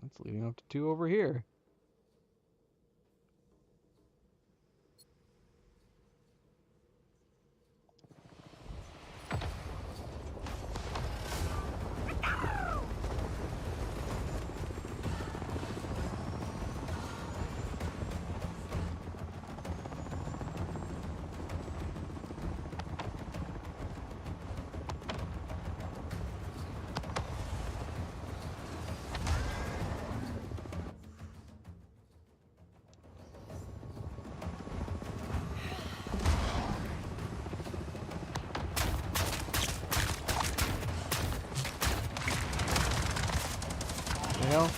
That's leading up to two over here. The hell?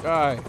Die.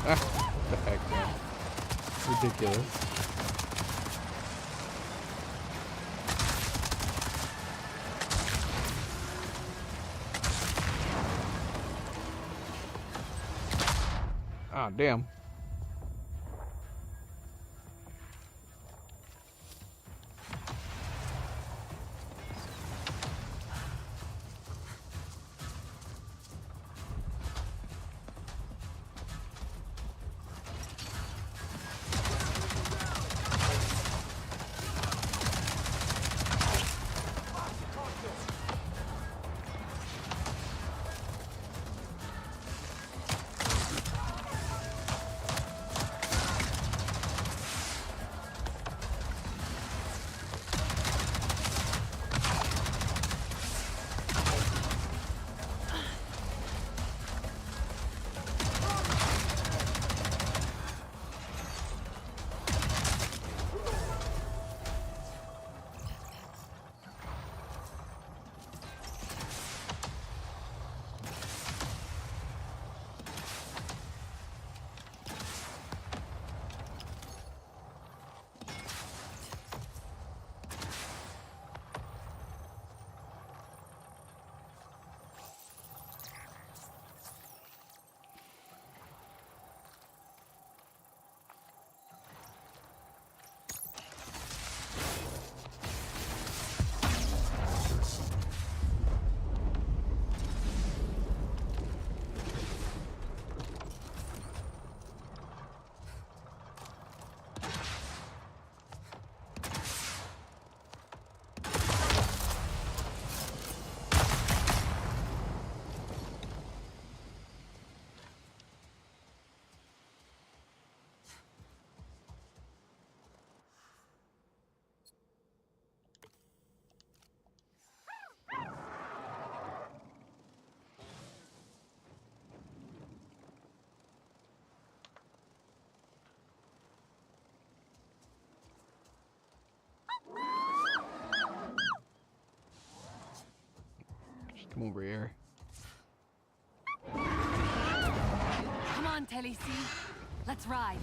What the heck, man? Ridiculous. Ah, damn. Come over here. Come on, Telly C. Let's ride.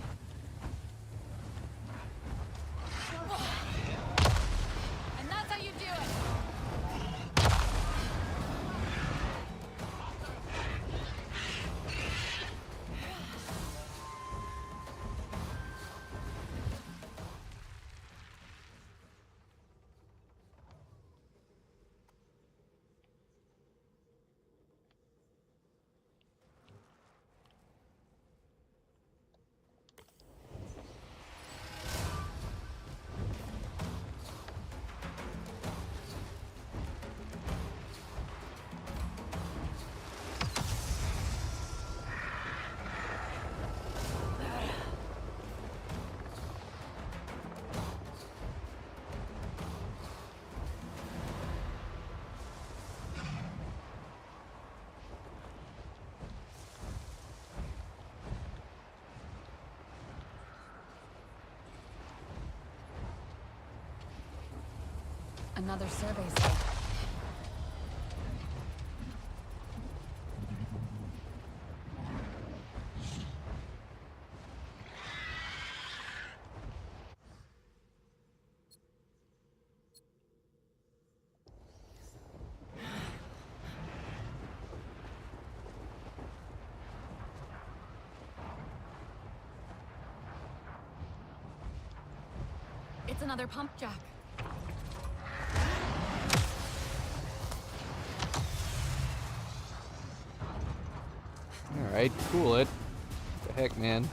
And that's how you do it. Another survey site. It's another pump jack. Alright, cool it. What the heck, man?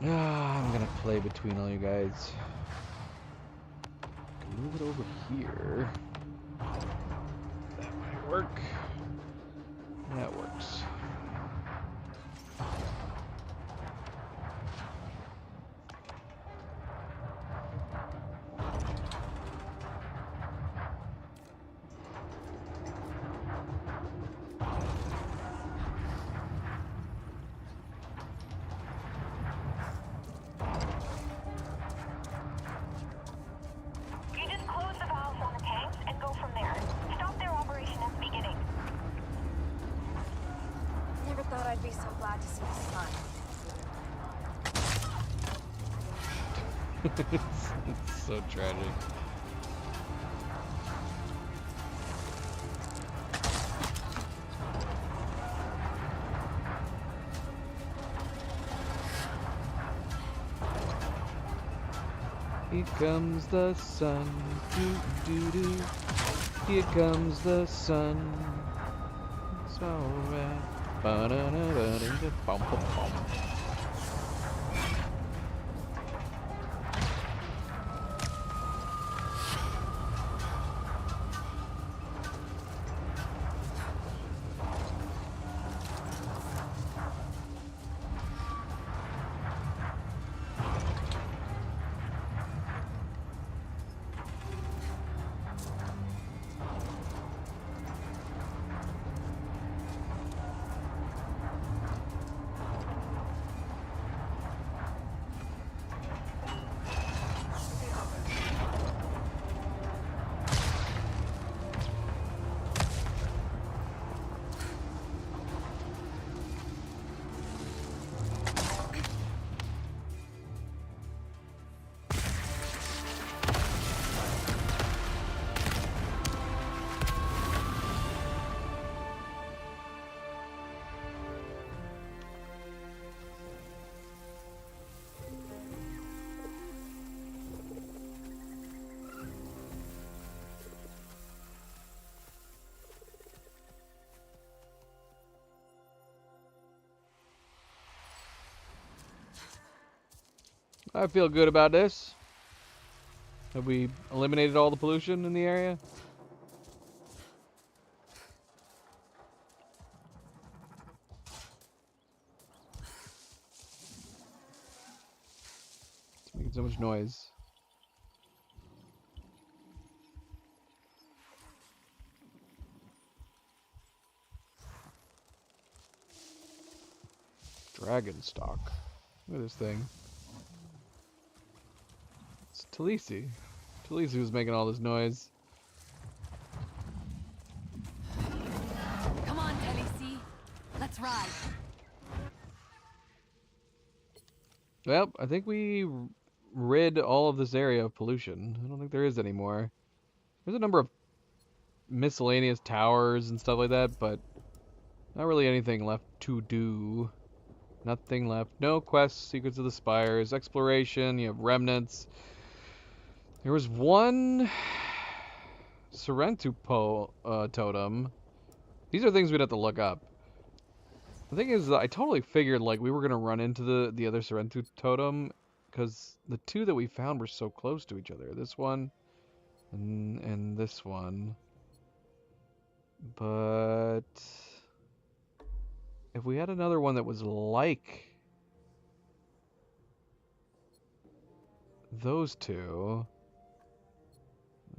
I'm gonna play between all you guys. Move it over here. That might work. That works. You just close the valves on the tanks and go from there. Stop their operation at the beginning. Never thought I'd be so glad to see the sun. It's so tragic. Here comes the sun, doo doo doo. Here comes the sun. It's alright. Ba-da-da-da-da-da-bum-bum-bum. I feel good about this. Have we eliminated all the pollution in the area? It's making so much noise. Dragon stock. Look at this thing. It's Talisi. Talisi was making all this noise. Come on, Talisi. Let's ride. Well, I think we rid all of this area of pollution. I don't think there is any more. There's a number of miscellaneous towers and stuff like that, but not really anything left to do. Nothing left. No quests, Secrets of the Spires, exploration, you have remnants. There was one Sorrentu totem. These are things we'd have to look up. The thing is, I totally figured like we were gonna run into the other Sorrentu totem because the two that we found were so close to each other. This one and this one. But if we had another one that was like those two,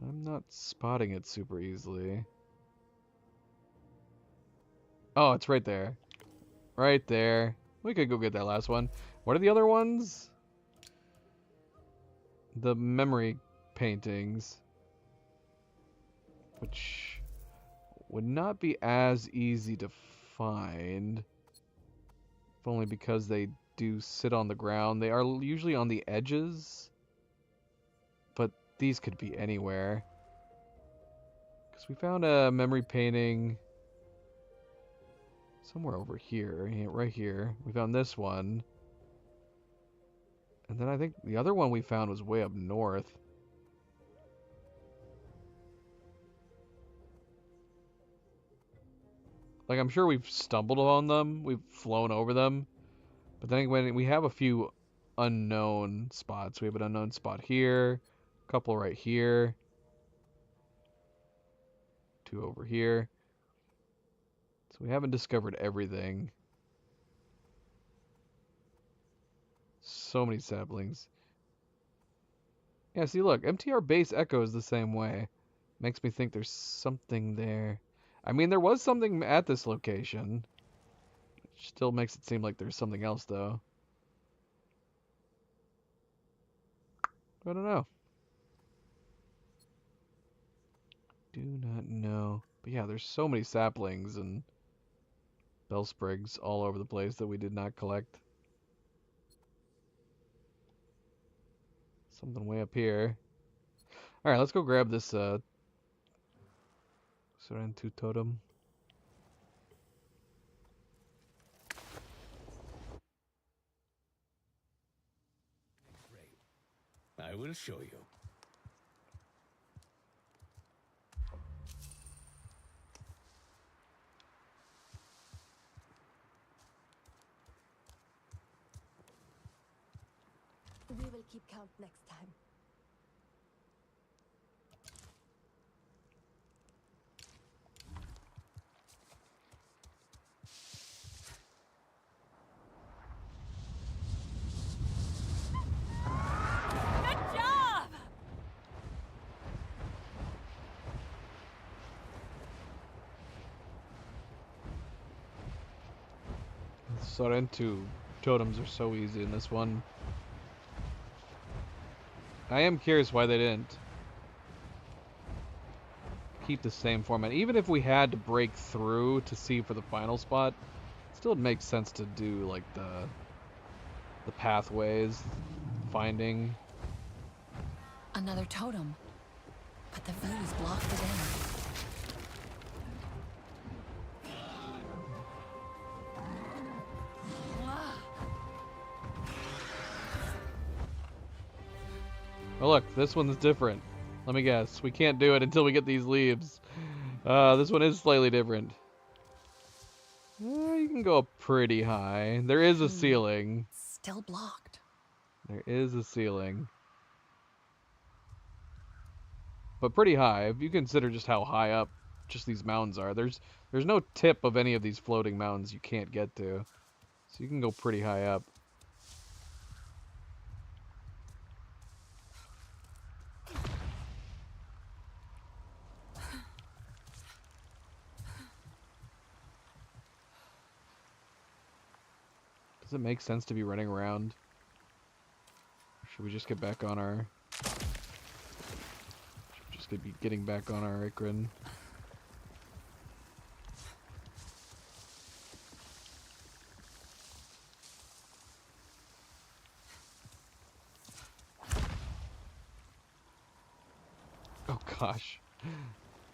I'm not spotting it super easily. Oh, it's right there. Right there. We could go get that last one. What are the other ones? The memory paintings. Which would not be as easy to find. If only because they do sit on the ground. They are usually on the edges. But these could be anywhere. Because we found a memory painting somewhere over here. Yeah, right here. We found this one. And then I think the other one we found was way up north. Like, I'm sure we've stumbled on them. We've flown over them. But then when we have a few unknown spots. We have an unknown spot here. A couple right here. 2 over here. So we haven't discovered everything. So many saplings. Yeah, see, look. MTR base echoes the same way. Makes me think there's something there. I mean, there was something at this location. Still makes it seem like there's something else, though. I don't know. Do not know. But yeah, there's so many saplings and bellsprigs all over the place that we did not collect. Something way up here. Alright, let's go grab this Sorentu totem. I will show you. We will keep count next time. Good job! Sorentu totems are so easy in this one. I am curious why they didn't keep the same format. Even if we had to break through to see for the final spot, it still makes sense to do like the pathways, finding. Another totem. But the view is blocked again. Oh look, this one's different. Let me guess. We can't do it until we get these leaves. This one is slightly different. You can go up pretty high. There is a ceiling. Still blocked. There is a ceiling. But pretty high. If you consider just how high up just these mountains are. There's no tip of any of these floating mountains you can't get to. So you can go pretty high up. Does it make sense to be running around? Should we just get back on our... Just be getting back on our Ikran? Oh gosh.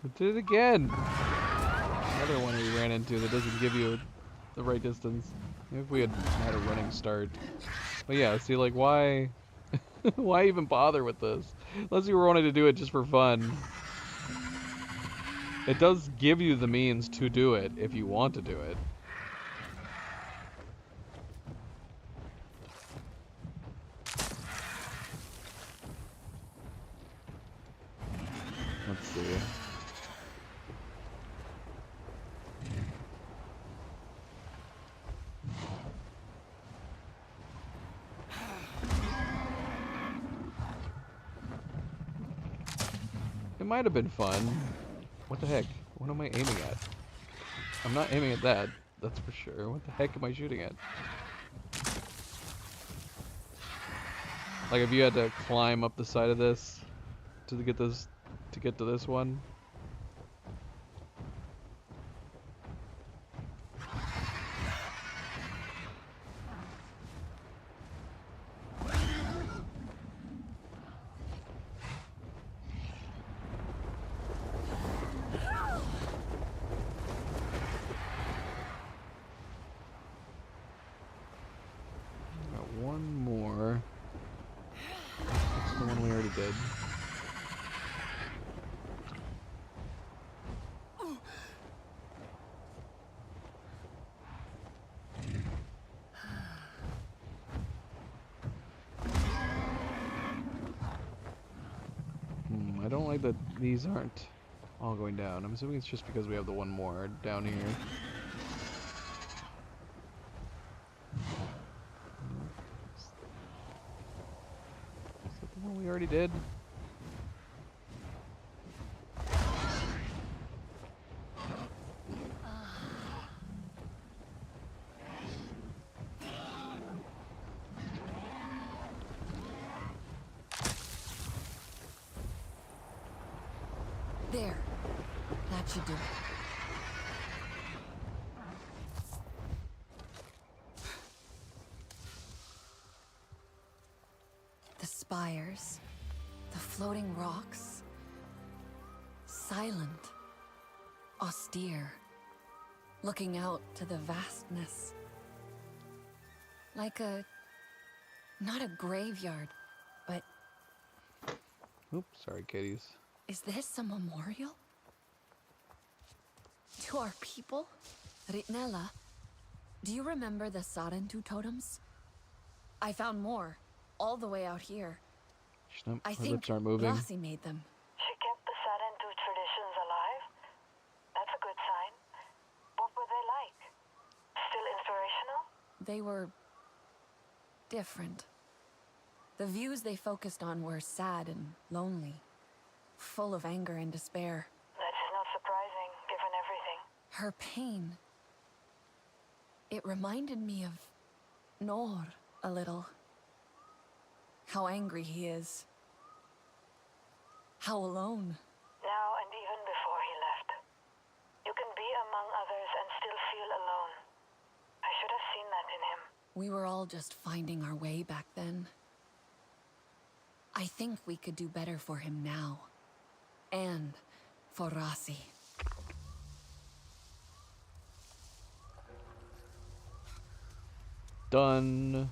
We did it again! Another one we ran into that doesn't give you the right distance. Maybe if we had a running start. But yeah, see, like, why... why even bother with this? Unless you wanted to do it just for fun. It does give you the means to do it if you want to do it. Let's see. It might have been fun. What the heck? What am I aiming at? I'm not aiming at that, that's for sure. What the heck am I shooting at? Like if you had to climb up the side of this to get to this one. weird that these aren't all going down. I'm assuming it's just because we have the one more down here. Is that the one we already did? There. That should do it. The spires, the floating rocks, silent, austere, looking out to the vastness. Like not a graveyard, but... Oops, sorry, kitties. Is this a memorial? To our people? Ritnella, do you remember the Sarentu totems? I found more, all the way out here. I Her think lips aren't moving. Lassie made them. She kept the Sarentu traditions alive. That's a good sign. What were they like? Still inspirational? They were... different. The views they focused on were sad and lonely, full of anger and despair. That is not surprising, given everything. Her pain... it reminded me of Nor a little. How angry he is. How alone. Now and even before he left. You can be among others and still feel alone. I should have seen that in him. We were all just finding our way back then. I think we could do better for him now. And for Rasi. Done.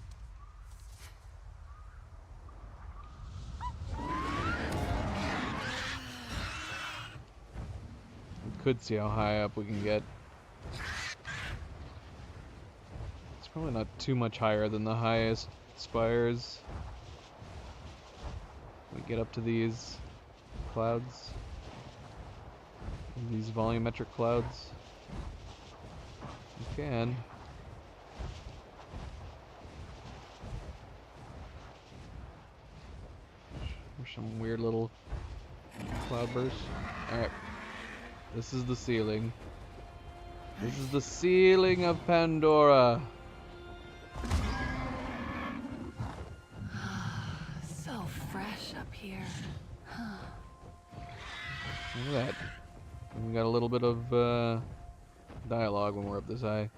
We could see how high up we can get. It's probably not too much higher than the highest spires. We get up to these clouds. These volumetric clouds. We can. There's some weird little cloud bursts. Alright. This is the ceiling. This is the ceiling of Pandora. So fresh up here. Look at that. We got a little bit of dialogue when we're up this high.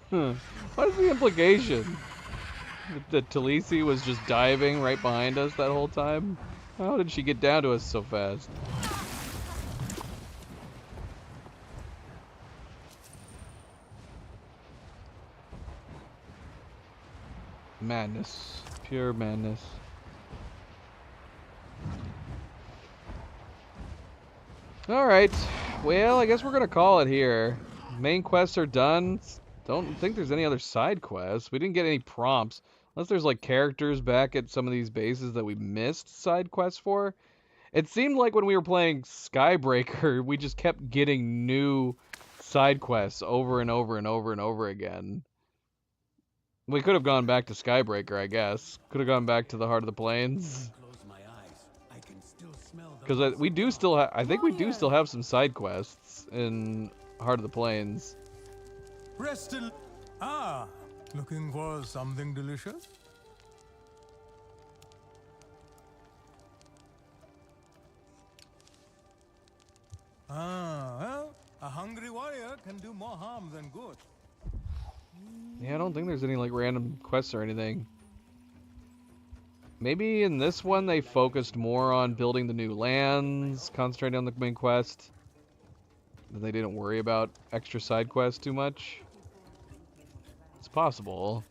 What is the implication? That Talisi was just diving right behind us that whole time? How did she get down to us so fast? Madness. Pure madness. Alright. Well, I guess we're gonna call it here. Main quests are done. Don't think there's any other side quests. We didn't get any prompts. Unless there's like characters back at some of these bases that we missed side quests for. It seemed like when we were playing Skybreaker, we just kept getting new side quests over and over and over and over again. We could have gone back to Skybreaker, I guess. Could have gone back to the Heart of the Plains. Because we do still have, I think we do still have some side quests in Heart of the Plains. Rested. Ah, looking for something delicious? Ah, well, a hungry warrior can do more harm than good. Yeah, I don't think there's any like random quests or anything. Maybe in this one they focused more on building the new lands, concentrating on the main quest. Then they didn't worry about extra side quests too much. It's possible.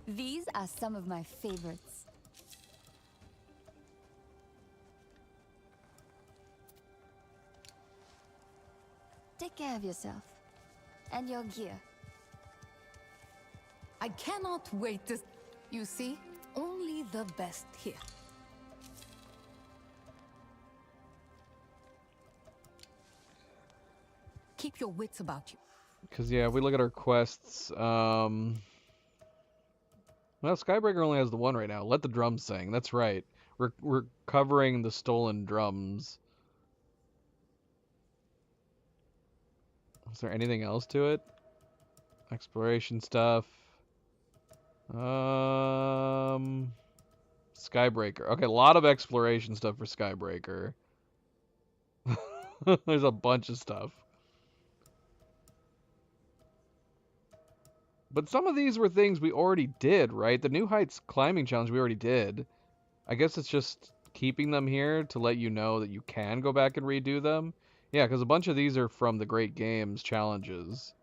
These are some of my favorites. Take care of yourself and your gear. I cannot wait to... You see, only the best here. Keep your wits about you. Because, yeah, if we look at our quests, well, Skybreaker only has the one right now. Let the drums sing. That's right. We're recovering the stolen drums. Is there anything else to it? Exploration stuff. Skybreaker. Okay, a lot of exploration stuff for Skybreaker. There's a bunch of stuff. But some of these were things we already did, right? The New Heights climbing challenge we already did. I guess it's just keeping them here to let you know that you can go back and redo them. Yeah, because a bunch of these are from the Great Games challenges.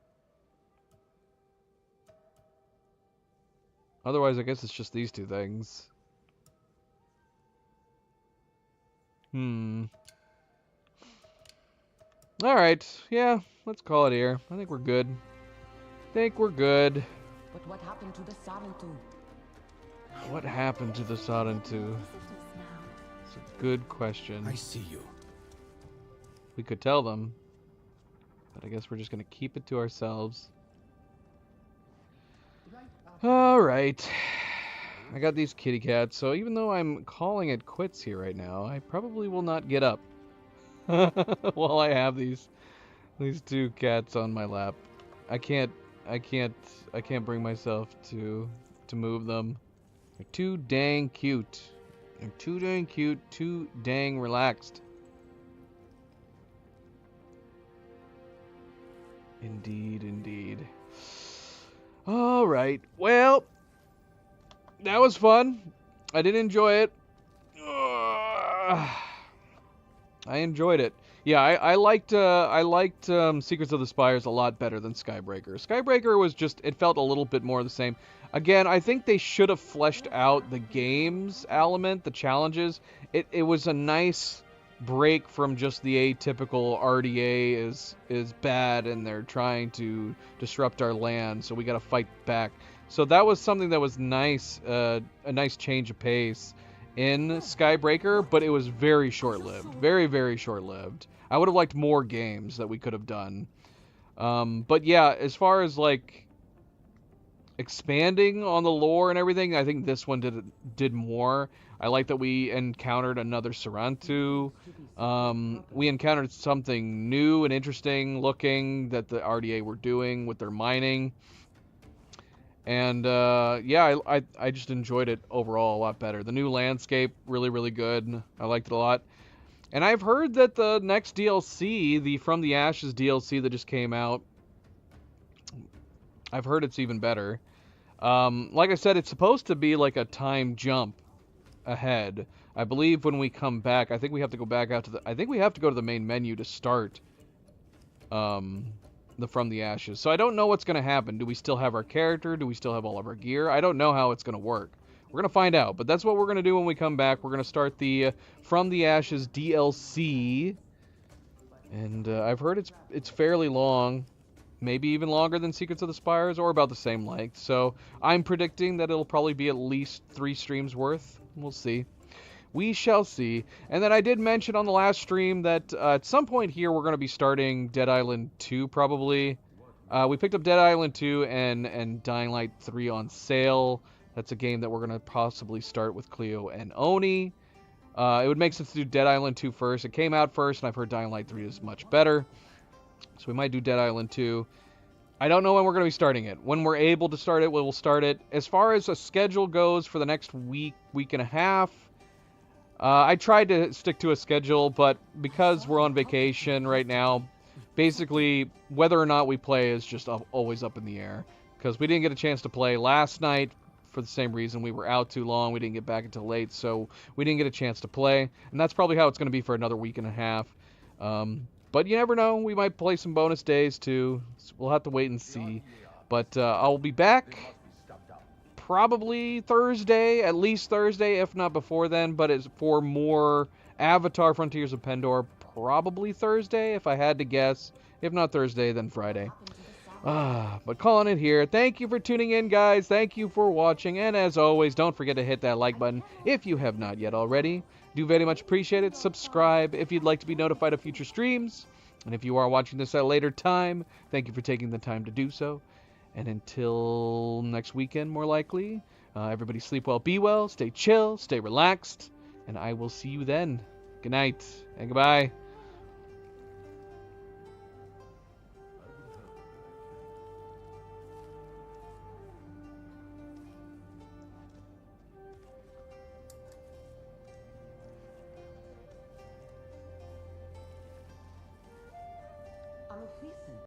Otherwise, I guess it's just these two things. Alright, yeah, let's call it here. I think we're good. But what happened to the Sarentu? What happened to the Sarentu? It's a good question. I see you. We could tell them, but I guess we're just going to keep it to ourselves. Alright. I got these kitty cats, so even though I'm calling it quits here right now, I probably will not get up while I have these two cats on my lap. I can't bring myself to move them. They're too dang cute. They're too dang cute, too dang relaxed. Indeed, indeed. Alright, well, that was fun. I did enjoy it. I enjoyed it. Yeah, I liked Secrets of the Spires a lot better than Skybreaker. Skybreaker was just, it felt a little bit more the same. Again, I think they should have fleshed out the games element, the challenges. It was a nice break from just the atypical RDA is bad and they're trying to disrupt our land, so we got to fight back. So that was something that was nice, a nice change of pace in Skybreaker, but it was very short-lived. Very, very short-lived. I would have liked more games that we could have done. But yeah, as far as like expanding on the lore and everything, I think this one did more. I like that we encountered another Sarentu. We encountered something new and interesting looking that the RDA were doing with their mining. And yeah, I just enjoyed it overall a lot better. The new landscape, really, really good. I liked it a lot. And I've heard that the next DLC, the From the Ashes DLC that just came out, I've heard it's even better. Like I said, it's supposed to be like a time jump ahead. I believe when we come back, I think we have to go back out to the... I think we have to go to the main menu to start the From the Ashes. So I don't know what's going to happen. Do we still have our character? Do we still have all of our gear? I don't know how it's going to work. We're going to find out. But that's what we're going to do when we come back. We're going to start the From the Ashes DLC. And I've heard it's fairly long. Maybe even longer than Secrets of the Spires, or about the same length. So I'm predicting that it'll probably be at least 3 streams worth. We'll see. We shall see. And then I did mention on the last stream that at some point here we're going to be starting Dead Island 2 probably. We picked up Dead Island 2 and Dying Light 3 on sale. That's a game that we're going to possibly start with Cleo and Oni. It would make sense to do Dead Island 2 first. It came out first, and I've heard Dying Light 3 is much better. So we might do Dead Island 2. I don't know when we're going to be starting it. When we're able to start it, we'll start it. As far as a schedule goes for the next week and a half, I tried to stick to a schedule, but because we're on vacation right now, basically whether or not we play is just always up in the air. Because we didn't get a chance to play last night for the same reason. We were out too long. We didn't get back until late, so we didn't get a chance to play. And that's probably how it's going to be for another week and a half. But you never know. We might play some bonus days too. So we'll have to wait and see. But I'll be back probably Thursday, at least Thursday, if not before then. But it's for more Avatar Frontiers of Pandora, probably Thursday, if I had to guess. If not Thursday, then Friday. But calling it here. Thank you for tuning in, guys. Thank you for watching. And as always, don't forget to hit that like button if you have not yet already. Do very much appreciate it. Subscribe if you'd like to be notified of future streams. And if you are watching this at a later time, thank you for taking the time to do so. And until next weekend, more likely, everybody sleep well, be well, stay chill, stay relaxed, and I will see you then. Good night, and goodbye.